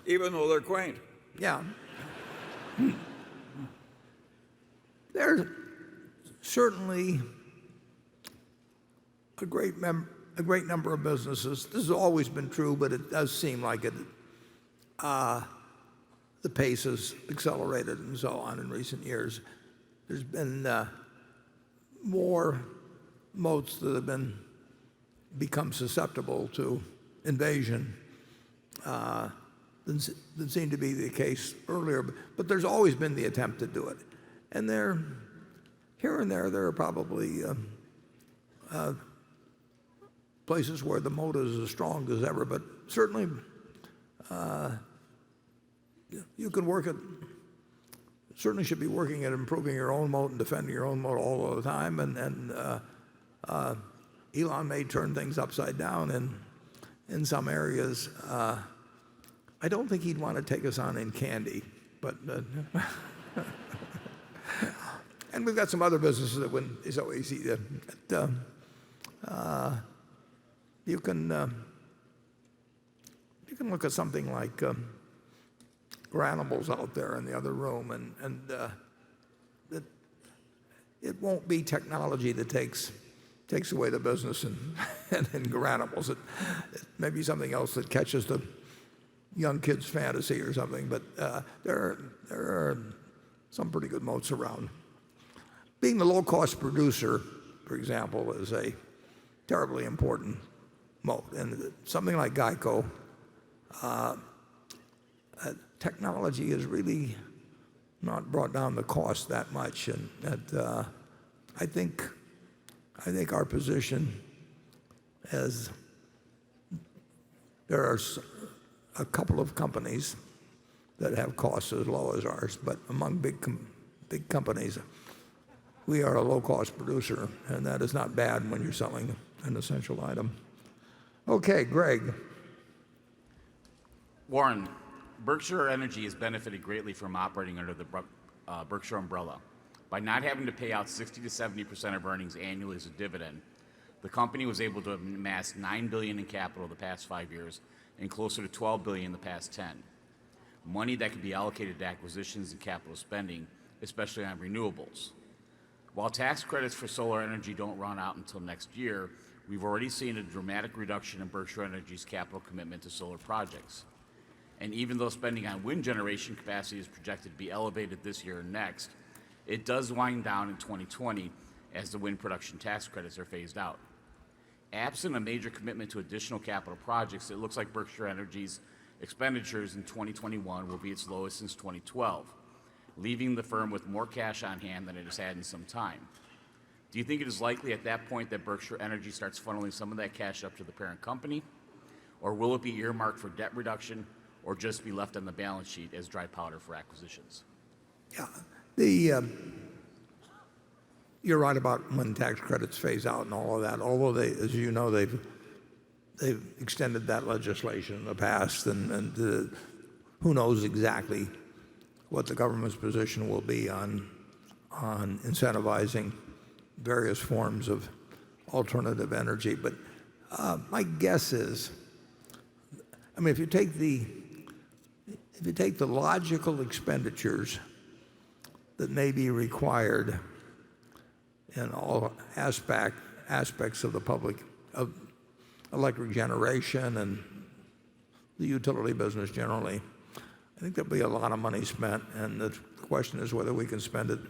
Even though they're quaint. Yeah. There's certainly a great number of businesses. This has always been true, but it does seem like it. The pace has accelerated and so on in recent years. There's been more moats that have become susceptible to invasion than seemed to be the case earlier. But there's always been the attempt to do it. And here and there are probably places where the moat is as strong as ever. But certainly you can work at, certainly should be working at improving your own moat and defending your own moat all the time. And Elon may turn things upside down in some areas. I don't think he'd want to take us on in candy, but and we've got some other businesses that wouldn't be so easy to. You can look at something like Granimals out there in the other room, and it won't be technology that takes away the business in Granimals. It may be something else that catches the young kid's fantasy or something, but there are some pretty good moats around. Being the low-cost producer, for example, is a terribly important moat. And something like Geico, technology has really not brought down the cost that much. And I think our position as there are a couple of companies that have costs as low as ours, but among big companies, we are a low-cost producer, and that is not bad when you're selling an essential item. Okay, Greg. Warren, Berkshire Energy has benefited greatly from operating under the Berkshire umbrella. By not having to pay out 60 to 70% of earnings annually as a dividend, the company was able to amass $9 billion in capital the past 5 years and closer to $12 billion in the past 10. Money that could be allocated to acquisitions and capital spending, especially on renewables. While tax credits for solar energy don't run out until next year, we've already seen a dramatic reduction in Berkshire Energy's capital commitment to solar projects. And even though spending on wind generation capacity is projected to be elevated this year and next, it does wind down in 2020 as the wind production tax credits are phased out. Absent a major commitment to additional capital projects, it looks like Berkshire Energy's expenditures in 2021 will be its lowest since 2012, leaving the firm with more cash on hand than it has had in some time. Do you think it is likely at that point that Berkshire Energy starts funneling some of that cash up to the parent company? Or will it be earmarked for debt reduction or just be left on the balance sheet as dry powder for acquisitions? Yeah, you're right about when tax credits phase out and all of that, although as you know, they've extended that legislation in the past, and who knows exactly what the government's position will be on incentivizing various forms of alternative energy. But my guess is, I mean, if you take the logical expenditures that may be required in all aspects of the public, of electric generation and the utility business generally, I think there'll be a lot of money spent, and the question is whether we can spend it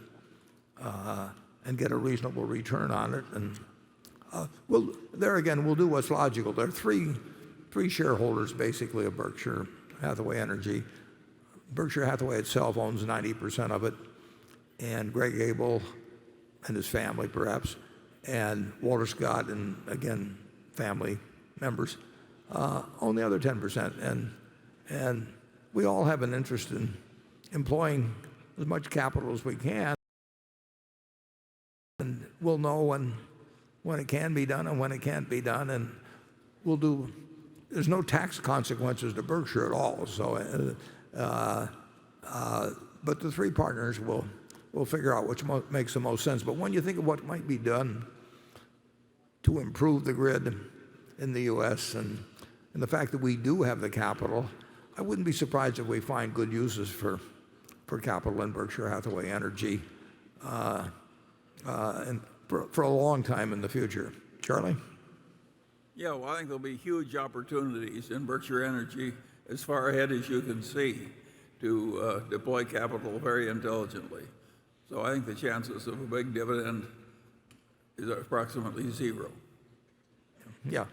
and get a reasonable return on it. And there again, we'll do what's logical. There are three shareholders basically of Berkshire Hathaway Energy. Berkshire Hathaway itself owns 90% of it, and Greg Abel and his family perhaps, and Walter Scott and again family members own the other 10%. And we all have an interest in employing as much capital as we can, and we'll know when it can be done and when it can't be done, and there's no tax consequences to Berkshire at all. So, but the three partners will figure out which makes the most sense. But when you think of what might be done to improve the grid in the U.S. and the fact that we do have the capital, I wouldn't be surprised if we find good uses for capital in Berkshire Hathaway Energy and for a long time in the future. Charlie? Yeah, well, I think there'll be huge opportunities in Berkshire Energy as far ahead as you can see to deploy capital very intelligently. So I think the chances of a big dividend is approximately zero. Yeah.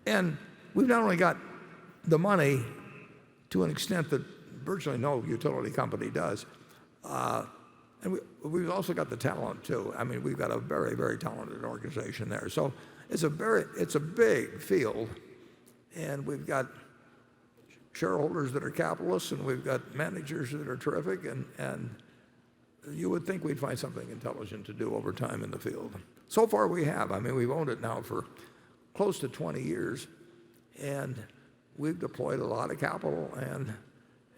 And we've not only got the money to an extent that virtually no utility company does, and we've also got the talent too. I mean, we've got a very, very talented organization there. So it's a big field, and we've got shareholders that are capitalists, and we've got managers that are terrific, and you would think we'd find something intelligent to do over time in the field. So far we have. I mean, we've owned it now for close to 20 years, and we've deployed a lot of capital,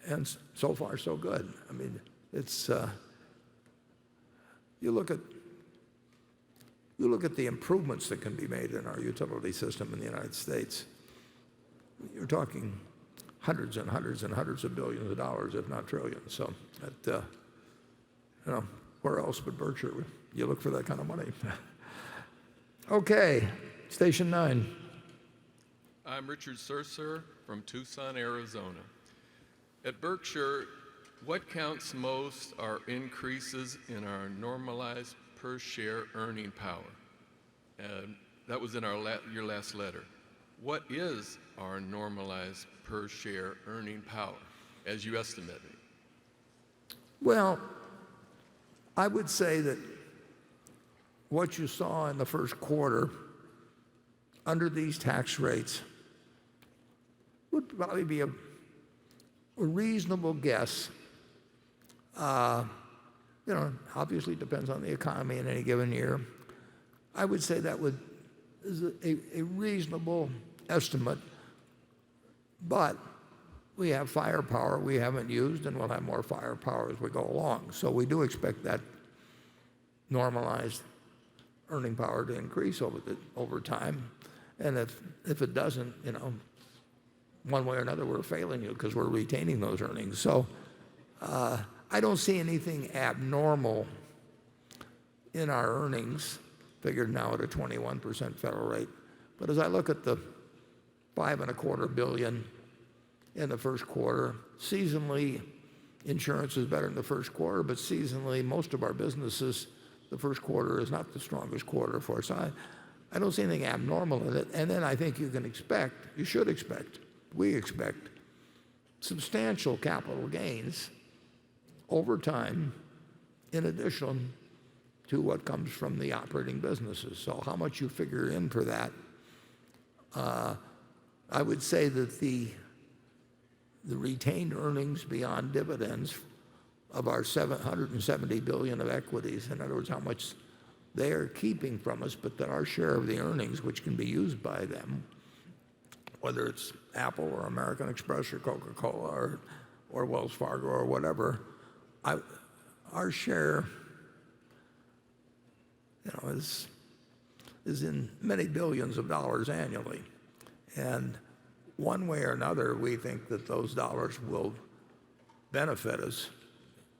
and so far so good. I mean, it's you look at the improvements that can be made in our utility system in the United States. You're talking hundreds and hundreds and hundreds of billions of dollars, if not trillions. So, where else but Berkshire you look for that kind of money? Okay, Station 9. I'm Richard Surser from Tucson, Arizona. At Berkshire, what counts most are increases in our normalized per share earning power. That was in your last letter. What is our normalized per share earning power as you estimate it? Well, I would say that what you saw in the first quarter under these tax rates would probably be a reasonable guess. Obviously it depends on the economy in any given year. I would say that is a reasonable estimate, but we have firepower we haven't used, and we'll have more firepower as we go along. So we do expect that normalized earning power to increase over time. And if it doesn't, one way or another, we're failing you because we're retaining those earnings. So I don't see anything abnormal in our earnings, figured now at a 21% federal rate. But as I look at the $5.25 billion in the first quarter, seasonally, insurance is better in the first quarter, but seasonally, most of our businesses, the first quarter is not the strongest quarter for us. I don't see anything abnormal in it. And then I think you should expect, we expect substantial capital gains over time in addition to what comes from the operating businesses. So how much you figure in for that, I would say that the retained earnings beyond dividends of our $770 billion of equities, in other words, how much they are keeping from us, but that our share of the earnings, which can be used by them, whether it's Apple or American Express or Coca-Cola or Wells Fargo or whatever, our share is in many billions of dollars annually. And one way or another, we think that those dollars will benefit us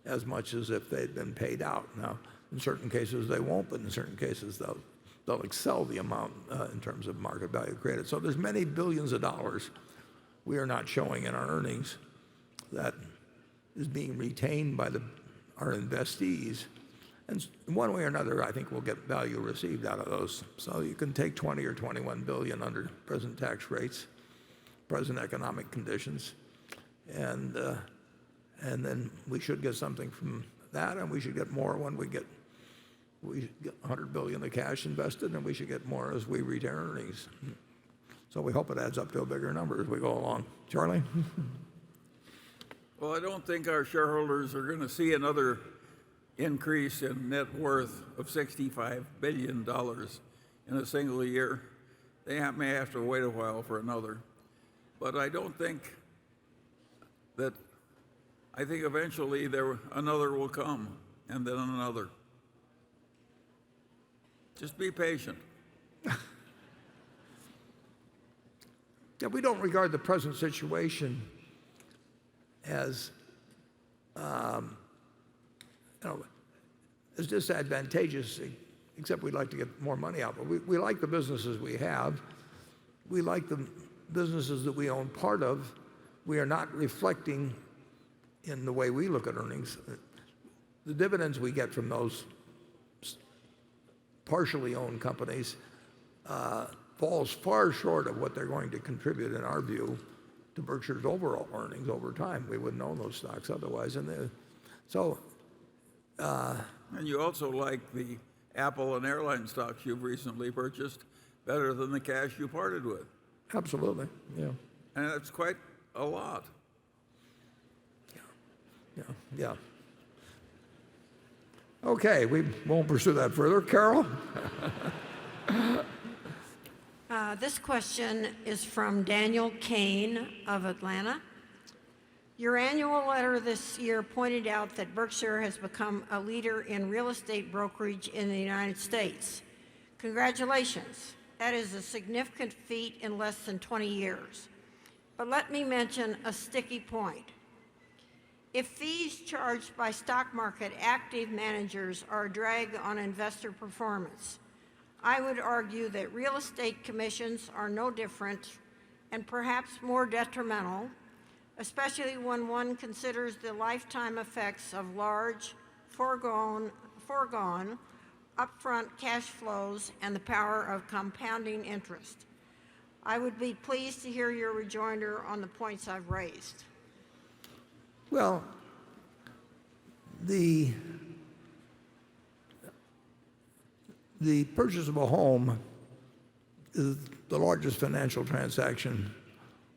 as much as if they'd been paid out. Now, in certain cases they won't, but in certain cases they'll excel the amount in terms of market value created. So there's many billions of dollars we are not showing in our earnings that is being retained by our investees. And one way or another, I think we'll get value received out of those. So you can take 20 or 21 billion under present tax rates, present economic conditions, and then we should get something from that, and we should get more when we get 100 billion of cash invested, and we should get more as we retain earnings. So we hope it adds up to a bigger number as we go along. Charlie? Well, I don't think our shareholders are going to see another increase in net worth of $65 billion in a single year, they may have to wait a while for another. But I don't think that, I think eventually another will come, and then another. Just be patient. Yeah, we don't regard the present situation as as disadvantageous, except we'd like to get more money out. But we like the businesses we have. We like the businesses that we own part of. We are not reflecting in the way we look at earnings. The dividends we get from those partially owned companies falls far short of what they're going to contribute, in our view, to Berkshire's overall earnings over time. We wouldn't own those stocks otherwise. And you also like the Apple and airline stocks you've recently purchased better than the cash you parted with. Absolutely, yeah. And that's quite a lot. Yeah. Okay, we won't pursue that further. Carol? This question is from Daniel Kane of Atlanta. Your annual letter this year pointed out that Berkshire has become a leader in real estate brokerage in the United States. Congratulations. That is a significant feat in less than 20 years. But let me mention a sticky point. If fees charged by stock market active managers are a drag on investor performance, I would argue that real estate commissions are no different and perhaps more detrimental, especially when one considers the lifetime effects of large, foregone upfront cash flows and the power of compounding interest. I would be pleased to hear your rejoinder on the points I've raised. Well, the purchase of a home is the largest financial transaction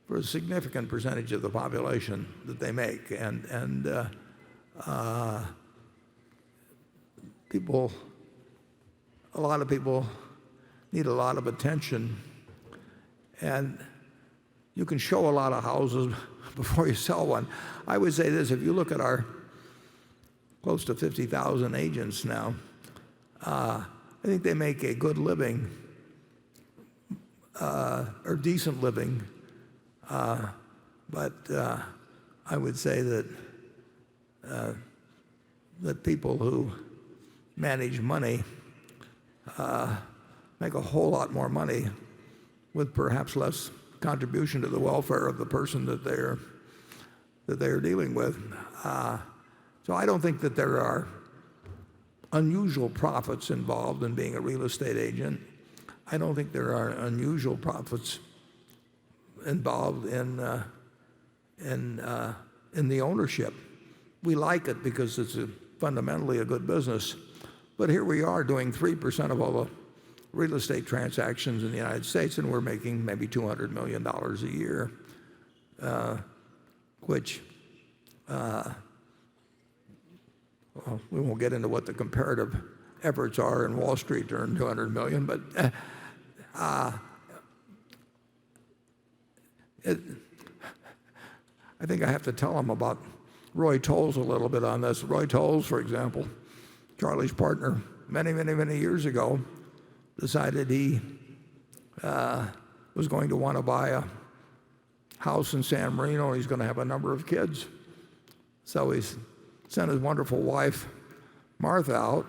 for a significant percentage of the population that they make, and a lot of people need a lot of attention, and you can show a lot of houses before you sell one. I would say this: if you look at our close to 50,000 agents now, I think they make a good living, or decent living, but I would say that people who manage money make a whole lot more money with perhaps less contribution to the welfare of the person that they're dealing with. So I don't think that there are unusual profits involved in being a real estate agent. I don't think there are unusual profits involved in the ownership. We like it because it's fundamentally a good business. But here we are doing 3% of all the real estate transactions in the United States, and we're making maybe $200 million a year, which well, we won't get into what the comparative efforts are in Wall Street to earn $200 million, but I think I have to tell them about Roy Tolles a little bit on this. Roy Tolles, for example, Charlie's partner, many years ago, decided he was going to want to buy a house in San Marino. He's going to have a number of kids. So he sent his wonderful wife, Martha, out,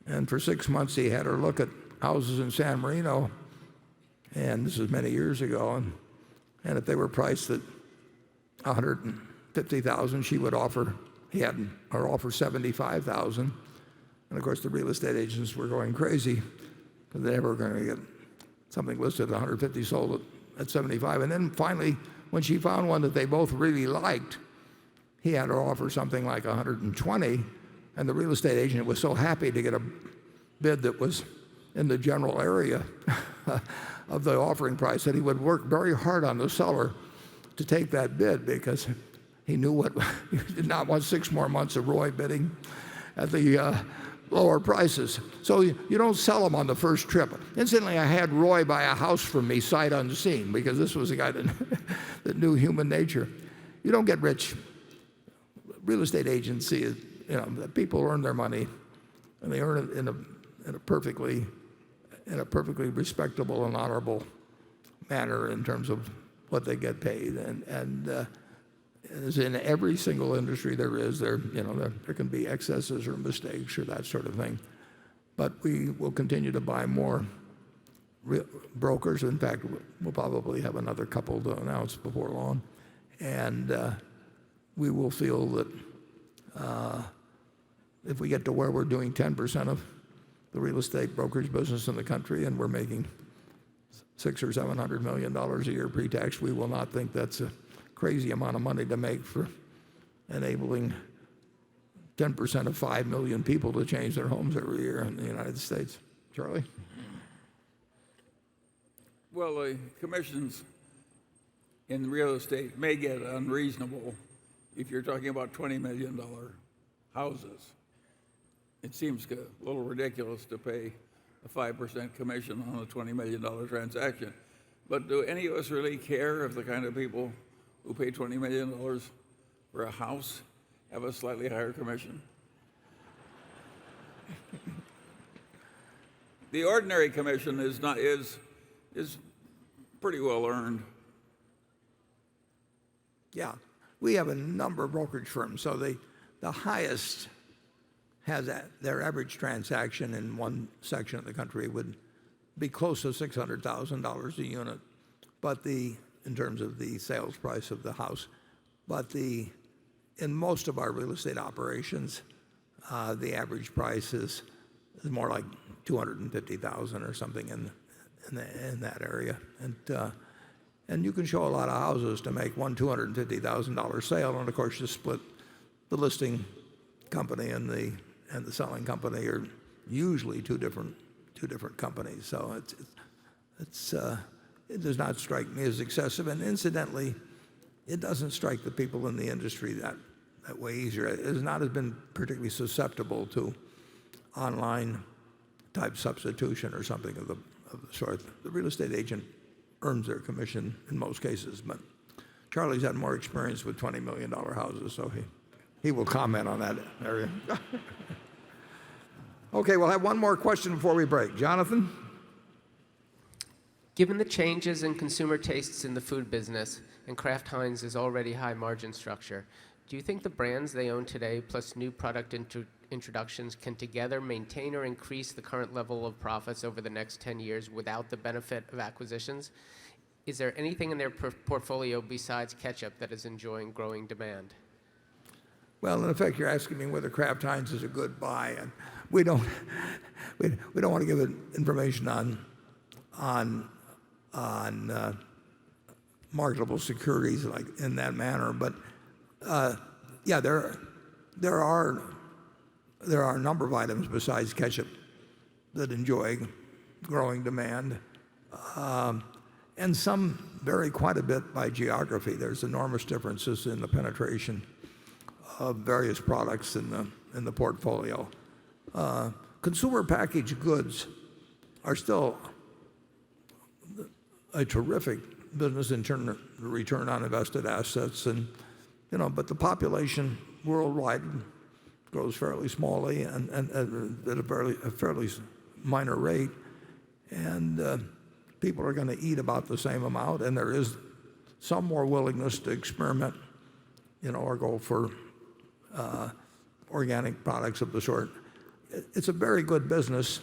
and for 6 months he had her look at houses in San Marino, and this is many years ago, and if they were priced at $150,000, she would offer $75,000. And of course the real estate agents were going crazy because they were going to get something listed at $150, sold at $75. And then finally, when she found one that they both really liked, he had her offer something like $120, and the real estate agent was so happy to get a bid that was in the general area of the offering price that he would work very hard on the seller to take that bid, because he knew he did not want 6 more months of Roy bidding at the lower prices. So you don't sell them on the first trip. Incidentally, I had Roy buy a house from me sight unseen because this was a guy that knew human nature. You don't get rich. Real estate agency is, people earn their money, and they earn it in a perfectly respectable and honorable manner in terms of what they get paid. And as in every single industry there is, there can be excesses or mistakes or that sort of thing. But we will continue to buy more brokers. In fact, we'll probably have another couple to announce before long. And we will feel that if we get to where we're doing 10% of the real estate brokerage business in the country and we're making $600 or $700 million a year pre-tax, we will not think that's a crazy amount of money to make for enabling 10% of 5 million people to change their homes every year in the United States. Charlie? Well, the commissions in real estate may get unreasonable if you're talking about $20 million houses. It seems a little ridiculous to pay a 5% commission on a $20 million transaction. But do any of us really care if the kind of people who pay $20 million for a house have a slightly higher commission? The ordinary commission is pretty well earned. Yeah, we have a number of brokerage firms. So the highest has their average transaction in one section of the country would be close to $600,000 a unit, but in terms of the sales price of the house. But in most of our real estate operations, the average price is more like $250,000 or something in that area. And you can show a lot of houses to make one $250,000 sale, and of course you split the listing company and the selling company are usually two different companies. So it does not strike me as excessive, and incidentally, it doesn't strike the people in the industry that way easier. It has not been particularly susceptible to online type substitution or something of the sort. The real estate agent earns their commission in most cases, but Charlie's had more experience with $20 million houses, so he will comment on that area. Okay, we'll have one more question before we break. Jonathan? Given the changes in consumer tastes in the food business and Kraft Heinz's already high margin structure, do you think the brands they own today plus new product introductions can together maintain or increase the current level of profits over the next 10 years without the benefit of acquisitions? Is there anything in their portfolio besides ketchup that is enjoying growing demand? Well, in effect, you're asking me whether Kraft Heinz is a good buy, and we don't want to give information on marketable securities like in that manner. But yeah, there are a number of items besides ketchup that enjoy growing demand, and some vary quite a bit by geography. There's enormous differences in the penetration of various products in the portfolio. Consumer packaged goods are still a terrific business in terms of return on invested assets, but the population worldwide grows fairly smallly and at a fairly minor rate, and people are going to eat about the same amount, and there is some more willingness to experiment, or go for organic products of the sort. It's a very good business,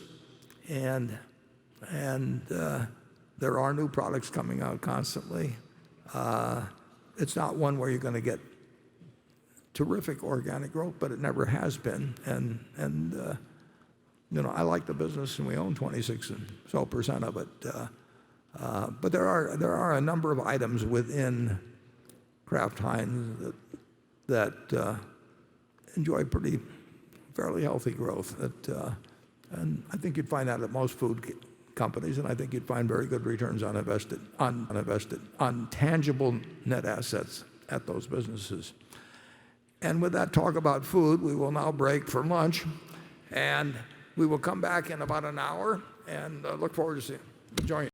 and there are new products coming out constantly. It's not one where you're going to get terrific organic growth, but it never has been. And I like the business, and we own 26% of it. But there are a number of items within Kraft Heinz that enjoy fairly healthy growth. And I think you'd find that at most food companies, and I think you'd find very good returns on tangible net assets at those businesses. And with that talk about food, we will now break for lunch. And we will come back in about an hour and look forward to enjoying it.